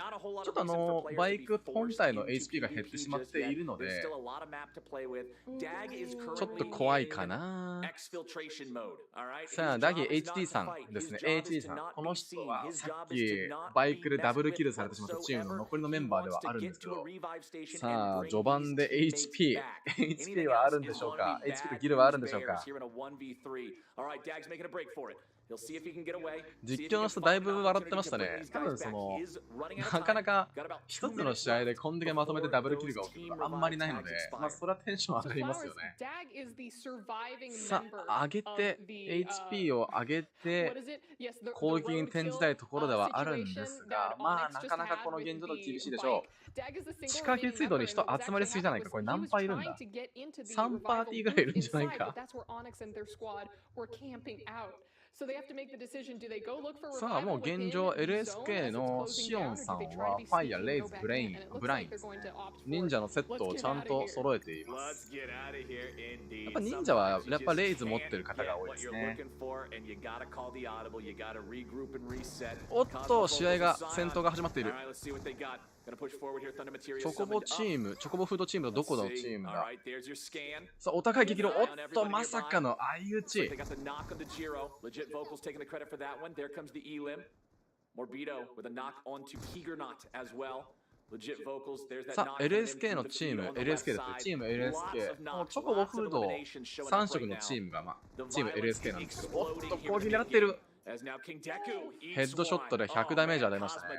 ちょっとバイク本体の HP が減ってしまっているので、ちょっと怖いかな。さあダギ HD さんですね。HD さん、この人はさっきバイクでダブルキルされてしまったチームの残りのメンバーではあるんですけど、さあ序盤で HP はあるんでしょうか。 HP とギルはあるんでしょうか。実況の人だいぶ笑ってましたね。多分なかなか一つの試合でこんだけまとめてダブルキルが起きるのはあんまりないので、まあそれはテンション上がりますよね。さあ上げて HP を上げて攻撃に転じたいところではあるんですが、まあなかなかこの現状だと厳しいでしょう。地下鉄水道に人集まりすぎじゃないか。これ何パーいるんだ。3パーティーぐらいいるんじゃないか。さあもう現状 LSK のシオンさんはファイヤー、レイズ、ブライン忍者のセットをちゃんと揃えています。やっぱ忍者はやっぱレイズ持ってる方が多いですね。おっと試合が戦闘が始まっている。チョコボチーム、チョコボフードチームとどこのチームだ。さあお互い激怒。おっとまさかの相打ち。さあ LSK のチーム LSK ですね。チーム LSK チョコボフード3色のチームがチーム LSK なんですけど、おっと攻撃狙っている。ヘッドショットで100ダメージ与えましたね。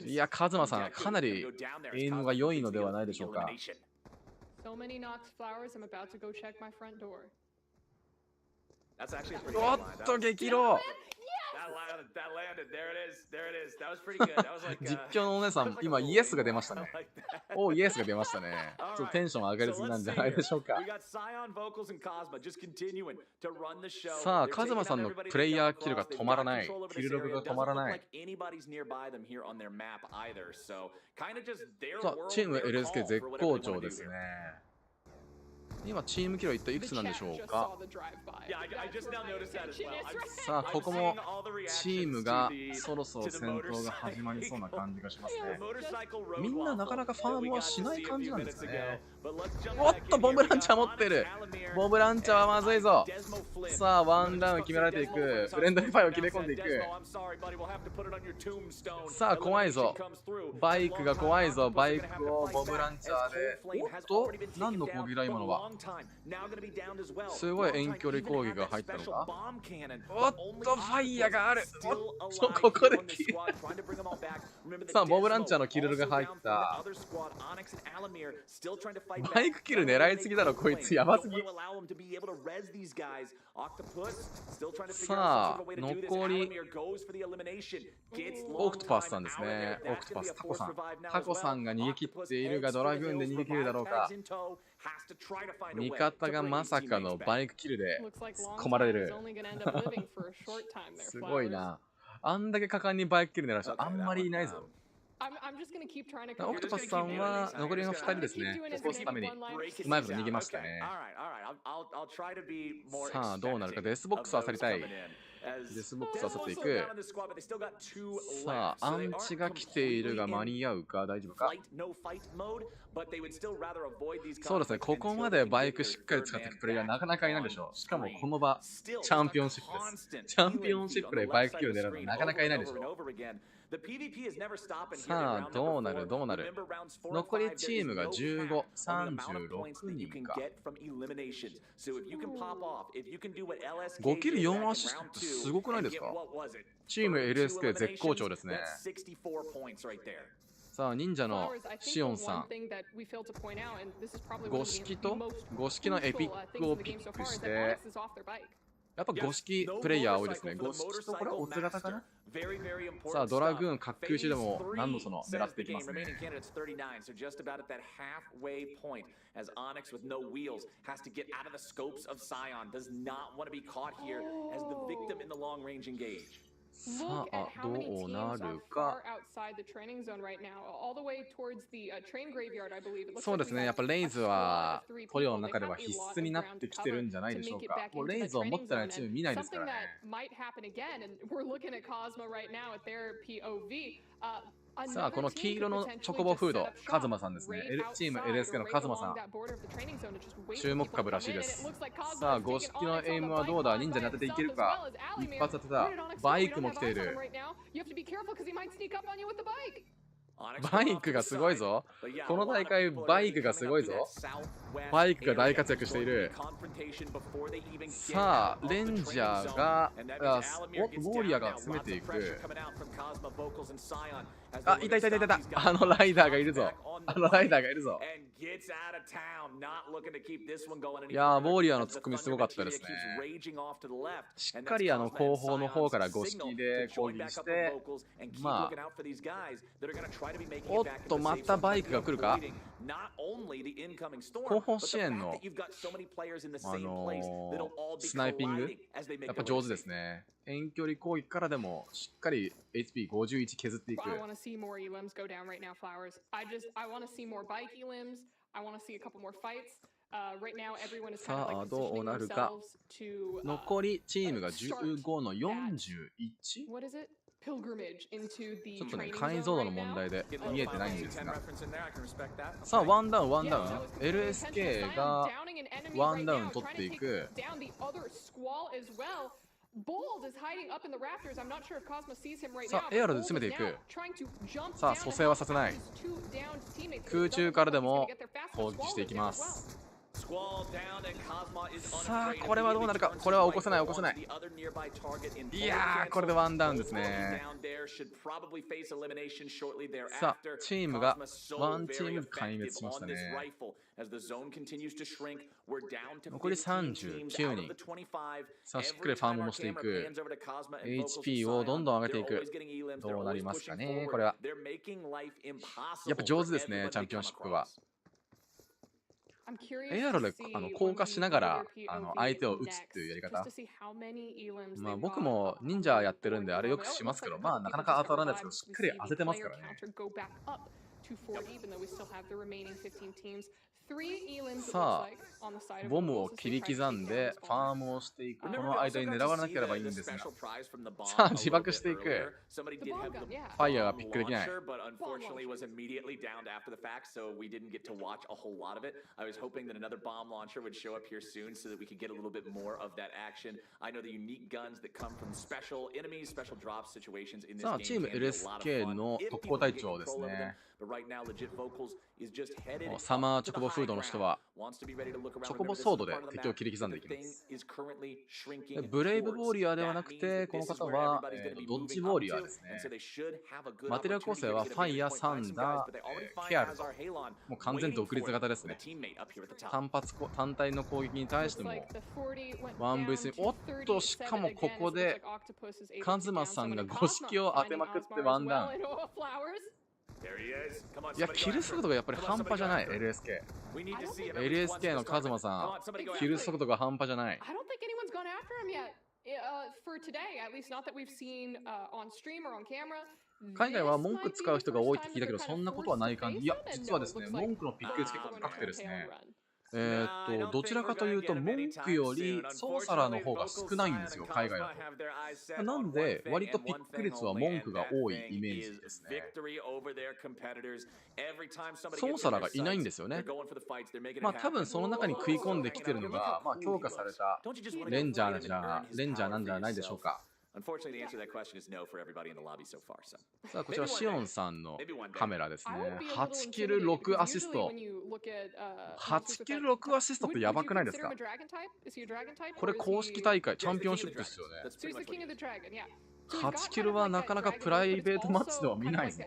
いや、カズマさん、かなりエイムが良いのではないでしょうか。おっと、激怒。実況のお姉さん、今イエスが出ましたね。おイエスが出ましたね。ちょっとテンション上がりすぎなんじゃないでしょうか。さあ、カズマさんのプレイヤーキルが止まらない。キルログが止まらない。さあ、チーム LSK 絶好調ですね。今チームキルは一体いくつなんでしょうか。さあここもチームがそろそろ戦闘が始まりそうな感じがしますね。みんななかなかファームはしない感じなんですね。おっとボムランチャー持ってる。ボムランチャーはまずいぞ。さあワンダウン決められていく。フレンドリーファイを決め込んでいく。さあ怖いぞ。バイクが怖いぞ。バイクをボムランチャーで。おっと何の攻撃だ今のは。すごい遠距離攻撃が入ったのか。おっとファイヤーがある。おっとここでさあモブランチャーのキルが入った。バイクキル狙いすぎだろこいつ、やばすぎ。さあ残りオクトパスさんですね。オクトパスタコさん、タコさんが逃げ切っているがドラグーンで逃げ切るだろうか。味方がまさかのバイクキルで突っ込まれる。すごいな。あんだけ果敢にバイクキル狙う人あんまりいないぞ。オクトパスさんは残りの2人ですね。起こすためにうまいこと逃げましたね。さあどうなるか。デスボックスを漁りたい。デスボックスを漁っていく。さあアンチが来ているが間に合うか。大丈夫か。そうですね、ここまでバイクしっかり使っていくプレイヤーなかなかいないでしょう。しかもこの場チャンピオンシップです。チャンピオンシップでバイクキル狙うのなかなかいないでしょう。さあどうなるどうなる。残りチームが15、36人か。5キル4アシストってすごくないですか。チーム LSK 絶好調ですね。さあ忍者のシオンさん、五色のエピックをピックして、やっぱ五色プレイヤー多いですね。五色とこれオツ型かな。さあドラグーン滑空中でも何度その狙っていきますね。さあどうなるか。そうですね、やっぱレイズはトリオの中では必須になってきてるんじゃないでしょうか。もうレイズを持ってないチーム見ないですからね。さあこの黄色のチョコボフード、カズマさんですね。チーム LSK のカズマさん、注目株らしいです。さあ五色のエイムはどうだ。忍者に当てていけるか。一発当てた。バイクも来ている。バイクがすごいぞ。この大会バイクがすごいぞ。バイクが大活躍している。さあレンジャーがウォリアーが詰めていく。あ、いたいたいたいた。あのライダーがいるぞ。あのライダーがいるぞ。いやー、ウォリアーのツッコミすごかったですね。しっかり後方の方から五色で攻撃して、まあおっとまたバイクが来るか。後方支援のスナイピングやっぱ上手ですね。遠距離攻撃からでもしっかり HP51 削っていく。さあどうなるか。残りチームが15の 41？ ちょっとね解像度の問題で見えてないんですが、さあワンダウンワンダウン LSK がワンダウン取っていく。さあエアロで詰めていく。さあ蘇生はさせない。空中からでも攻撃していきます。さあこれはどうなるか。これは起こせない起こせない。いやーこれでワンダウンですね。さあチームがワンチーム壊滅しましたね。残り39人。さあしっかりファームもしていく。 HP をどんどん上げていく。どうなりますかね。これはやっぱ上手ですね、チャンピオンシップは。エアロで降下しながら相手を撃つっていうやり方。まあ僕も忍者やってるんであれよくしますけど、まあなかなか当たらないですけどしっかり当ててますからね。さあボムを切り刻んでファームをしていく。この間に狙わなければいいんですが、さあ自爆していく。ファイヤーがピックできない。さあチーム LSK の特攻隊長ですね。サマーチョコボフードの人はチョコボソードで敵を切り刻んでいきます。ブレイブウォーリアーではなくて、この方は、ドッジウォーリアーですね。マテリアル構成はファイヤー、サンダー、ケアルと、もう完全独立型ですね。単体の攻撃に対しても 1v3、おっと、しかもここでカズマさんが5式を当てまくってワンダウン。いや、キル速度がやっぱり半端じゃない。 LSK のカズマさん、キル速度が半端じゃない。海外は文句使う人が多いって聞いたけど、そんなことはない感じ。いや、実はですね、文句のピック率結構高くてですね、どちらかというと文句よりソーサラーの方が少ないんですよ、海外だと。なんで割とピック率は文句が多いイメージですね。ソーサラーがいないんですよね。まあ多分その中に食い込んできてるのが、まあ、強化されたレンジャーなんじゃないでしょうか。さあ、こちらシオンさんのカメラですね。8キル6アシスト。8キル6アシストってやばくないですか？これ公式大会、チャンピオンシップですよね。8キルはなかなかプライベートマッチでは見ないぞ。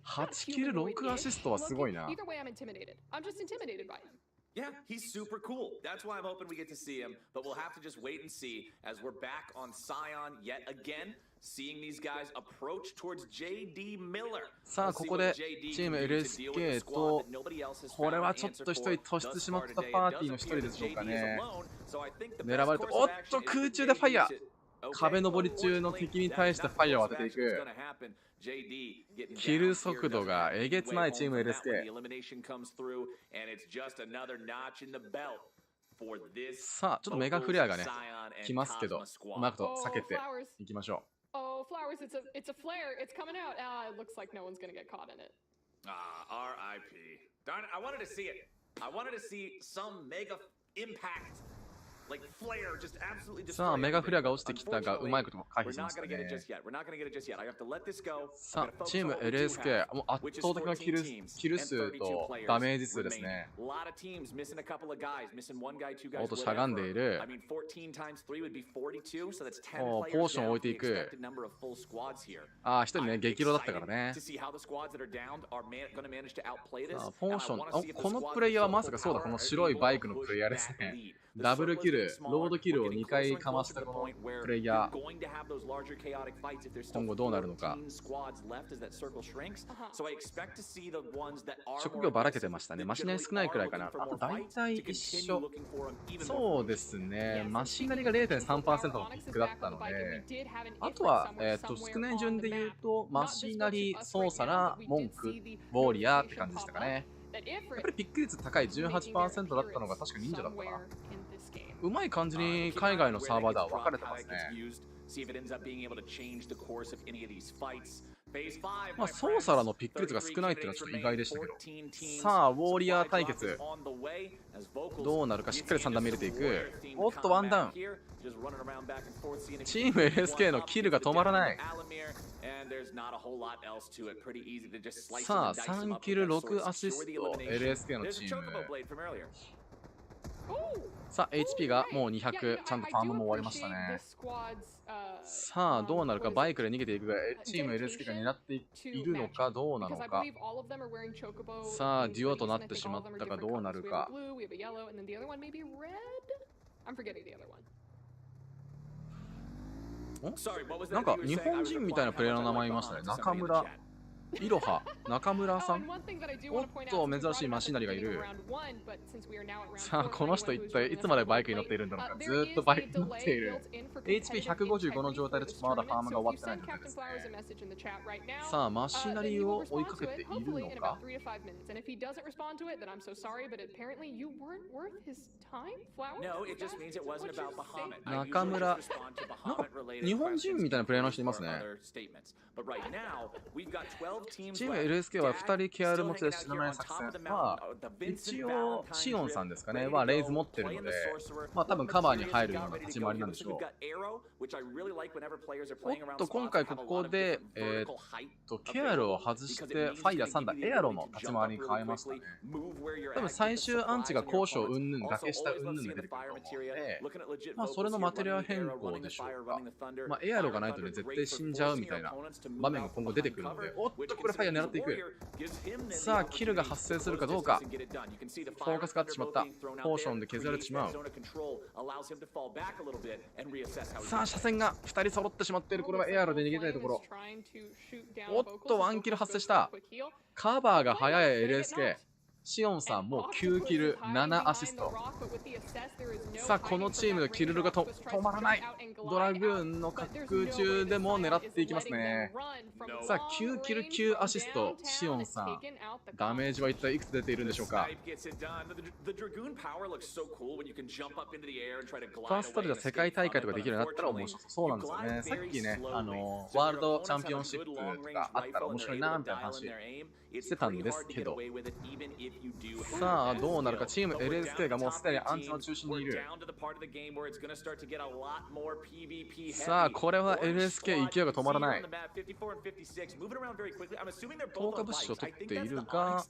8キル6アシストはすごいな。Yeah, he's super cool. That's why I'm hoping we get to see him. But we'll have to just wait and see as we're back on Scion yet again, seeing these guys approach towards JD Miller. さあ、ここでチーム LSK と、これはちょっと一人突出しまったパーティーの一人でしょうかね。狙われて、おっと、空中でファイヤー。壁登り中の敵に対してファイヤーを当てていく。キル速度がえげつないチーム LSK。さあ、ちょっとメガフレアがね、来ますけど、うまくと避けていきましょう。さあ、メガフレアが落ちてきたが、うまいことも回避しましたね。さあ、チーム LSK、もう圧倒的なキル数とダメージ数ですね。おっと、しゃがんでいる。ポーションを置いていく。ああ、一人ね、激ロだったからね。さあ、ポーション、このプレイヤーはまさかそうだ、この白いバイクのプレイヤーですね。ダブルキル、ロードキルを2回かましたこのプレイヤー。今後どうなるのか。職業ばらけてましたね。マシナリ少ないくらいかな。あと大体一緒。そうですね。マシナリが 0.3% のピックだったので、あとは、少ない順で言うと、マシナリ、ソーサラ、モンク、ウォーリアーって感じでしたかね。やっぱりピック率高い 18% だったのが確か忍者だったかな。うまい感じに海外のサーバーでは分かれてますね。まあ、ソーサラのピック率が少ないっていうのはちょっと意外でしたけど。さあ、ウォーリアー対決。どうなるかしっかり3段見れていく。おっと、ワンダウン。チーム LSK のキルが止まらない。さあ、3キル6アシスト LSK のチーム。さあ、HP がもう200、ちゃんとファームも終わりましたね。さあ、どうなるか、バイクで逃げていくが、チーム LSK が狙っているのか、どうなのか。さあ、デュオとなってしまったか、どうなるか。なんか日本人みたいなプレイヤーの名前いましたね。中村。いろは、中村さん。おっと、珍しいマシナリがいる。さあ、この人一体いつまでバイクに乗っているんだろうか。ずーっとバイクに乗っている。HP155 の状態でちょっとまだファームが終わってない状態ですね。さあ、マシナリを追いかけているのか。中村。なんか日本人みたいなプレイヤーの人いますね。チーム LSK は2人ケアル持ちで死なない作戦。まあ、一応、シオンさんですかね。はレイズ持ってるので、まあ多分カバーに入るような立ち回りなんでしょう。おっと、今回ここで、ケアルを外して、ファイヤー3打、エアロの立ち回りに変えましたね。多分最終アンチが交渉云々、崖下云々が出てくると思うので、まあそれのマテリア変更でしょうか。まあエアロがないとね、絶対死んじゃうみたいな場面が今後出てくるので、おっと、これファイヤー狙っていく。さあ、キルが発生するかどうか。フォーカスが合ってしまった。ポーションで削られてしまう。さあ、車線が2人揃ってしまっている。これはエアロで逃げたいところ。おっと、ワンキル発生した。カバーが速い LSK。シオンさんもう9キル7アシスト。さあこのチームのキルルが止まらない。ドラグーンの滑空中でも狙っていきますね。さあ9キル9アシスト。シオンさんダメージは一体いくつ出ているんでしょうか。ファーストでは世界大会とかできるようになったら面白そう。そうなんですよね。さっきねワールドチャンピオンシップとかあったら面白いなみたいな話してたんですけど、さあどうなるか。チーム LSK がもうすでにアンチの中心にいる。さあこれは LSK 勢いが止まらない。投下物資を取っているが、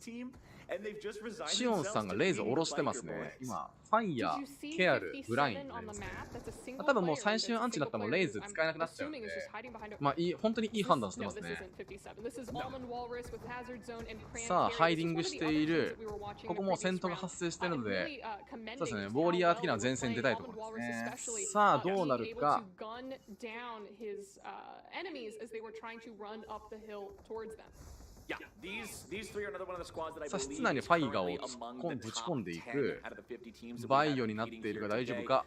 シオンさんがレイズを下ろしてますね。今ファイヤー、ケアル、ブラインですね。多分もう最終アンチだったらもうレイズ使えなくなっちゃうんで、まあ本当にいい判断してますね。さあハイディングしている。ここも戦闘が発生しているので、そうですね、ウォーリアー的な前線に出たいところですね。さあどうなるか。さあ室内にファイガーをぶち込んでいく。バイオになっているが大丈夫か。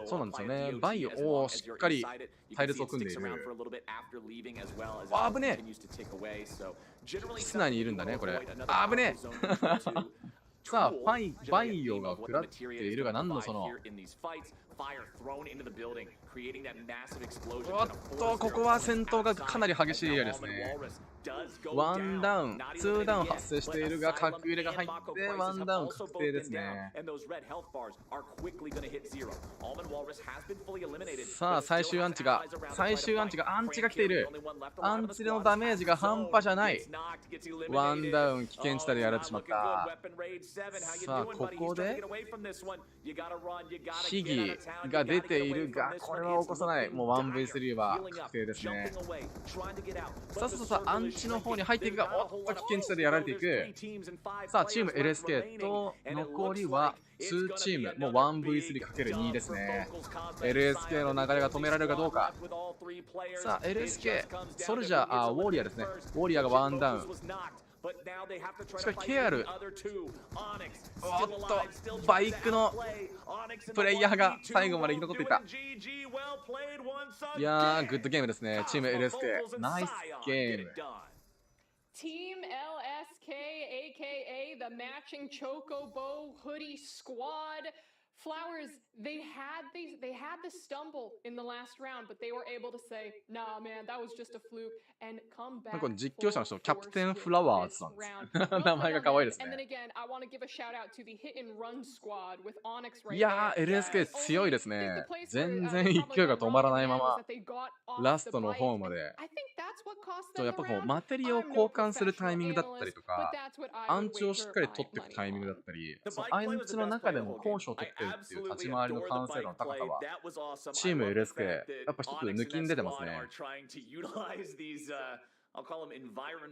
そうなんですよね。バイオをしっかり隊列を組んでいる。あぶねえ。室内にいるんだねこれ。あぶねえ。さあバイオが食らっているが、何のそのおっと、ここは戦闘がかなり激しいエリアですね。ワンダウン、ツーダウン発生しているが、角入れが入ってワンダウン確定ですね。さあ最終アンチが来ている。アンチのダメージが半端じゃない。ワンダウン危険地帯でやられてしまった。さあここでヒギが出ているが、これは起こさない。もう 1v3 は確定ですね。さあアンチの方に入っていくが、おっと危険地帯でやられていく。さあチーム LSK と残りは2チーム、もう 1v3×2 ですね。LSK の流れが止められるかどうか。さあ LSK、ソルジャー、ウォーリアーですね。ウォーリアーがワンダウン。しかしケアル、おっとバイクのプレイヤーが最後まで生き残っていた。いやーグッドゲームですね。チーム LSK ナイスゲーム。Team LSK, aka the matching Chocobo hoodie squad. Flowers, they had the stumble in the last round, but they were able to say, "Nah, man, that was just a fluke," and come back. これ実況者の人、キャプテンフラワーズさんです。名前が可愛いですね。いやー、LSK 強いですね。全然勢いが止まらないまま、ラストの方まで。やっぱこう、マテリを交換するタイミングだったりとか、アンチをしっかり取っていくタイミングだったり、そのアンチの中でも攻守を取っているっていう立ち回りの完成度の高さは、チーム LSK、やっぱ一つ抜きん出てますね。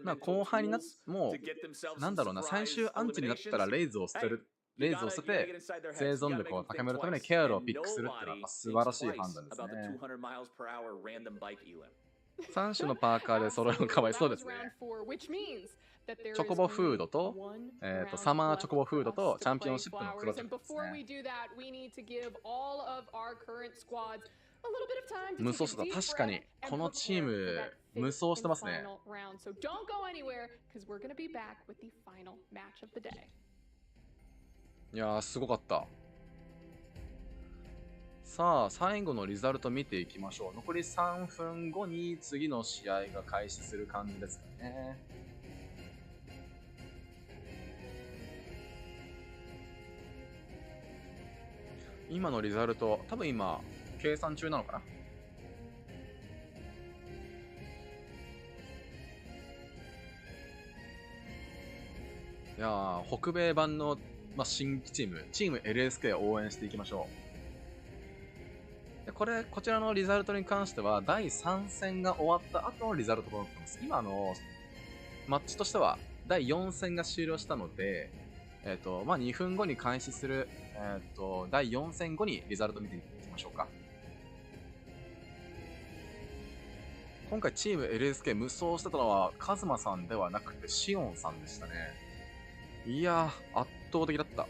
まあ後半にもう、なんだろうな、最終アンチになったらレイズを捨てて、生存力を高めるためにケアルをピックするっていうのは素晴らしい判断ですね。3種のパーカーで揃えるのかわいそうですね。チョコボフードと、サマーチョコボフードとチャンピオンシップのクロチェックですね。無双してた。確かにこのチーム無双してますね。いやーすごかった。さあ、最後のリザルト見ていきましょう。残り3分後に次の試合が開始する感じですかね。今のリザルト、多分今、計算中なのかな。いやー、北米版の、新規チーム LSK を応援していきましょう。でこちらのリザルトに関しては、第3戦が終わった後のリザルトとなってます。今のマッチとしては、第4戦が終了したので、2分後に開始する、第4戦後にリザルト見ていきましょうか。今回チーム LSK 無双してたのは、カズマさんではなくてシオンさんでしたね。いやー、圧倒的だった。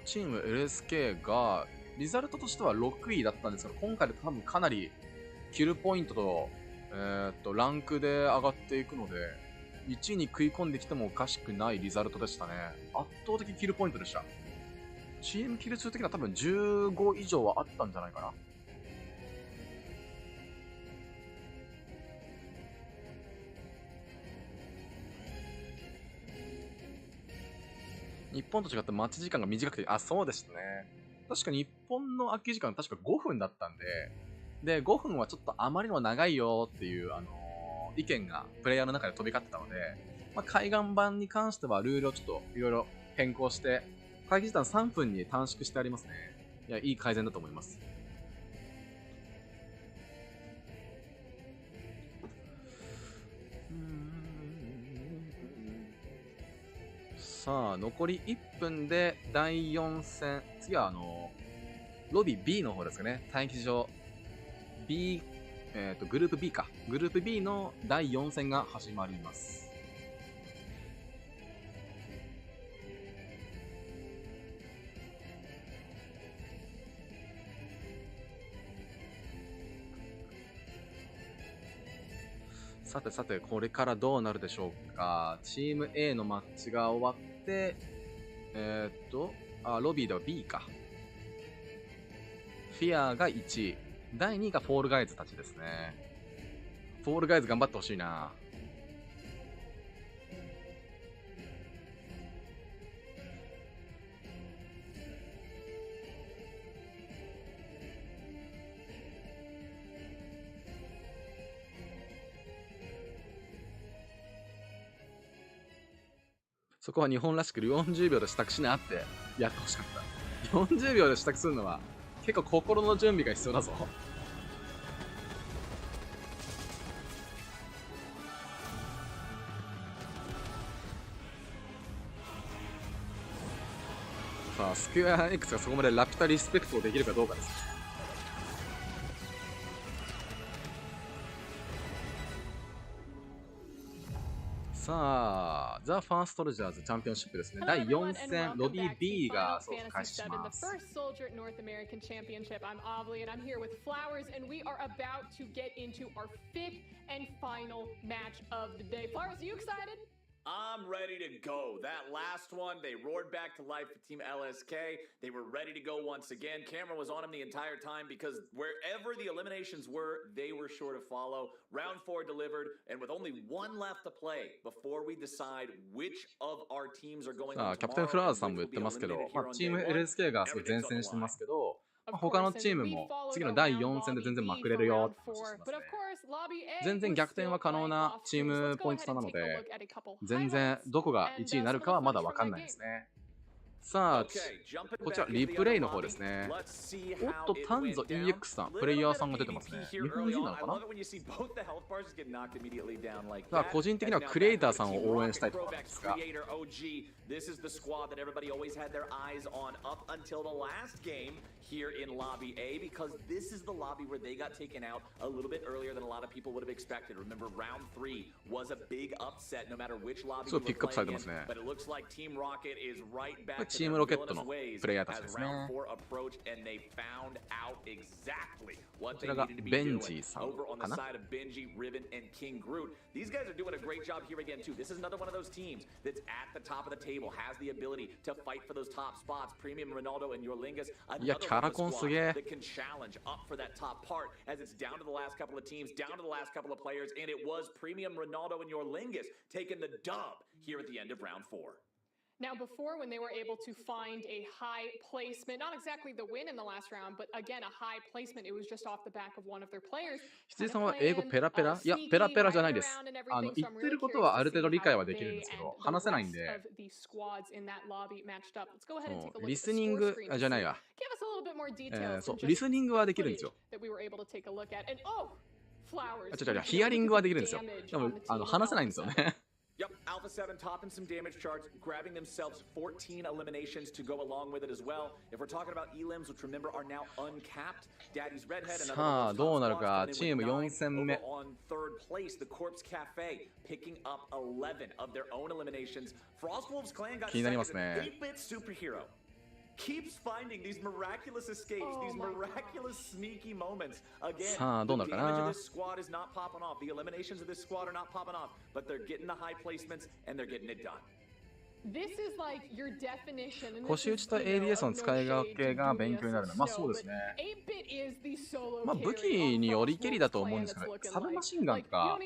チーム LSK が、リザルトとしては6位だったんですけど、今回で多分かなりキルポイントと、ランクで上がっていくので、1位に食い込んできてもおかしくないリザルトでしたね。圧倒的キルポイントでした。チームキル数的には多分15以上はあったんじゃないかな。日本と違って待ち時間が短くて、そうでしたね。確か日本の空き時間確か5分だったんで、5分はちょっとあまりにも長いよっていう、意見がプレイヤーの中で飛び交ってたので、海岸版に関してはルールをちょっといろいろ変更して、会議時間3分に短縮してありますね。いや、いい改善だと思います。さあ、残り1分で第4戦。次はロビー B の方ですかね。待機場。B、グループ B か。グループ B の第4戦が始まります。さてさて、これからどうなるでしょうか。チーム A のマッチが終わって、ロビーでは B か。フィアが1位。第2位がフォールガイズたちですね。フォールガイズ頑張ってほしいな。そこは日本らしく40秒で支度しなってやってほしかった。40秒で支度するのは結構心の準備が必要だぞ。さあ、スクエア X がそこまでラピュタリスペクトをできるかどうかです。さあ、ザ・ファーストロジャーズチャンピオンシップですね。第4戦、ロビー B が開始します。I'm ready to go. That last one, they roared back to life for Team LSK. They were ready to go once again. Camera was on them the entire time because wherever the eliminations were, they were sure to follow. Round 4 delivered, and with only one left to play before we decide which of our teams are going on tomorrow. キャプテンフラワーズさんも言ってますけど、チーム LSK がすごい前線してますけど、他のチームも次の第4戦で全然まくれるよって話してますね。全然逆転は可能なチームポイント差なので、全然どこが1位になるかはまだ分かんないですね。さあ、こちらリプレイの方ですね。おっと、タンゾ EX さん、プレイヤーさんが出てますね。日本人なのかな。さあ、個人的にはクリエイターさんを応援したいところなんですが。This is the squad that everybody always had their eyes on up until the last game here in Lobby A, because this is the lobby where they got taken out a little bit earlier than a lot of people would have expected. Remember, round 3 was a big upset no matter which lobby you were playing in, but it looks like Team Rocket is right back. チームロケットのプレイヤーたちですね。こちらがベンジーさんかな。These guys are doing a great job here again too. This is another one of those teams that's at the top of the table, has the ability to fight for those top spots. Premium Ronaldo and Yorlingas, another one of the squad that can challenge up for that top part as it's down to the last couple of teams, down to the last couple of players, and it was Premium Ronaldo and Yorlingas taking the dub here at the end of round 4. Now, before, when they were able to find a high placement, not exactly the win in the last round, but again, a high placement, it was just off the back of one of their players. 羊さんは英語ペラペラ？いや、ペラペラじゃないです。言ってることはある程度理解はできるんですけど、話せないんで。リスニングじゃないわ。そう、リスニングはできるんですよ。ヒアリングはできるんですよ。でも、話せないんですよね。Yep, Alpha 7 topping some damage charts, grabbing themselves 14 eliminations to go along with it as well. If we're talking about elims, which remember are now uncapped, Daddy's Redhead and other on third place, the Corpse Cafe picking up 11 of their own eliminations. Frostwolf's clan got second, 8-bit superhero. Keeps finding these miraculous escapes, these miraculous sneaky moments. Again, the damage of this squad is not popping off. The eliminations of this squad are not popping off, but they're getting the high placements and they're getting it done. This is like your definition. 腰打ちと ADS の使い分けが勉強になるの。まあそうですね。まあ武器によりけりだと思うんですけど、サブマシンガンとか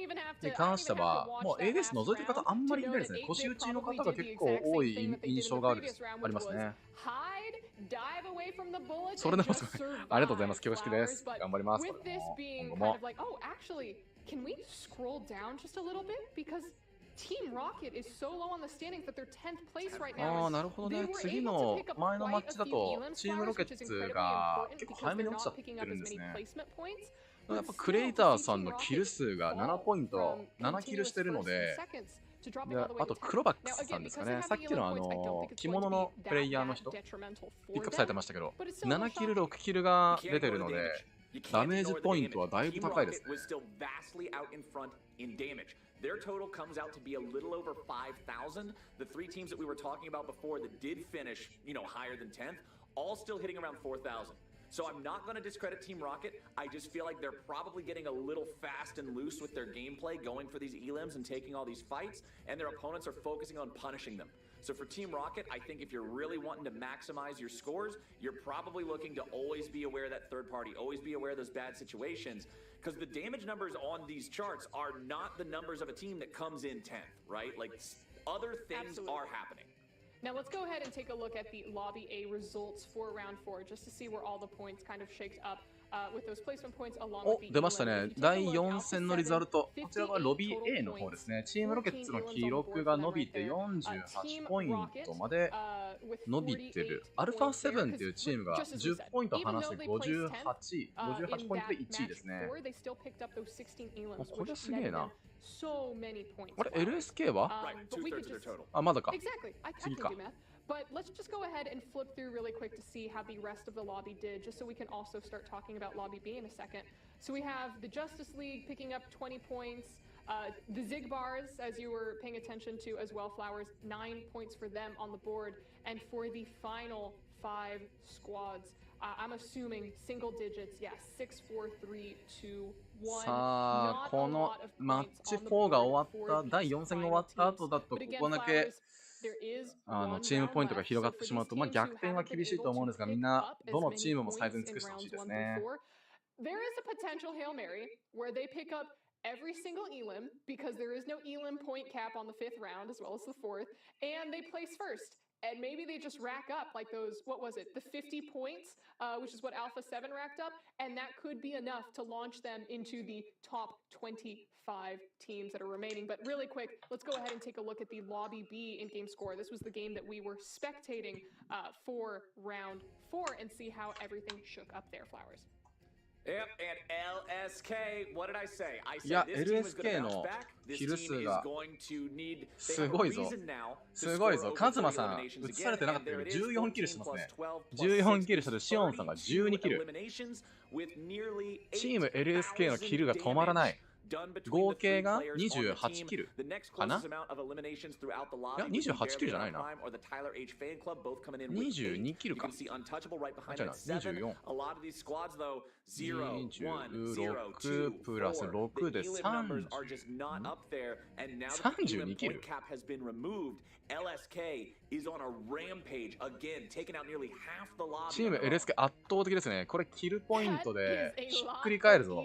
に関しては、もう ADS 除いてる方あんまりいないですね。腰打ちの方が結構多い印象がありますね。それでもすごい。ありがとうございます。恐縮です。頑張ります。今後も。Team Rocket is so low on the standings that they're 10th place right あ now. あ、なるほどね。次の前のマッチだと、チームロケッツが結構早めに落ちちゃってるんですね。やっぱクレイターさんのキル数が7ポイント、7キルしてるので、あとクロバックスさんですかね。さっきの着物のプレイヤーの人、ピックアップされてましたけど、7キル、6キルが出てるので、ダメージポイントはだいぶ高いですね。Their total comes out to be a little over 5,000. The 3 teams that we were talking about before that did finish, higher than 10th, all still hitting around 4,000. So I'm not going to discredit Team Rocket. I just feel like they're probably getting a little fast and loose with their gameplay, going for these elims and taking all these fights, and their opponents are focusing on punishing them. So for Team Rocket, I think if you're really wanting to maximize your scores, you're probably looking to always be aware of that third party, always be aware of those bad situations. Because the damage numbers on these charts are not the numbers of a team that comes in 10th, right? Like, other things are happening. Now let's go ahead and take a look at the Lobby A results for round 4, just to see where all the points kind of shaked up. With those placement points along with the 出ましたね。第4戦のリザルト。こちらはロビー A の方ですね。チームロケッツの記録が伸びて48ポイントまで伸びてる。アルファ7っていうチームが10ポイント離して58ポイントで1位ですね。これはすげえな。あれ LSK はあ、まだか。次か。But let's just go ahead and flip through really quick to see how the rest of the lobby did, just so we can also start talking about Lobby B in a second. So we have the Justice League picking up 20 points, the Zig Bars, as you were paying attention to as well, Flowers, 9 points for them on the board. And for the final 5 squads, I'm assuming single digits, yes, 6, 4, 3, 2, 1. さあ、このマッチ4が終わった、第4戦が終わった後だと、ここだけチームポイントが広がってしまうと、逆転は厳しいと思うんですが、みんなどのチームも最善尽くしてほしいですね。There is a potential Hail Mary where they pick up every single elim because there is no elim point cap on the 5th round as well as the 4th, and they place first. And maybe they just rack up like those, what was it, the 50 points, which is what Alpha 7 racked up, and that could be enough to launch them into the top 25 teams that are remaining. But really quick, let's go ahead and take a look at the Lobby B in-game score. This was the game that we were spectating for round 4 and see how everything shook up there, Flowers. Yep, and LSK, what did I say? I いや、 said this team is going LSK to の bounce back. This キル team 数 is が going to need すごいぞ。すごいぞ。カズマさん、映されてなかったけど14キルしてますね。14キルしてるシオンさんが12キル。チーム LSK のキルが止まらない。合計が28キルかな。いや、28キルじゃないな。22キルか。あ、じゃあ24。26プラス6で30。32キル。チーム LSK 圧倒的ですね。これキルポイントでひっくり返るぞ。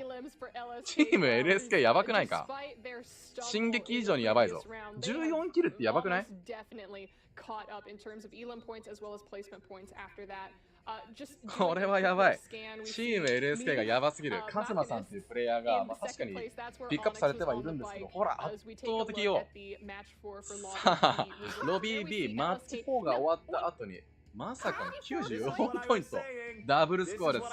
チーム LSK やばくないか。進撃以上にやばいぞ。14キルってやばくない？これはやばい。チーム LSK がやばすぎる。カズマさんっていうプレイヤーが、確かにピックアップされてはいるんですけど、ほら、圧倒的よ。さあ、ロビー B、マッチ4が終わった後に、まさかの94ポイント。ダブルスコアです。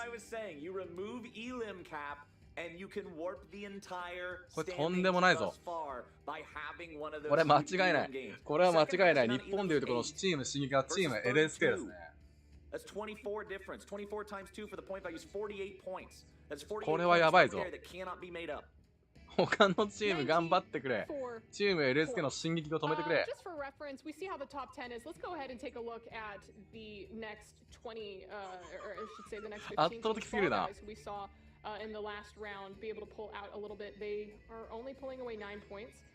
これとんでもないぞ。これ間違いない。これは間違いない。日本でいうとこのチーム進撃がチーム LSK ですね。これはやばいぞ。他のチーム頑張ってくれ。チーム LSK の進撃を止めてくれ。圧倒的すぎるな。In the last round, be able to pull out a little bit. They are only pulling away 9 points.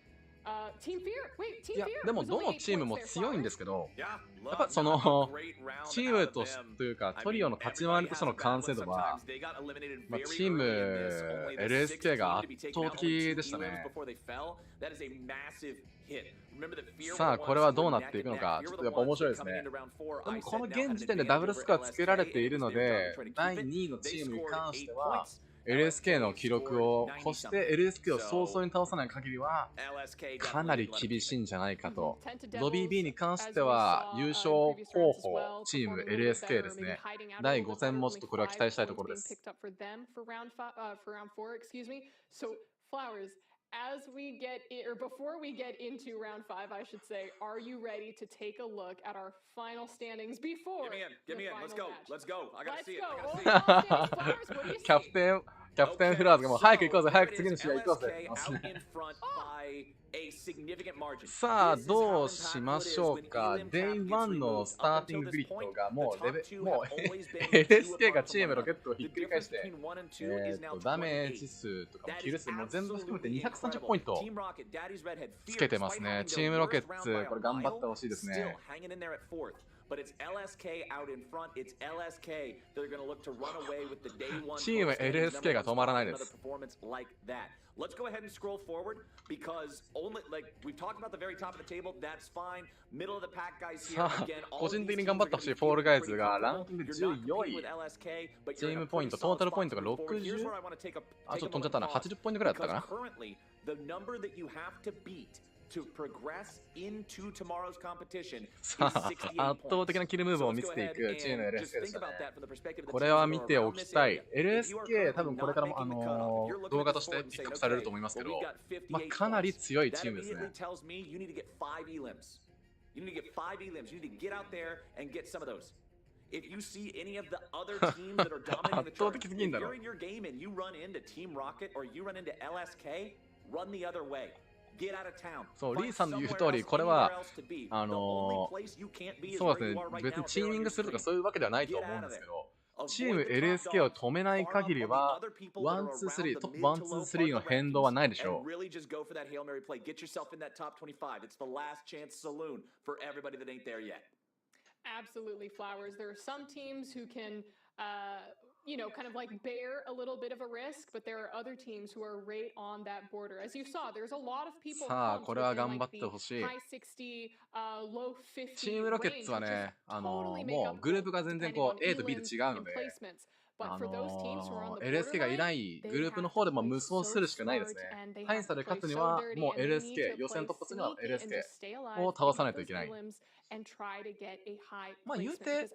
Team Fear. Wait, Team Fear. いや、でもどのチームも強いんですけど、やっぱそのチームとしてというかトリオの立ち回りとしての完成度は、チーム LSK が圧倒的でしたね。さあ、これはどうなっていくのか、ちょっとやっぱ面白いですね。でもこの現時点でダブルスコアつけられているので、第2位のチームに関しては、LSK の記録を越して LSK を早々に倒さない限りはかなり厳しいんじゃないかと。ロビー B に関しては優勝候補チーム LSK ですね。第5戦もちょっとこれは期待したいところです。As we get in, or before we get into round 5, I should say, are you ready to take a look at our final standings before? Give me in. Let's go. Let's go. I gotta see it.キャプテンフラーズがもう早く行こうぜ、早く次の試合行こうぜ。さあ、どうしましょうか。Day1 のスターティンググリッドがもうLSK がチームロケットをひっくり返して、ダメージ数とかキル数も全部含めて230ポイントつけてますね。チームロケッツ、これ頑張ってほしいですね。チーム LSK が止まらないです。Let's go ahead and scroll forward because only like we've talked about the very top of the table. That's fine. Middle of the pack guys here again. 個人的に頑張ってほしいフォールガイズがランキング14位。チームポイント、トータルポイントが60。あ、ちょっと飛んじゃったな。80ポイントぐらいだったかな。さあ、圧倒的なキルムーブを見せていくチーム LSK でしたね。これは見ておきたい。LSK 多分これからも、動画としてピックアップされると思いますけど、かなり強いチームですね。圧倒的すぎんだろ。そう、リーさんの言う通り、これは、そうですね、別にチーミングするとかそういうわけではないと思うんですけど、チーム LSK を止めない限りは、ワン、ツー、スリー、トップ1、2、3の変動はないでしょう。Absolutely, Flowers. There are some teams who can, you know, kind of like bear a little bit of a risk, but there are other teams who are right on that border. As you saw, there's a lot of people さあ、これは頑張ってほしい。 high 60, low 50チームロケッツはね、もうグループが全然こう A と B で違うので、LSK がいないグループの方でも無双するしかないですね。大差で勝つにはもう LSK、予選突破するには LSK を倒さないといけない。まあ言うて、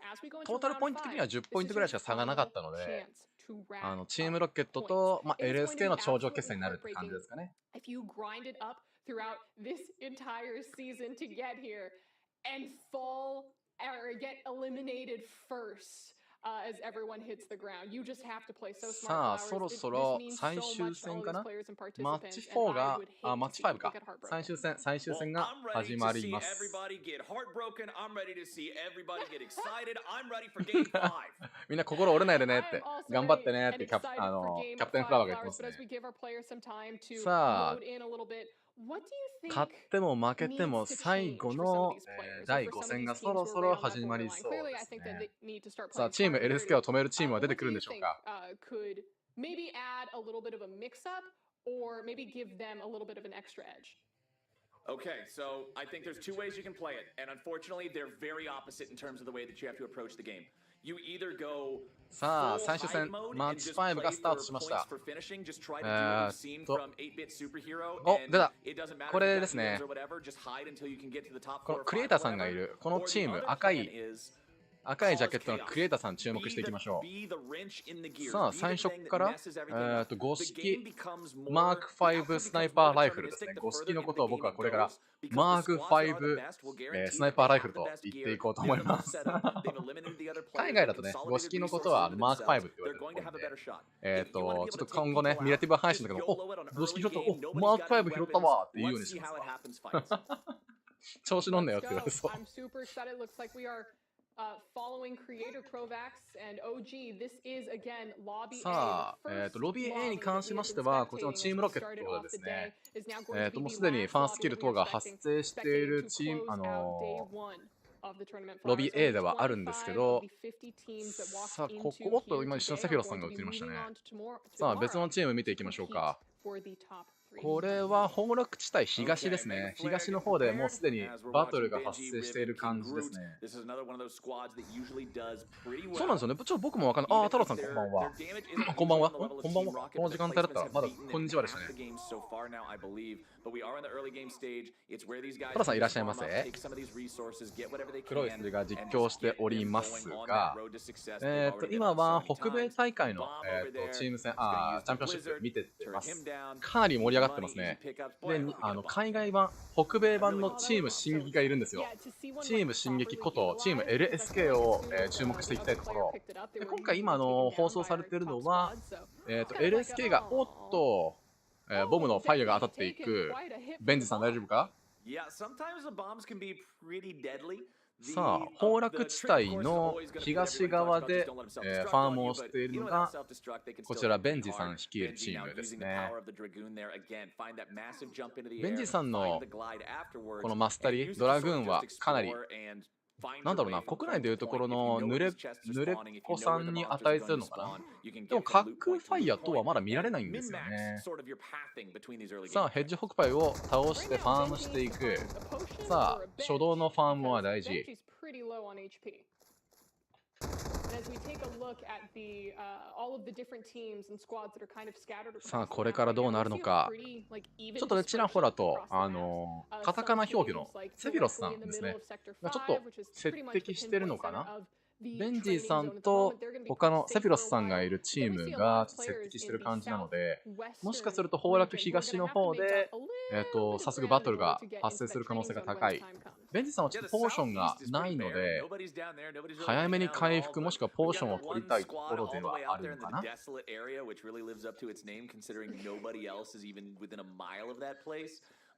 トータルポイント的には10ポイントぐらいしか差がなかったので、チームロケットと、LSK の頂上決戦になるって感じですかね。Throughout this entire season to get here and fall or get eliminated first. as everyone hits the ground. You just have to play so さあ、 smart そろ flowers. そろ This means 最 so 終 much to 戦 all か these な。 players and マッチ participants, 4 and I が、 would hate マッ to チ see 5 people か get。最 heartbroken. 終戦、最終 Well, 戦が I'm ready 始 to まり see ます。 everybody get heartbroken. I'm ready to see everybody get excited. I'm ready for game 5. みんな心折れないでね I って am also 頑張って ready ねっ and てキャプ excited for キ game ャプテン 5 フラワーが言ってま flowers, す but ね。 as we give our players some time to さあ、 load in a little bit, what do you 勝っ think ても負けて needs も to 最 change 後 for some of の these players or 第 for 5 some of 戦 these がそ teams ろ who そ are ろ right on that 始まり borderline? そう Clearly, で I す think that ね。 they need to start さあ、 playing チーム smarter and LSK を dirty. 止めるチームは出 What てく do るん you でしょう think か。 could maybe add a little bit of a mix-up or maybe give them a little bit of an extra edge? Okay, so I think there's two ways you can play it, and unfortunately, they're very opposite in terms of the way that you have to approach the game. You either go さあ、 full 最終 hide 戦、 mode マッ and チ just 5 が play スター for トしまし points た。 for finishing. Just try to do what we've seen from 8-bit superhero, お、 and 出た。 it doesn't matter こ if れ you で got すね。 heals or whatever. Just hide until you can get to the top こ 4 or のクリエイ 5 タ or ーさんがい whatever. る、この Or チ the ーム、 other 赤 plan い is 赤いジャケットの cause クリエイターさん注目 chaos. していきましょ Be the wrench in the う。 gears. さあ、 Be 最 the 初 thing か that ら、 messes everything up. 五 The 式 game becomes more マーク the 5 outcome スナイ becomes パ more ーライフルですね。 deterministic the 五式 further の into こと the を僕は game こ it れから goes. Because マー the ク squads that are the 5、best will ス guarantee ナイ that パー they ライフ have ル the と best 言って gear. いこうと They 思 have い the ま best す。 setup. They've eliminated the other 海 players. 外 They've だとね、五 consolidated 式のことは resources into マーク themselves. 5って言わ They're れてるっ going ぽ to いん have a で、better shot. ち If you ょ want っ to be と able to 今 take 後ね、 people ミラ out, ティブ配信 just とかで go も、 low it on お、五式 early ちょっと、 game. お、マー Nobody's ク got 5 any 拾った weapons. わって言うよう Let's にし see ます how it わ。 happens fights. 調子乗んなよ Let's って言われ go. そう。 I'm super excited. Looks like we are following creator Kovacs and OG. This is again lobby A. さあ、 The first ロビー A に lobby 関 that し we ま have し been ては、こちらの spectating チー as ム we ロケッ started ト off で the すね。 day is now going to be もう the すでに last ファンス lobby キル that we 等 are が発生してい spectating る to チーム、 close out day one of the tournament ロビ flowers. ー A Only ではあるんですけ 25ど、 of the 50 teams that さ walked あ、こ into こ、おっと、 here 今一瞬 today セフィ are ロスさん going が to 映 be りました moving ね。 on to さあ、別 tomorrow のチーム見ていき to ましょう compete か。 for the top 3. これは崩落地帯東ですね。東の方でもうすでにバトルが発生している感じですね。そうなんですよね。ちょっと僕もわかんない。ああ、太郎さんこんばんは。こんばんは。こんばんは。この時間帯だったらまだこんにちはでしたね。太郎さんいらっしゃいませ。黒い筋が実況しておりますが、今は北米大会の、チーム戦、チャンピオンシップ見てます。かなり盛り上がってますね。で、海外版、北米版のチーム進撃がいるんですよ。チーム進撃ことチーム LSK を、注目していきたいところ。で今回今放送されているのは、LSK がおっと、ボムのファイアが当たっていく。ベンジさん大丈夫か？さあ、崩落地帯の東側で、ファームをしているのがこちらベンジさん率いるチームですね。ベンジさんのこのマスタリドラグーンはかなりなんだろうな、国内でいうところの濡れっ子さんに値するのかな。でも滑空ファイヤーとはまだ見られないんですよね。さあ、ヘッジホックパイを倒してファームしていく。さあ、初動のファームは大事。さあ、これからどうなるのか。ちょっとね、ちらほらと、カタカナ表記のセフィロスさんですね。がちょっと接敵してるのかな。ベンジーさんと他のセフィロスさんがいるチームが接敵してる感じなので、もしかすると崩落東の方で、早速バトルが発生する可能性が高い。ベンジーさんはちょっとポーションがないので、早めに回復もしくはポーションを取りたいところではあるのかな。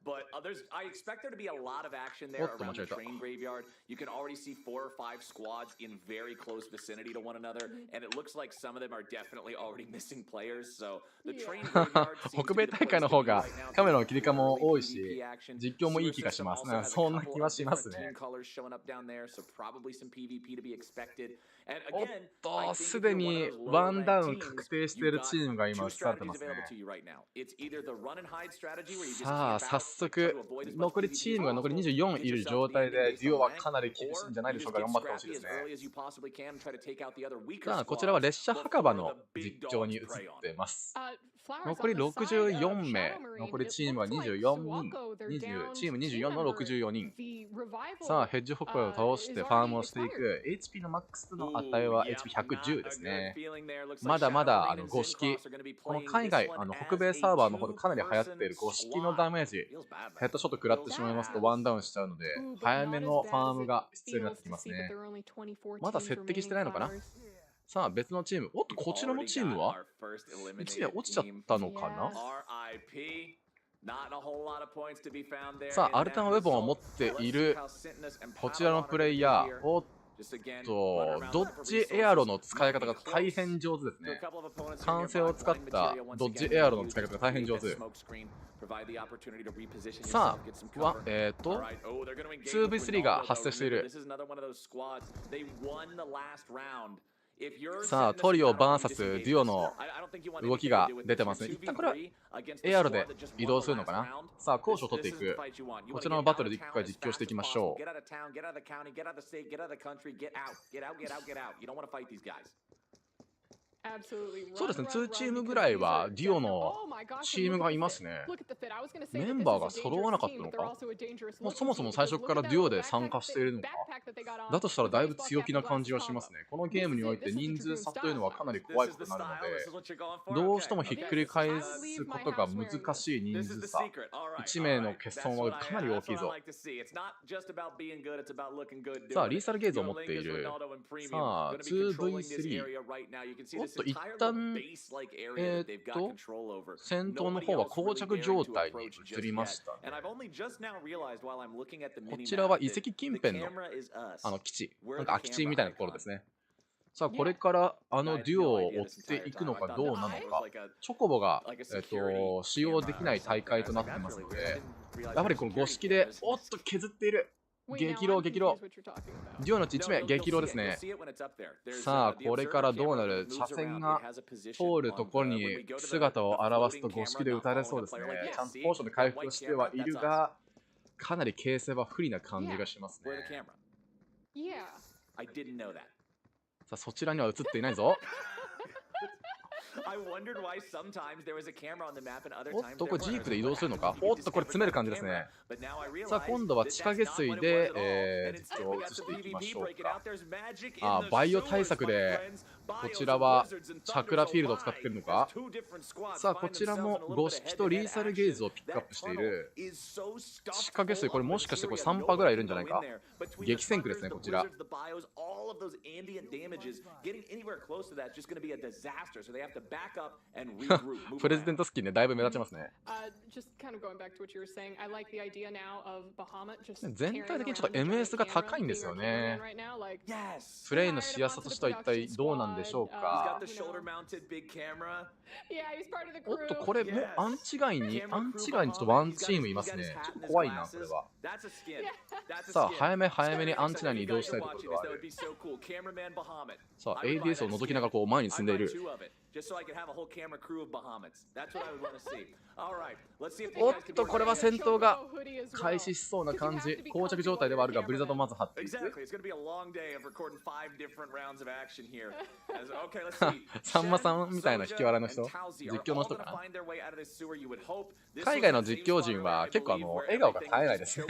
But I expect there to be a lot of action there around the train graveyard. You can already see 4 or 5 squads in very close vicinity to one another, and it looks like some of them are definitely already missing players. So the train graveyard 北米大会の方がカメラの切り替えも多いし、実況もいい気がしますね。そんな気はしますね。おっと、すでにワンダウン確定しているチームが今映されてますね。さあ、早速、残りチームが残り24いる状態で、デュオはかなり厳しいんじゃないでしょうか。頑張ってほしいですね。さあ、こちらは列車墓場の実況に移っています。残り64名、残りチームは24人、チーム24の64人。さあ、ヘッジホップを倒してファームをしていく。HP のマックスの値は HP110 ですね。まだまだ五式、この海外、北米サーバーの方でかなり流行っている五式のダメージ、ヘッドショット食らってしまいますとワンダウンしちゃうので、早めのファームが必要になってきますね。まだ接敵してないのかな。さあ別のチーム。おっと、こちらのチームは1名落ちちゃったのかな。さあ、アルタナウェポンを持っているこちらのプレイヤー。おっと、ドッジエアロの使い方が大変上手ですね。慣性を使ったドッジエアロの使い方が大変上手。さあ、2v3 が発生している。さあ、トリオ VS デュオの動きが出てますね。一旦これはエアロで移動するのかな。さあ、攻守を取っていく。こちらのバトルで一回実況していきましょう。そうですね、2チームぐらいはデュオのチームがいますね。メンバーが揃わなかったのか。もうそもそも最初からデュオで参加しているのか。だとしたらだいぶ強気な感じはしますね。このゲームにおいて人数差というのはかなり怖いことになるので、どうしてもひっくり返すことが難しい人数差。1名の欠損はかなり大きいぞ。さあ、リーサルゲーズを持っている。さあ、2v3。おっと、一旦、戦闘の方は膠着状態に移りましたね。こちらは遺跡近辺の基地、なんか空き地みたいなところですね。さあ、これからデュオを追っていくのかどうなのか。チョコボが、使用できない大会となってますので、やはりこの五色で、おっと削っている。激浪、激浪。デュオのうち1名、激浪ですね。さあ、これからどうなる。車線が通るところに姿を現すと五色で撃たれそうですね。ちゃんとポーションで回復してはいるが、かなり形勢は不利な感じがしますね。さあ、そちらには映っていないぞ。おっと、これジープで移動するのか。おっと、これ詰める感じですね。さあ、今度は地下下水で、実況を移していきましょうか。バイオ対策でこちらはチャクラフィールドを使っているのか。さあ、こちらも五色とリーサルゲーズをピックアップしている。地下下水、これもしかしてこれ3波ぐらいいるんじゃないか。激戦区ですね、こちら。プレジデントスキンでだいぶ目立ちますね。全体的にちょっと MS が高いんですよね。プレイのしやすさとしては一体どうなんでしょうか。おっと、これもアンチ外にちょっとワンチームいますね。ちょっと怖いな、これは。さあ、早め早めにアンチ内に移動したいところではある。さあ、ADS を覗きながらこう前に進んでいる。おっと、これは戦闘が開始しそうな感じ。膠着状態ではあるが、ブリザードまず張っていく。さんまさんみたいな引き笑いの人、実況の人かな。海外の実況陣は結構笑顔が絶えないですね。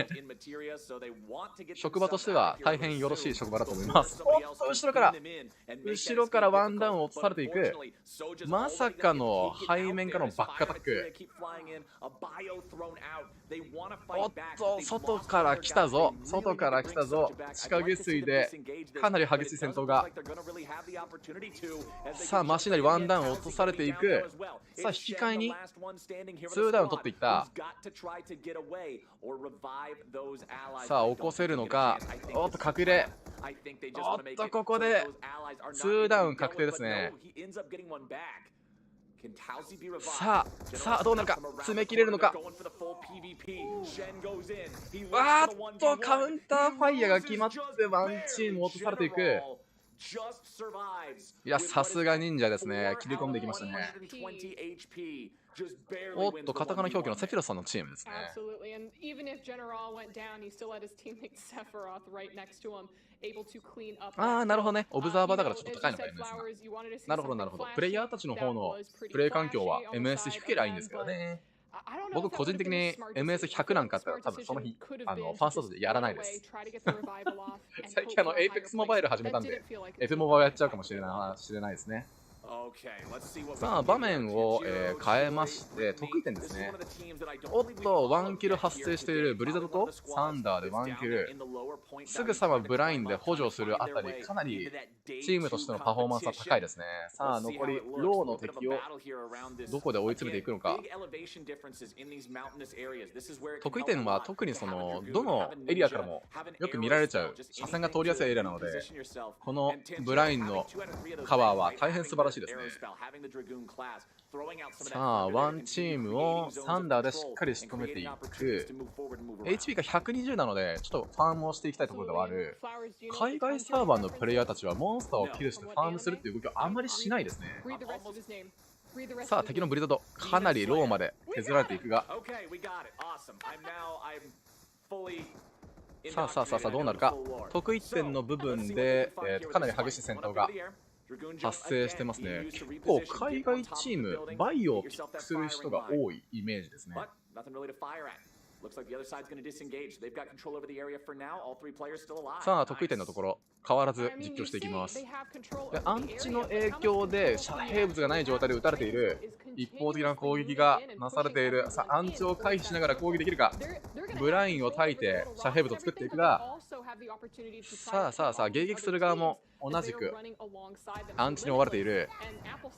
職場としては大変よろしい職場だと思います。おっと、後ろからワンダウンを落とされていく。まさかの背面からのバックアタック。おっと、外から来たぞ。外から来たぞ。地下下水でかなり激しい戦闘が。さあ、マシナリワンダウン落とされていく。さあ、引き換えに2ダウン取っていった。さあ、起こせるのか。おっと、隠れ。おっと、ここで2ダウン確定ですね。さあどうなるか。詰め切れるのか。わーっと、カウンターファイヤーが決まってワンチーム落とされていく。いや、さすが忍者ですね。切り込んでいきましたね。おっと、カタカナ表記のセフィロスさんのチームですね。なるほどね。オブザーバーだからちょっと高いのか、MS が。なるほど、なるほど。プレイヤーたちの方のプレイ環境は MS 低ければいいんですけどね。僕個人的に MS100 なんかあったら多分その日ファーストでやらないです。最近APEX モバイル始めたんで F モバイルやっちゃうかもしれないですね。さあ場面を、変えまして得意点ですね。おっとワンキル発生しているブリザードとサンダーでワンキル、すぐさまブラインで補助するあたり、かなりチームとしてのパフォーマンスは高いですね。さあ残りローの敵をどこで追い詰めていくのか。得意点は特にそのどのエリアからもよく見られちゃう車線が通りやすいエリアなので、このブラインのカバーは大変素晴らしいですね。さあワンチームをサンダーでしっかり仕留めていく。 HP が120なのでちょっとファームをしていきたいところではある。海外サーバーのプレイヤーたちはモンスターをキルしてファームするっていう動きをあんまりしないですね。さあ敵のブリザードかなりローまで削られていくが、さあどうなるか。得意点の部分で、かなり激しい戦闘が発生してますね。結構海外チームバイオをピックする人が多いイメージですね。さあ得意点のところ変わらず実況していきます。でアンチの影響で遮蔽物がない状態で撃たれている。一方的な攻撃がなされている。さあアンチを回避しながら攻撃できるか。ブラインを焚いて遮蔽物を作っていくが、さあ迎撃する側も同じくアンチに追われている。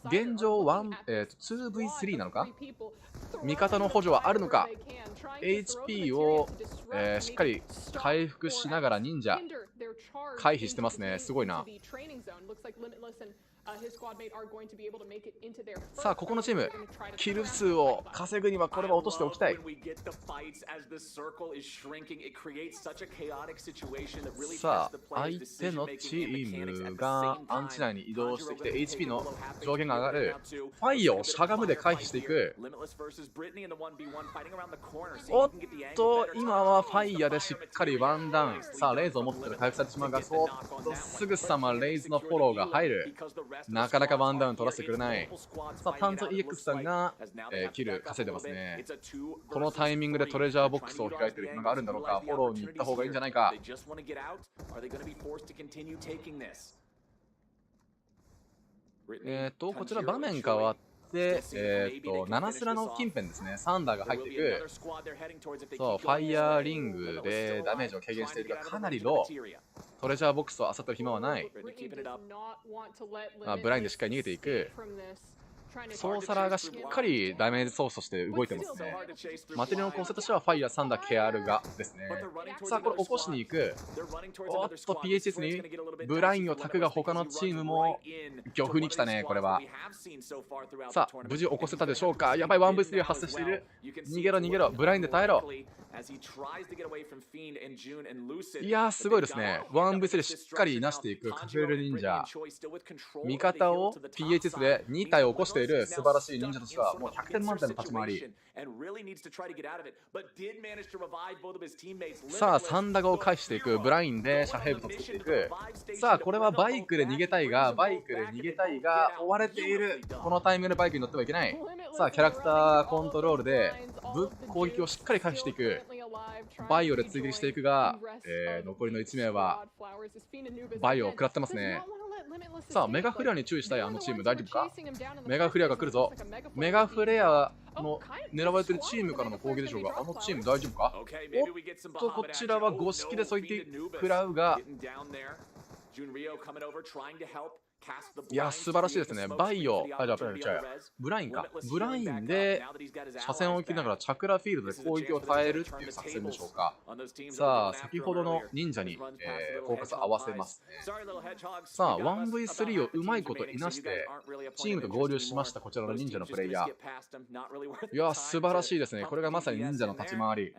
現状2v3 なのか。味方の補助はあるのか。 HP を、しっかり回復しながら忍者回避してますね。すごいな。さあここのチームキル数を稼ぐにはこれは落としておきたい。さあ相手のチームがアンチ内に移動してきて HP の上限が上がる。ファイヤーをしゃがむで回避していく。おっと今はファイヤーでしっかりワンダウン。さあレイズを持ってる回復されてしまうが、そっとすぐさまレイズのフォローが入る。なかなかワンダウン取らせてくれない。さあパンツ EX さんが、キル稼いでますね。このタイミングでトレジャーボックスを開いてる暇があるんだろうか。フォローに行った方がいいんじゃないか。こちら場面変わって7スラの近辺ですね。サンダーが入っていく。そうファイヤーリングでダメージを軽減しているがかなりロー。トレジャーボックスを漁ってる暇はない。ブラインでしっかり逃げていく。ソーサラーがしっかりダメージ操作して動いてますね。マテリアの構成としてはファイヤー、サンダー、ケアルガですね。さあこれ起こしに行く。おっと PHS にブラインを焚くが他のチームも漁夫に来たね。これはさあ無事起こせたでしょうか。やばい 1v3 発生している。逃げろブラインで耐えろ。いやーすごいですね。1v3 しっかりなしていくカフェル忍者。味方を PHS で2体起こしている素晴らしい忍者としてはもう100点満点の立ち回り。さあサンダガを返していく。ブラインで遮蔽物を作っていく。さあこれはバイクで逃げたいが追われている。このタイミングでバイクに乗ってはいけない。さあキャラクターコントロールで攻撃をしっかり返していく。バイオで追撃していくが、残りの1名はバイオを食らってますね。さあメガフレアに注意したい。あのチーム大丈夫か。メガフレアが来るぞ。メガフレアの狙われてるチームからの攻撃でしょうが、あのチーム大丈夫か。おっとこちらは5式でそう言って食らうが、いや素晴らしいですね。バイオ、ブラインか。ブラインで車線を切りながらチャクラフィールドで攻撃を耐えるっていう作戦でしょうか。さあ先ほどの忍者に、フォーカス合わせますね。さあ 1v3 をうまいこといなしてチームと合流しましたこちらの忍者のプレイヤー。いや素晴らしいですね。これがまさに忍者の立ち回り。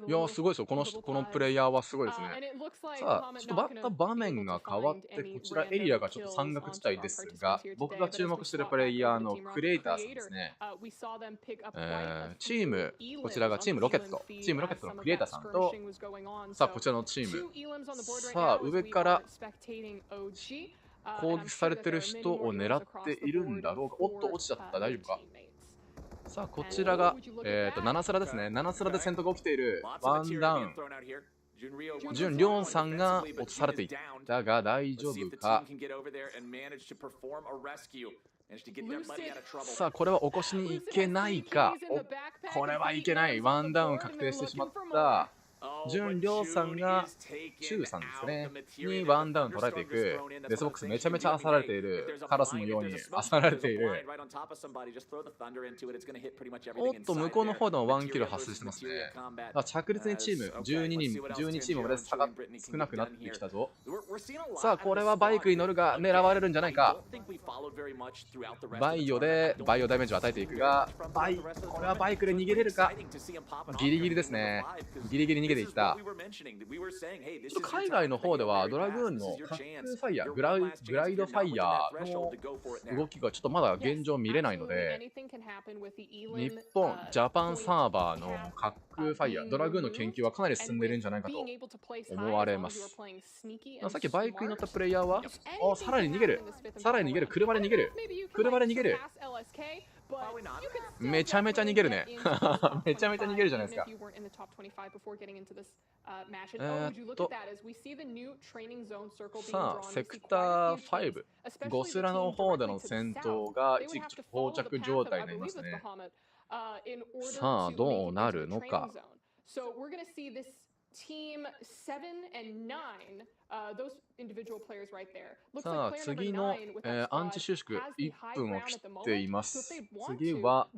いやすごいですよ。このプレイヤーはすごいですね。さあちょっと場面が変わってこちらエリアがちょっと山岳地帯ですが、僕が注目しているプレイヤーのクリエイターさんですね。チームこちらがチームロケットのクリエイターさんと、さあこちらのチーム、さあ上から攻撃されてる人を狙っているんだろうか。おっと落ちちゃった。大丈夫か。さあこちらが、7スラですね。7スラで戦闘が起きている。ワンダウン。純良さんが落とされていったが大丈夫か。さあこれは起こしに行けないか。これはいけない。ワンダウン確定してしまった。純良さんが中さんですねにワンダウン取られていく。デスボックスめちゃめちゃ漁られている。カラスのように漁られている。おっと向こうの方でもワンキル発生してますね。着実にチーム12チームまで差が少なくなってきたぞ。さあこれはバイクに乗るが狙われるんじゃないか。バイオでバイオダメージを与えていくが、これはバイクで逃げれるか。ギリギリですね。ギリギリ逃げていった。海外の方ではドラグーンのカックファイヤー、グライドファイヤーの動きがちょっとまだ現状見れないので、日本、ジャパンサーバーのカックファイヤー、ドラグーンの研究はかなり進んでいるんじゃないかと思われます。さっきバイクに乗ったプレイヤーは、さらに逃げる、車で逃げる、めちゃめちゃ逃げるね。めちゃめちゃ逃げるじゃないですか。さあ、セクター5、ゴスラの方での戦闘が一時期膠着状態になりますね。さあ、どうなるのか。さあ次の、アンチ収縮1分を切っています。次は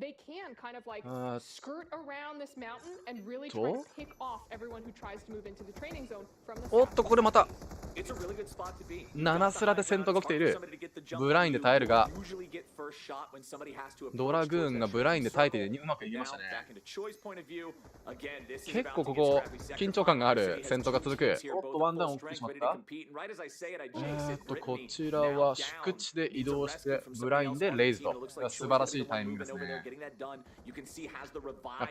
おっとここでまた7スラで戦闘が起きている。ブラインで耐えるがドラグーンがブラインで耐えてうまくいきましたね。結構ここ緊張感がある戦闘が続く。おっとワンダウン起きてしまった。こちらは宿地で移動してブラインでレイズと。素晴らしいタイミングですね。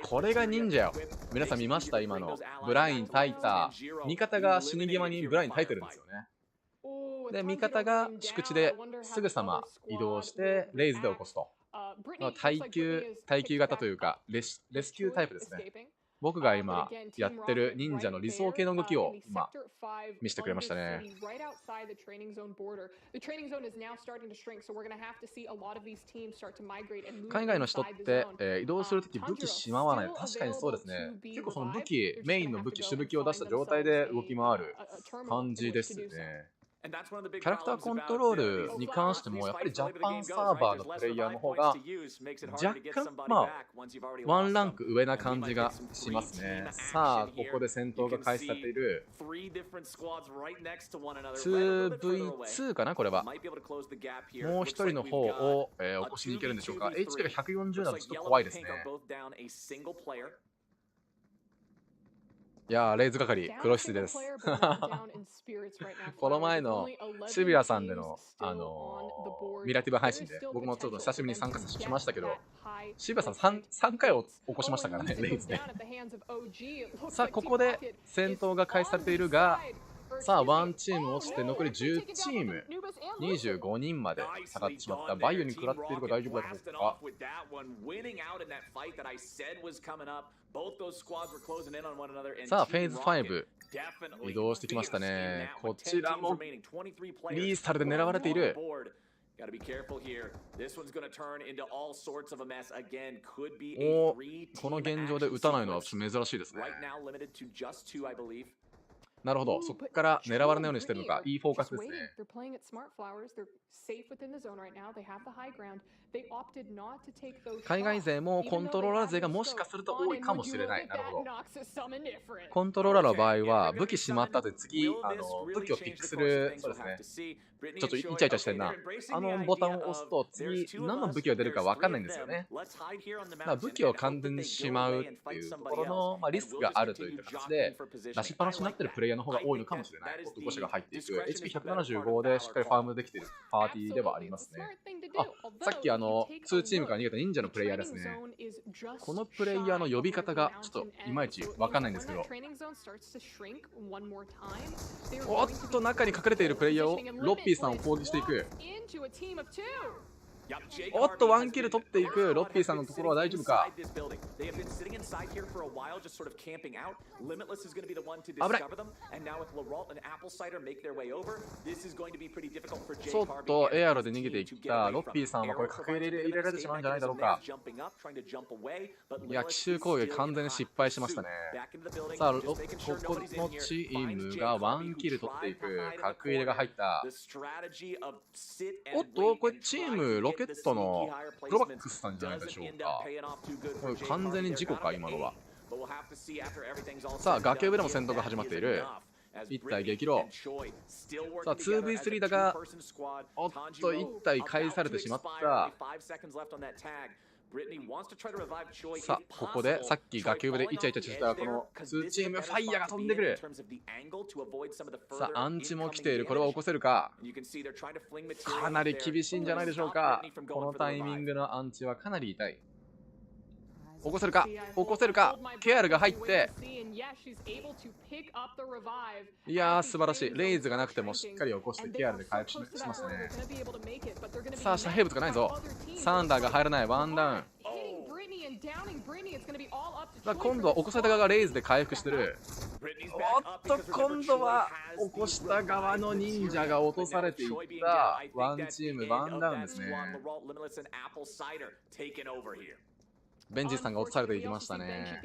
これが忍者よ。皆さん見ました？今のブライン耐えた。味方が死に際にブライン耐えてるんですよね。で味方が宿地ですぐさま移動してレイズで起こすと。耐久型というかレスキュータイプですね。僕が今やってる忍者の理想系の動きを今見せてくれましたね。海外の人って、移動するとき武器しまわない。確かにそうですね。結構その武器、メインの武器、主武器を出した状態で動き回る感じですね。キャラクターコントロールに関してもやっぱりジャパンサーバーのプレイヤーの方が若干ワンランク上な感じがしますね。さあここで戦闘が開始されている 2v2 かな。これはもう一人の方を、起こしに行けるんでしょうか。 HP が140なのでちょっと怖いですね。いやーレイズ係黒羊です。この前の渋谷さんでの、ミラティブ配信で僕もちょっと久しぶりに参加しましたけど、渋谷さん 3回を起こしましたからね、レイズで。さあここで戦闘が開始されているが、さあ1チーム落ちて残り10チーム25人まで下がってしまった。バイオに食らっているか大丈夫だろうか。さあフェーズ5移動してきましたね。こちらもリースタルで狙われている。この現状で撃たないのは珍しいですね。なるほど、そこから狙われないようにしてるのか。いいフォーカスですね。海外勢もコントローラー勢がもしかすると多いかもしれない。なるほど。コントローラーの場合は武器しまった後で次武器をピックする。そうですね。ちょっとイチャイチャしてんな。ボタンを押すと次何の武器が出るか分かんないんですよね。だから武器を完全にしまうっていうところの、リスクがあるという形で出しっぱなしになってるプレイヤーの方が多いのかもしれない。5者が入っていく HP175 でしっかりファームできているパーティーではありますね。さっき2チームから逃げた忍者のプレイヤーですね。このプレイヤーの呼び方がちょっといまいち分かんないんですけど、おっと中に隠れているプレイヤーをロッピーさんを攻撃していく。おっと、ワンキル取っていくロッピーさんのところは大丈夫か。ちょっとエアロで逃げていったロッピーさんはこれ隠れ入れられてしまうんじゃないだろうか。いや、奇襲攻撃完全に失敗しましたね。さあ、ここのチームがワンキル取っていく。隠入れが入った。おっと、これチームロケットのプロバックスさんじゃないでしょうか。これ完全に事故か、今のは。さあ、崖上でも戦闘が始まっている。1体激怒。さあ、2v3 だが、おっと、1体返されてしまった。さあ、ここでさっき崖上でイチャイチャしたこの2チームファイヤーが飛んでくる。さあ、アンチも来ている。これは起こせるか。かなり厳しいんじゃないでしょうか。このタイミングのアンチはかなり痛い。起こせるか、起こせるか。ケアルが入って、いやー素晴らしい。レイズがなくてもしっかり起こしてケアルで回復しましたね。さあ、遮蔽物がないぞ。サンダーが入らない。ワンダウン。今度は起こされた側がレイズで回復してる。おっと、今度は起こした側の忍者が落とされていった。ワンチームワンダウンですね。ベンジーさんが落とされていきましたね。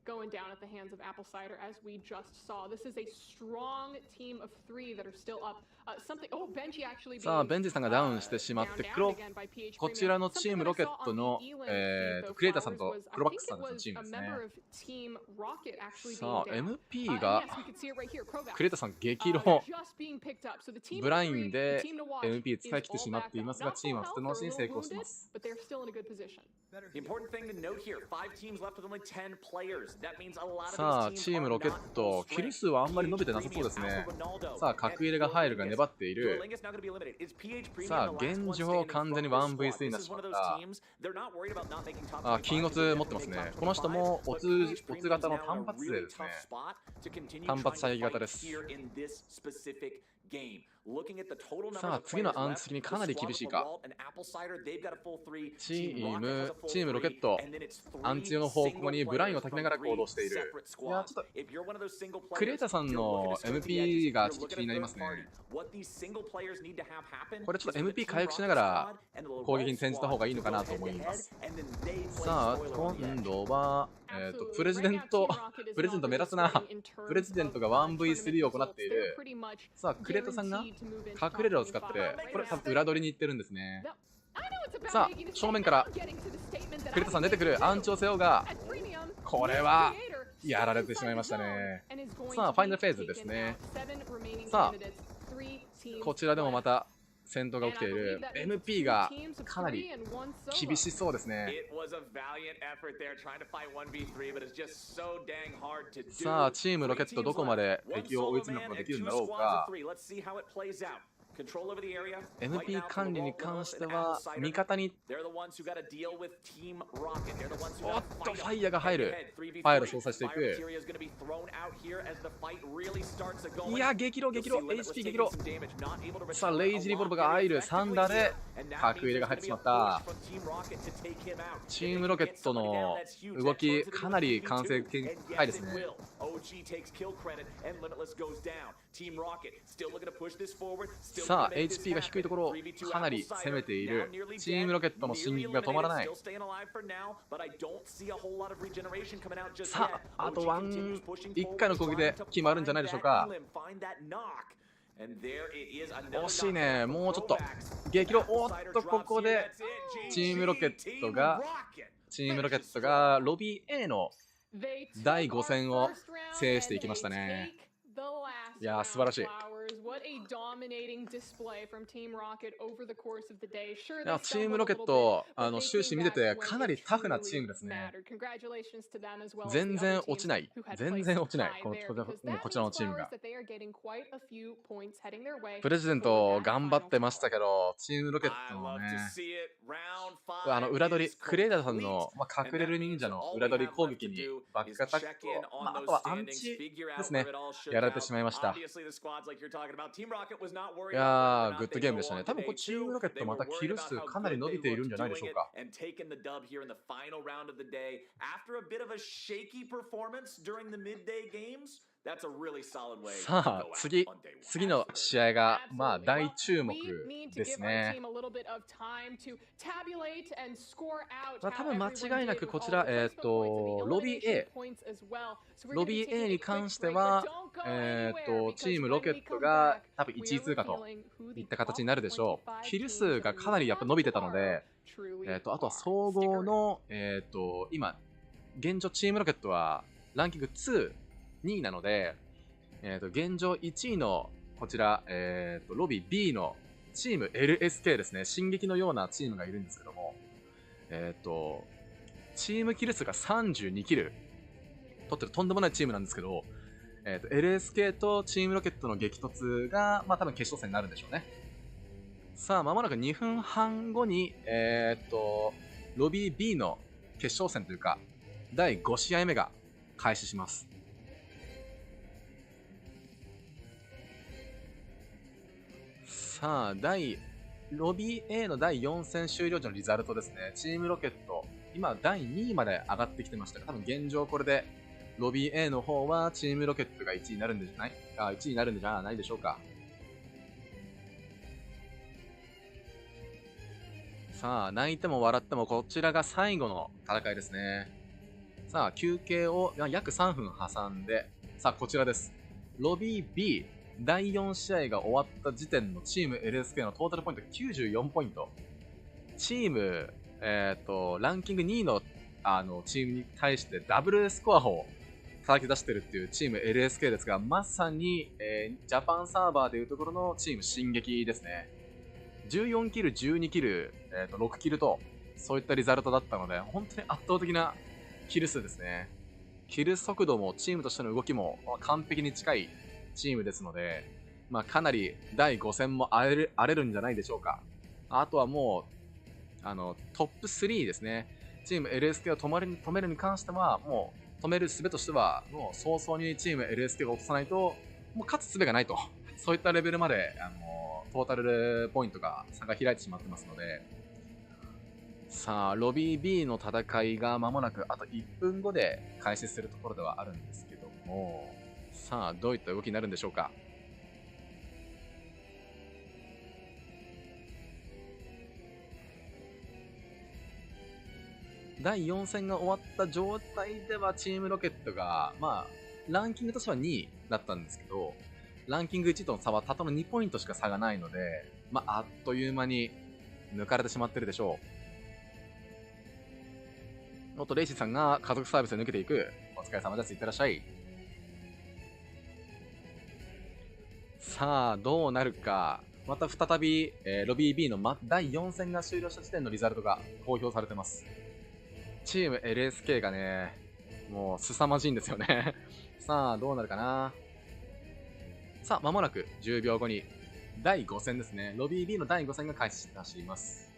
going down at the hands of Apple Cider as we just saw. This is a strong team of 3 that are still up. Benji actually さあ、ベンジさんがダウンしてしまって、こちらのチームロケットの、クリエイターさんとクロバックスさんのチームですね。さあ、MP がクリエイターさん激怒。ブラインで MP 使い切ってしまっていますが、チームは捨て直しに成功しています。さあ、チームロケット、キル数はあんまり伸びてなさそうですね。さあ、隠入れが入るが粘っている。さあ、現状完全に 1v3 になってしまった。あ、金オツ持ってますね。この人もオツ型の単発勢ですね。単発射撃型です。さあ、次のアンチ的にかなり厳しいか。チームロケット、アンチの方向にブラインを焚きながら行動している。いや、ちょっと、クリエイターさんの MP がちょっと気になりますね。これちょっと MP 回復しながら攻撃に転じた方がいいのかなと思います。さあ、今度は、プレジデント目立つな。プレジデントが 1v3 を行っている。さあ、クリエイターさんが隠れるを使ってる。これ多分裏取りに行ってるんですね。さあ、正面からクリエイターさん出てくる。アンチを背負うが、これはやられてしまいましたね。さあ、ファイナルフェーズですね。さあ、こちらでもまた戦闘が起きている。MP がかなり厳しそうですね。さあ、チームロケットどこまで敵を追い詰めることができるんだろうか。MP 管理に関しては味方におっとファイヤーが入る。ファイル操作していく。いや激怒 HP 激怒。さあレイジリボルバが入る。サンダーで格入れが入ってしまった。チームロケットの動きかなり完成形高いですね。さあ HP が低いところをかなり攻めている。チームロケットの進撃が止まらない。さああと1回の攻撃で決まるんじゃないでしょうか。惜しいね。もうちょっと激怒。おっとここでチームロケットがロビー A の第5戦を制していきましたね。いやー素晴らしい。チームロケット終始見ててかなりタフなチームですね。全然落ちない。こちらのチームが。プレジデント頑張ってましたけど、チームロケットのね裏取り、クレイダーさんの、隠れる忍者の裏取り攻撃にバックアタックを、あとはアンチですね、やられてしまいました。いやー、グッドゲームでしたね。多分こうチームロケットまたキル数かなり伸びているんじゃないでしょうか。さあ、次の試合が、まあ、大注目ですね。まあ、多分間違いなくこちら、ロビー A。ロビー A に関しては、チームロケットが多分1位通過といった形になるでしょう。キル数がかなりやっぱ伸びてたので、あとは総合の、今、現状チームロケットはランキング2、2位なので、現状1位のこちら、ロビー B のチーム LSK ですね。進撃のようなチームがいるんですけども、チームキル数が32キル取ってるとんでもないチームなんですけど、LSK とチームロケットの激突が、まあ多分決勝戦になるんでしょうね。さあ、まもなく2分半後に、ロビー B の決勝戦というか、第5試合目が開始します。さあ、ロビー A の第4戦終了時のリザルトですね。チームロケット、今第2位まで上がってきてましたが、多分現状これで、ロビー A の方はチームロケットが1位になるんじゃない1位になるんじゃないでしょうか。さあ、泣いても笑ってもこちらが最後の戦いですね。さあ、休憩を約3分挟んで、さあ、こちらです。ロビー B、第4試合が終わった時点のチーム LSK のトータルポイント94ポイント。チーム、ランキング2位の、チームに対してダブルスコアを叩き出してるっていうチーム LSK ですが、まさに、ジャパンサーバーでいうところのチーム進撃ですね。14キル、12キル、6キルと、そういったリザルトだったので、本当に圧倒的なキル数ですね。キル速度もチームとしての動きも完璧に近いチームですので、まあ、かなり第5戦も荒れるんじゃないでしょうか。あとはもう、トップ3ですね。チーム LSK を止めるに関しては、もう止める術としては、もう早々にチーム LSK を落とさないと、もう勝つ術がないと。そういったレベルまで、トータルポイントが差が開いてしまってますので、さあ、ロビー B の戦いが間もなくあと1分後で開始するところではあるんですけども、さあ、どういった動きになるんでしょうか。第4戦が終わった状態ではチームロケットが、まあ、ランキングとしては2位だったんですけど、ランキング1位との差はたったの2ポイントしか差がないので、まあ、あっという間に抜かれてしまってるでしょう。おっと、レイシーさんが家族サービスで抜けていく。お疲れ様です。いってらっしゃい。さあ、どうなるか。また再び、ロビー B の、第4戦が終了した時点のリザルトが公表されてます。チーム LSK がね、もう凄まじいんですよね。さあ、どうなるかな。さあ、間もなく10秒後に第5戦ですね。ロビー B の第5戦が開始いたします。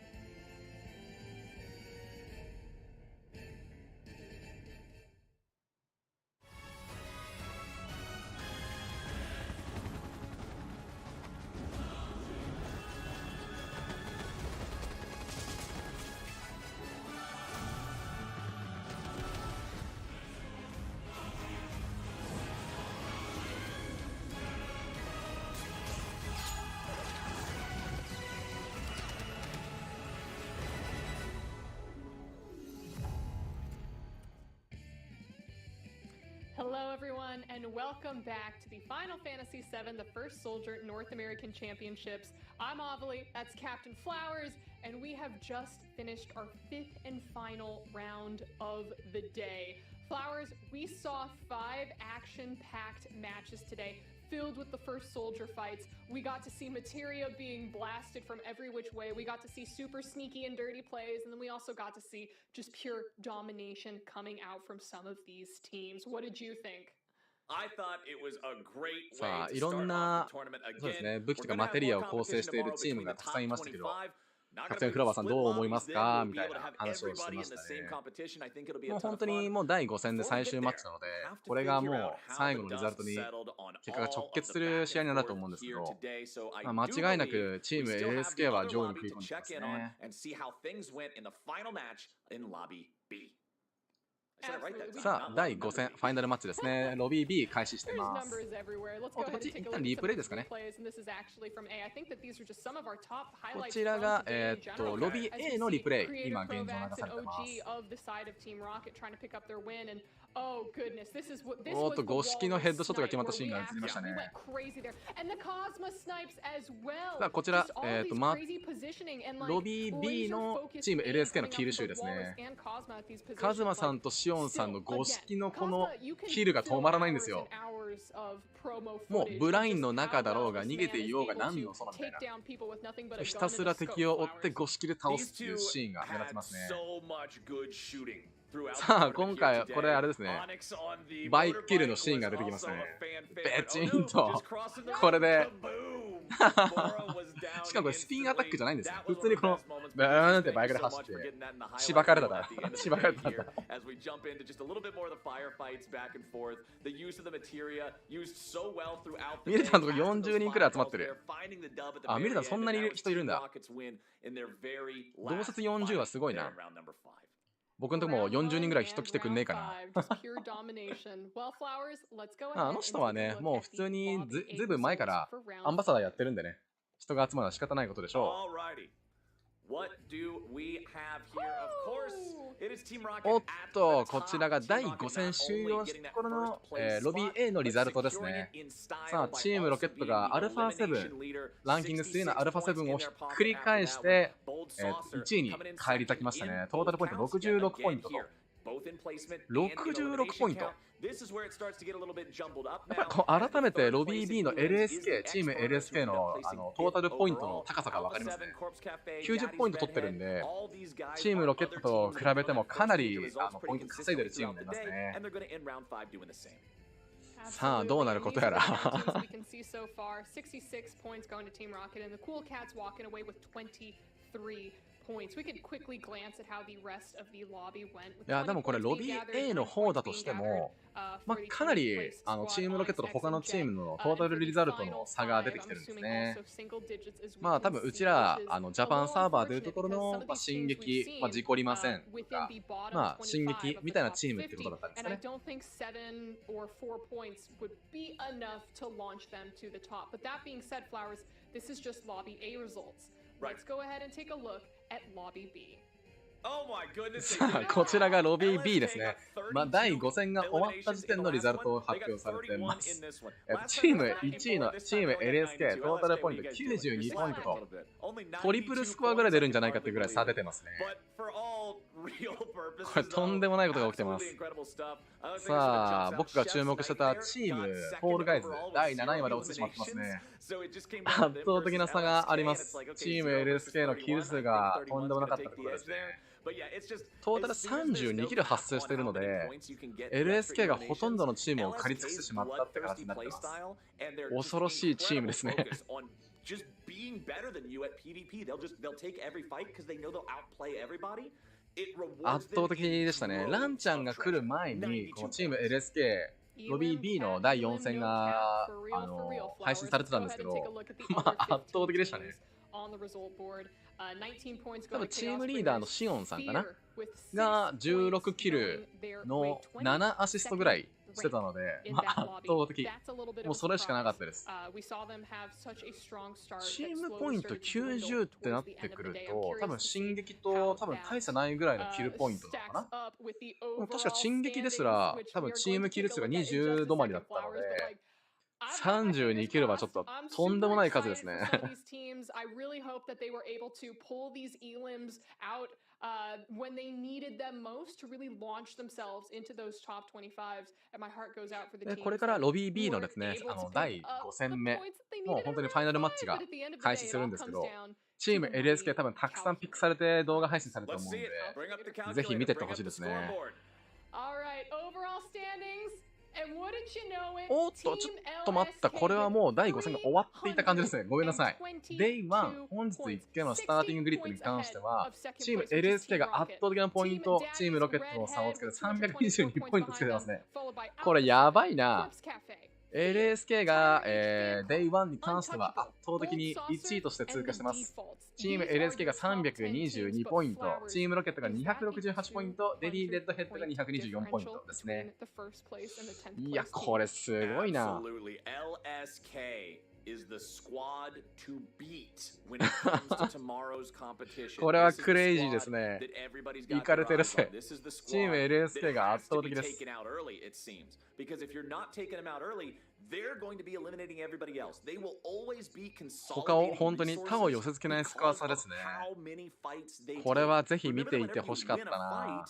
Hello, everyone, and welcome back to the Final Fantasy VII, the First Soldier North American Championships. I'm Avali, that's Captain Flowers, and we have just finished our 5th and final round of the day. Flowers, we saw 5 action-packed matches today, filled with the First Soldier fights. We got to see materia being blasted from every which way. We got to see super sneaky and dirty plays, and then we also got to see just pure domination coming out from some of these teams. What did you think? さあ、いろんな、そうですね、武器とかマテリアを構成しているチームがたくさんいましたけど、キャプテンフラワーさんどう思いますかみたいな話をしてましたね。もう本当にもう第5戦で最終マッチなので、これがもう最後のリザルトに結果が直結する試合になると思うんですけど、間違いなくチーム ASK は上位に食い込んできますね。さあ、第5戦、ファイナルマッチですね。ロビー B 開始してます。こっち一旦リプレイですかね。こちらが、ロビー A のリプレイ、今現状流されてます。おっと、五色のヘッドショットが決まったシーンが映りましたね。さあ、こちら、ロビー B のチーム LSK のキル集ですね。カズマさんとシオンさんの五色のこのキルが止まらないんですよ。もうブラインの中だろうが逃げていようが何のそのみたいな。ひたすら敵を追って五色で倒すっていうシーンが目立ちますね。さあ、今回これあれですね。バイクキルのシーンが出てきますね。ベチンと。これで。しかもこれスピンアタックじゃないんですよ。普通にこのブーンってバイクで走ってしばかれたらしばかれたらミルタンのとこ40人くらい集まってる。あ、ミルタンそんなに人いるんだ。同説40はすごいな。僕のとこも40人ぐらい人来てくんねえかな。あの人はね、もう普通にずいぶん前からアンバサダーやってるんでね、人が集まるのは仕方ないことでしょう。おっと、こちらが第5戦終了したところの、ロビー A のリザルトですね。さあ、チームロケットがアルファ7、ランキング3のアルファ7をひっくり返して、1位に返り咲きましたね。トータルポイント66ポイントと。66ポイント。改めてロビー B の LSK、チーム LSK のトータルポイントの高さが分かりますね。90ポイント取ってるんで、チームロケットと比べてもかなりポイント稼いでるチームになりますね。さあ、どうなることやら。いや、でもこれロビー A の方だとしても、かなりチームロケットと他のチームのトータルリザルトの差が出てきてるんですね。多分うちらジャパンサーバーというところの、進撃、事故りませんとか、進撃みたいなチームってことだったんですかね。Let's go ahead and take a look at Lobby B. さあ、こちらがロビー B ですね。第5戦が終わった時点のリザルトを発表されています。チーム1位のチーム LSK トータルポイント92ポイントとトリプルスコアぐらい出るんじゃないかっていうぐらい差出てますね。これとんでもないことが起きてます。さあ、僕が注目してたチームフォールガイズ第7位まで落ちてしまってますね。圧倒的な差があります。チーム LSK のキル数がとんでもなかったところですね。トータル32キル発生しているので LSK がほとんどのチームを狩り尽くしてしまったって形になっています。恐ろしいチームですね。圧倒的でしたね。ランちゃんが来る前にこのチーム LSK ロビー B の第4戦が配信されてたんですけど、圧倒的でしたね。多分チームリーダーのシオンさんかなが16キルの7アシストぐらいしてたので、圧倒的。もうそれしかなかったです。チームポイント90ってなってくると、多分進撃と多分大差ないぐらいのキルポイントなのかな。確か進撃ですら多分チームキル数が20止まりだったので、32キルはちょっととんでもない数ですね。これからロビー B のですね、第5戦目、もう本当にファイナルマッチが開始するんですけど、チーム LSK 多分たくさんピックされて動画配信されると思うんで、ぜひ見てってほしいですね。おっと、ちょっと待った。これはもう第5戦が終わっていた感じですね。ごめんなさい。Day1、本日1回のスターティンググリッドに関しては、チーム LSK が圧倒的なポイント、チームロケットの差をつけて322ポイントつけてますね。これやばいな。LSK が、Day1 に関しては圧倒的に1位として通過してます。チーム LSK が322ポイント、チームロケットが268ポイント、レディー・レッドヘッドが224ポイントですね。いや、これすごいな。これはクレイジーですね。いかれてるぜ。チーム LSK が圧倒的です。他を本当に他を寄せ付けないスコア差ですね。これはぜひ見ていてほしかったな。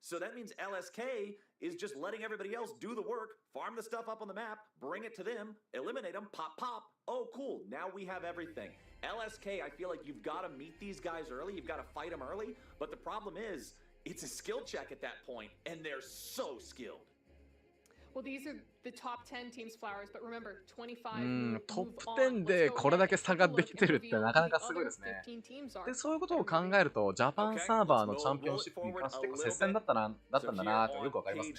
So that means LSK is just letting everybody else do the work, farm the stuff up on the map, bring it to them, eliminate them, pop, pop. Oh, cool. Now we have everything. LSK, I feel like you've got to meet these guys early. You've got to fight them early. But the problem is, it's a skill check at that point, and they're so skilled. Well, these are the top 10 teams, Flowers, but remember, 25トップ10でこれだけ差ができてるってなかなかすごいですね。で、そういうことを考えると、ジャパンサーバーのチャンピオンシップに関して結構接戦だったんだなとよくわかりますね。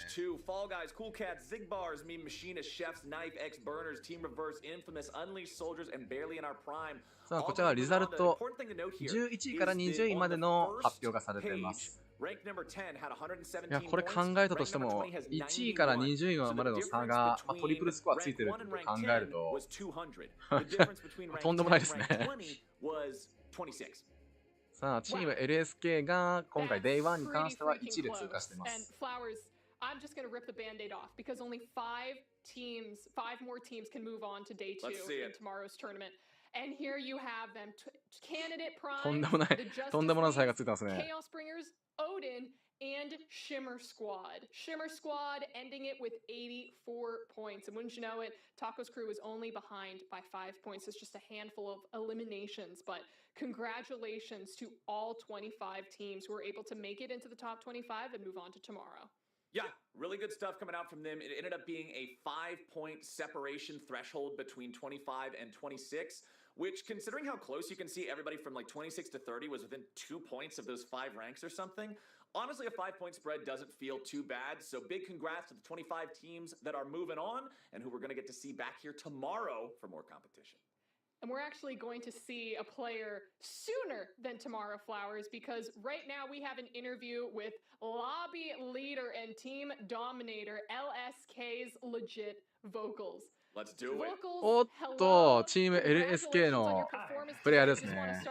さあ、こちらはリザルト11位から20位までの発表がされています。いや、これ考えたとしても、1位から20位までの差が、トリプルスコアついてるってことを考えると、とんでもないですね。さあ、チーム LSK が今回 Day1 に関しては1位で通過しています。I'm just going to rip the band-aid off because only five more teams can move on to day 2 in tomorrow's tournament. And here you have them. Candidate Prime, とんでもない差がついてますね。Chaos Bringers, Odin, and Shimmer Squad. Shimmer Squad ending it with 84 points. And wouldn't you know it, Taco's crew is only behind by 5 points. It's just a handful of eliminations. But congratulations to all 25 teams who were able to make it into the top 25 and move on to tomorrow. Yeah, really good stuff coming out from them. It ended up being a 5-point separation threshold between 25 and 26, which, considering how close you can see everybody from like 26 to 30 was within 2 points of those 5 ranks or something. Honestly, a 5-point spread doesn't feel too bad. So big congrats to the 25 teams that are moving on and who we're going to get to see back here tomorrow for more competition. And we're actually going to see a player sooner than tomorrow, Flowers, because right now we have an interview with lobby leader and team dominator LSK's legit vocals. Let's do it. おっと、チーム LSK のプレイヤーですね。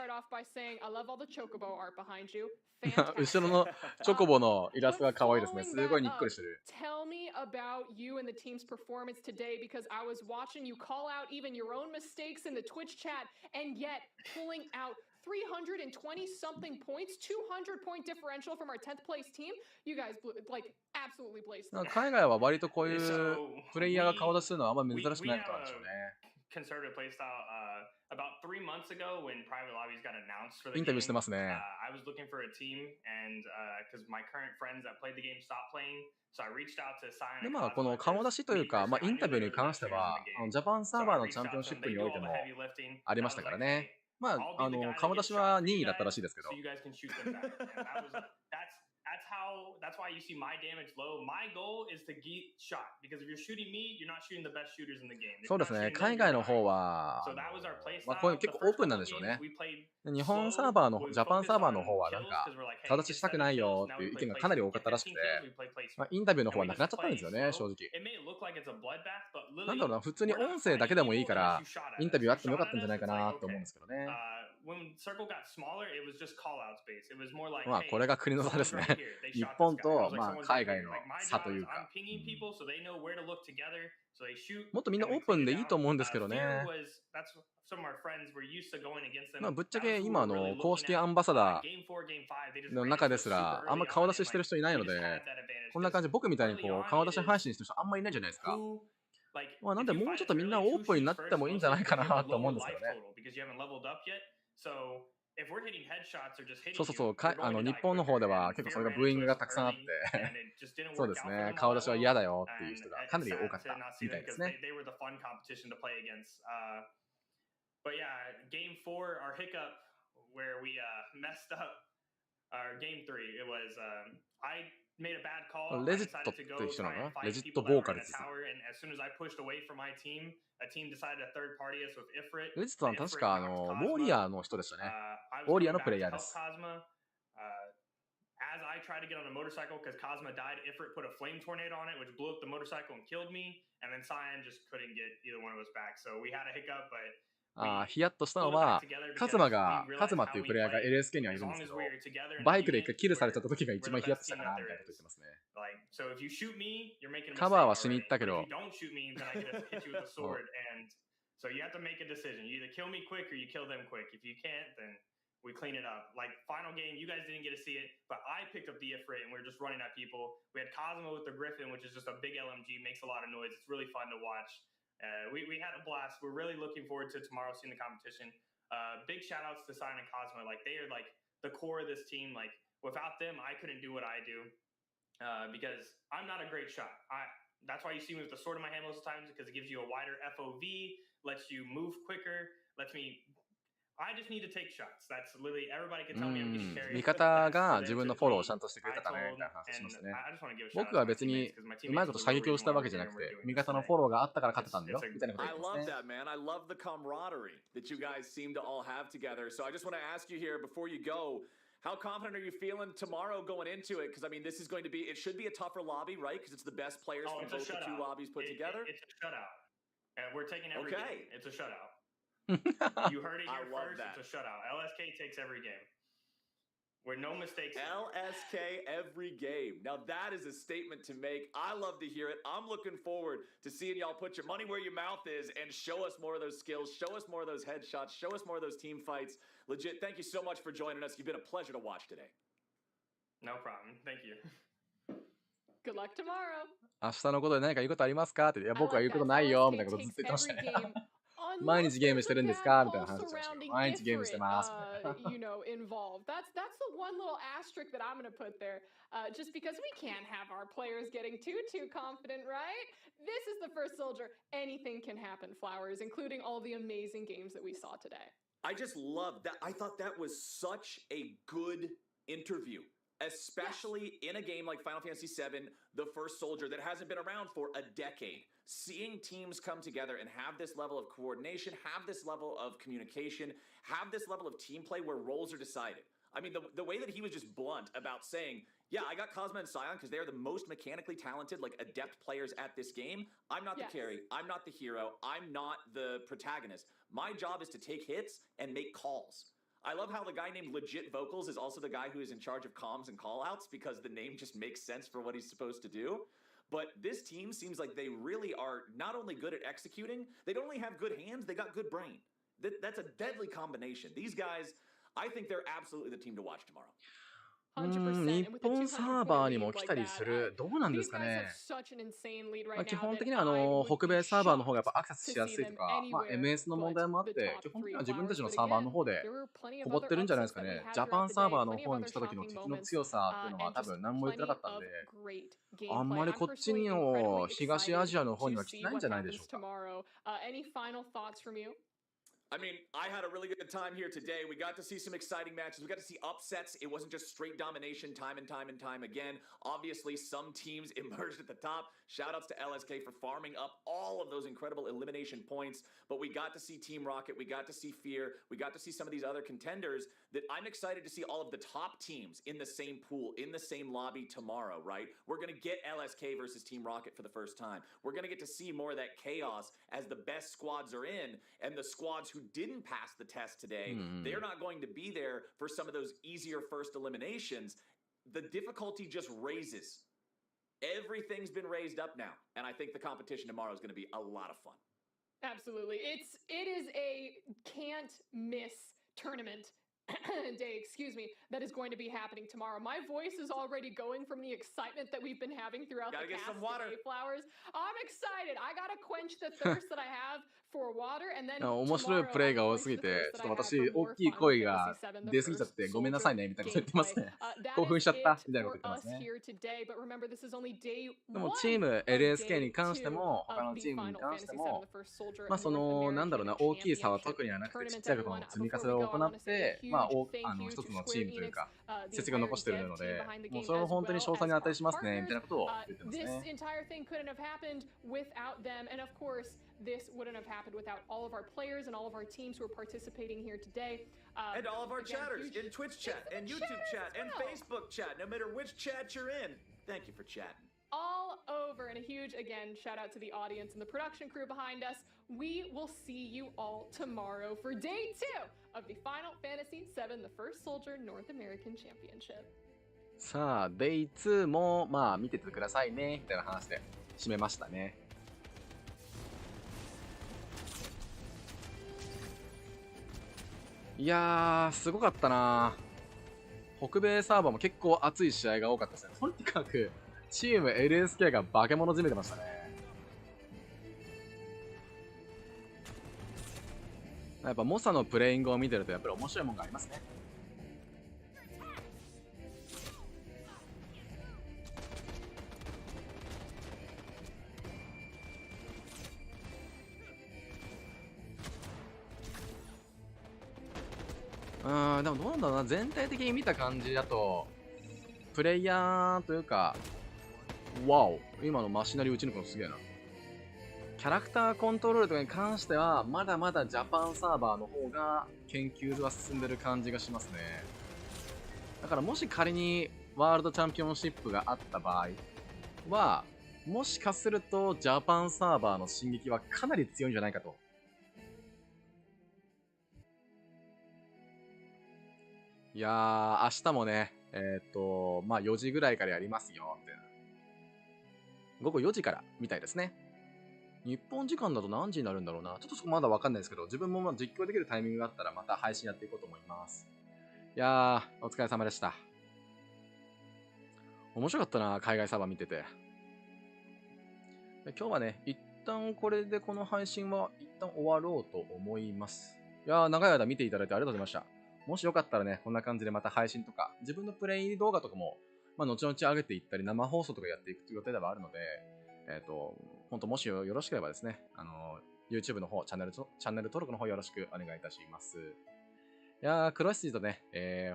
後ろのチョコボのイラストが可愛いですね。すごいにっくりしてる。Tell me about you and the team's performance today because I was watching you call out even your own mistakes in the Twitch chat and yet pulling out 320 something points, 200-point differential from our 10th place team. You guys like absolutely blazed. 海外は割とこういうプレイヤーが顔出しするのはあんまり珍しくないことなんでしょうね。Conservative playstyle about 3 months ago when private lobbies got announced for the インタビューしてますね。I was looking for a team and because my current friends that played the game stopped playing, so I reached out to sign. でこの顔出しというか、インタビューに関してはジャパンサーバーのチャンピオンシップにおいてもありましたからね。顔出しは2位だったらしいですけど。That's why you see my damage low. My goal is to get shot because if you're shooting me, you're not shooting the best shooters in the game. そうですね。海外の方は、これ結構オープンなんでしょうね。日本サーバーの、ジャパンサーバーの方はなんか、顔出ししたくないよっていう意見がかなり多かったらしくて、インタビューの方はなくなっちゃったんですよね、正直。なんだろうな、普通に音声だけでもいいから、インタビューあってもよかったんじゃないかなと思うんですけどね。これが国の差ですね。日本と海外の差というか。もっとみんなオープンでいいと思うんですけどね。ぶっちゃけ今の公式アンバサダーの中ですらあんま顔出ししてる人いないので、こんな感じ僕みたいに顔出し配信してる人あんまりいないじゃないですか。なんでもうちょっとみんなオープンになってもいいんじゃないかなと思うんですけどね。if we're hitting headshots or just そ hitting うそうそう、you, you're あ going の to 日 die 本の方で quicker. は And 結構そ Fear れが ran ブーイン into グ us がたくさんあっ early, て and it just didn't そう work です out for ね、 them 顔 all 出 that しは well. 嫌だよっていう And 人がかな it's り多 sad かっ to た not see みた them いです because ね。 they were the fun competition to play against. But yeah, game 4, our hiccup where we messed up our game 3, it was I made a bad call. レ I ジット decided っ to て go 人な try の and かな、レ fight ジット people ボ that ー were カ in ル a です。tower. And as soon as I pushed away from my team, a team decided to third party us with Ifrit. レジットは確 Ifrit か knocked ウォーリ Cosmo. アーの人でしたね。 I ウォ was ーリアー coming のプレ back イヤ to ーで help す。 Cosmo. As I tried to get on a motorcycle because Cosmo died, Ifrit put a flame tornado on it, which blew up the motorcycle and killed me. And then Cyan just couldn't get either one of us back. So we had a hiccup, but ヒヤッとしたの pulled it back は、 together カ because ズマ we が、カ realized ズマって how いう we プレイヤーが play. LSK にはい As るんです long け as ど、 we're together in a バイクで一 unit, 回キルされちゃった we're 時が一 we're 番 the ヒヤッと best した team か that なみたい there なこと言 is. ってますね。Like, so if you shoot me, you're making a カバー mistake はしに already. 行ったけ But if ど、 you don't shoot me, then I get to hit you with a sword. And so you have to make a decision. You either kill me quick or you kill them quick. If you can't, then we clean it up. Like final game, you guys didn't get to see it, but I picked up the Ifrit and we were just running at people. We had Cosmo with the Griffin, which is just a big LMG, makes a lot of noise. It's really fun to watch. We had a blast. We're really looking forward to tomorrow seeing the competition. Big shout outs to Sign and Cosmo. Like they are like the core of this team. Like without them, I couldn't do what I do because I'm not a great shot. That's why you see me with the sword in my hand most of the times because it gives you a wider FOV, lets you move quicker, lets me. I just need to take shots. That's literally everybody can tell me I'm getting carried. 味方が自分のフォローをちゃんとしてくれたかねみたいな話をしましたね。 I just want to give a shout 僕 out は to my 別に teammates because my うまいこと teammates 射 are the 撃を real し reason た why わ we're けじゃな here く and we're て、 doing 味 this 方の today. フォローがあったから勝てたんだよみたいなこと言 I ってます love ね。 that, man. I love the camaraderie that you guys seem to all have together. So I just want to ask you here before you go, how confident are you feeling tomorrow going into it? Because I mean, this is going to be, it should be a tougher lobby, right? Because it's the best players Oh, from it's a both the two shutout. lobbies put together. It's a shutout. And we're taking every Okay. game. It's a shutout. You heard it I here love first. that. It's a shutout. LSK takes every game. Where no mistakes. LSK every game. Now that is a statement to make. I love to hear it. I'm looking forward to seeing y'all put your money where your mouth is and show us more of those skills, show us more of those headshots, show us more of those team fights. Legit, thank you so much for joining us. You've been a pleasure to watch today. No problem. Thank you. Good luck tomorrow. 明日のことで何か言うことありますかって、いや I 僕は like 言うこと that. ないよみたい LSK なことずっと takes 言ってました every ね。 game. 毎 Unless 日ゲーム there's して a るんです bad かみたいな call 話をしてましたけど、 surrounding 毎日ゲームして Ifrit, ますみたいな。 you know, involved. That's the one little asterisk that I'm going to put there. Just because we can't have our players getting too confident, right? This is the first soldier. Anything can happen, Flowers, including all the amazing games that we saw today. I just love that. I thought that was such a good interview, especially in a game like Final Fantasy VII, the first soldier that hasn't been around for a decade. Seeing teams come together and have this level of coordination, have this level of communication, have this level of team play where roles are decided. I mean, the way that he was just blunt about saying, yeah, I got Cosmo and Scion because they're the most mechanically talented, like adept players at this game. I'm not the carry. I'm not the hero. I'm not the protagonist. My job is to take hits and make calls. I love how the guy named Legit Vocals is also the guy who is in charge of comms and callouts because the name just makes sense for what he's supposed to do. But this team seems like they really are not only good at executing, they don't only have good hands, they got good brain. That's a deadly combination. These guys, I think they're absolutely the team to watch tomorrow. 日本サーバーにも来たりする。どうなんですかね。基本的には北米サーバーの方がやっぱアクセスしやすいとか、MS の問題もあって、基本的には自分たちのサーバーの方でこぼってるんじゃないですかね。ジャパンサーバーの方に来た時の敵の強さっていうのは多分何も言ってなかったんで、あんまりこっちの東アジアの方には来てないんじゃないでしょうか。I mean, I had a really good time here today. We got to see some exciting matches. We got to see upsets. It wasn't just straight domination time and time and time again. Obviously, some teams emerged at the top. Shoutouts to LSK for farming up all of those incredible elimination points. But we got to see Team Rocket. We got to see Fear. We got to see some of these other contenders that I'm excited to see all of the top teams in the same pool, in the same lobby tomorrow, right? We're going to get LSK versus Team Rocket for the first time. We're going to get to see more of that chaos as the best squads are in, and the squads who didn't pass the test today, they're not going to be there for some of those easier first eliminations. The difficulty just raises. Everything's been raised up now, and I think the competition tomorrow is going to be a lot of fun. Absolutely. It is a can't miss tournament day, excuse me, that is going to be happening tomorrow. My voice is already going from the excitement that we've been having throughout Gotta the get cast some water. today, Flowers. I'm excited. I gotta quench the thirst that I have for water, and then 面白い tomorrow プレイ I'm が多 going す to ぎ the て、 thirst ち that ょっ I と have 私、 for 大 more きい Final 声 Fantasy が VII, 出 the すぎちゃっ first てごめんな soldier さいね、みたいなこと言ってますね。 gameplay. 興奮しちゃっ That た is みたいなこと it 言ってま for す us ね。 here today. But remember, this is only day でも one チーム of LSK に day 関して two も、他 of の the チームに Final 関して Fantasy VII, も、 the first soldier まあそ North の、なんだろう American な、大きい差は Championship 特にはなくて、ちっ tournament, ちゃいことの everyone. 積み Before 重ね we を go, 行 I っ want to say a て、まあ、huge thank you 一 to つのチ Square ームという Enix, か、 the 成績を entire 残している dev の team で、 behind the もう game, それは as 本当に well 賞賛 as に our 値しますね、みたい partners. なことを言ってます This ね。 entire thing couldn't have happened without them, and of course, this wouldn't have happened without all of our players and all of our teams who are participating here today. And all of our Again, chatters huge in Twitch chat thanks to the and YouTube chatters chat as and well. Facebook chat, no matter which chat you're in. Thank you for chatting. All over, and a huge, again, shout out to the audience and the production crew behind us. We will see you all tomorrow for day 2 of the Final Fantasy VII, the First Soldier North American Championship. さあ、Day2 も、まあ、見ててくださいね、みたいな話で締めましたね。いやー、すごかったな。北米サーバーも結構熱い試合が多かったですね。とにかく、チーム LSK が化け物締めてましたね。やっぱモサのプレイングを見てるとやっぱり面白いもんがありますね。でもどうなんだろうな、全体的に見た感じだと、プレイヤーというか、ワオ、今のマシナリ打ち抜くのすげえな。キャラクターコントロールとかに関しては、まだまだジャパンサーバーの方が研究は進んでる感じがしますね。だからもし仮にワールドチャンピオンシップがあった場合は、もしかするとジャパンサーバーの進撃はかなり強いんじゃないかと。いやー、明日もね、まあ4時ぐらいからやりますよって。午後4時からみたいですね。日本時間だと何時になるんだろうな。ちょっとそこまだわかんないですけど、自分もまあ実況できるタイミングがあったらまた配信やっていこうと思います。いやー、お疲れ様でした。面白かったな、海外サーバー見てて。今日はね、一旦これでこの配信は一旦終わろうと思います。いやー、長い間見ていただいてありがとうございました。もしよかったらね、こんな感じでまた配信とか、自分のプレイ動画とかも、まあ、後々上げていったり、生放送とかやっていく予定ではあるので、本当もしよろしければですね、YouTube の方、チャンネル登録の方よろしくお願いいたします。いやー、黒羊とね、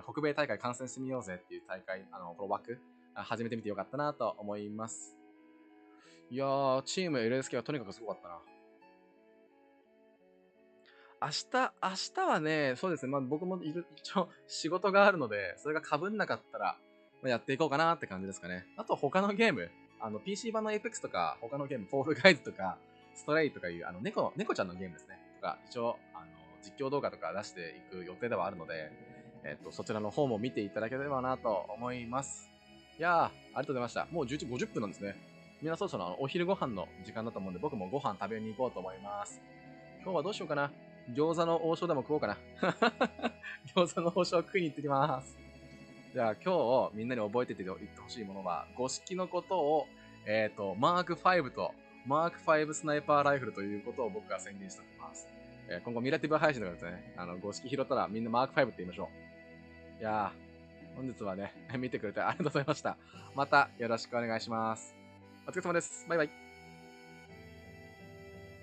北米大会観戦してみようぜっていう大会、この枠、始めてみてよかったなと思います。いやー、チーム LSK はとにかくすごかったな。明日はね、そうですね、まあ僕も一応仕事があるので、それが被んなかったら、やっていこうかなって感じですかね。あと他のゲーム、PC 版の Apex とか、他のゲーム、フォールガイズとか、ストレイとかいう、猫ちゃんのゲームですね。とか、一応、実況動画とか出していく予定ではあるので、そちらの方も見ていただければなと思います。いやー、ありがとうございました。もう11時50分なんですね。皆そろそろお昼ご飯の時間だと思うんで、僕もご飯食べに行こうと思います。今日はどうしようかな。餃子の王将でも食おうかな。餃子の王将食いに行ってきます。じゃあ今日みんなに覚えていってほしいものは、五色のことを、マーク5とマーク5スナイパーライフルということを僕が宣言しておきます。今後ミラティブ配信とかですね、五色拾ったらみんなマーク5って言いましょう。いやー、本日はね、見てくれてありがとうございました。またよろしくお願いします。お疲れ様です。バイバイ。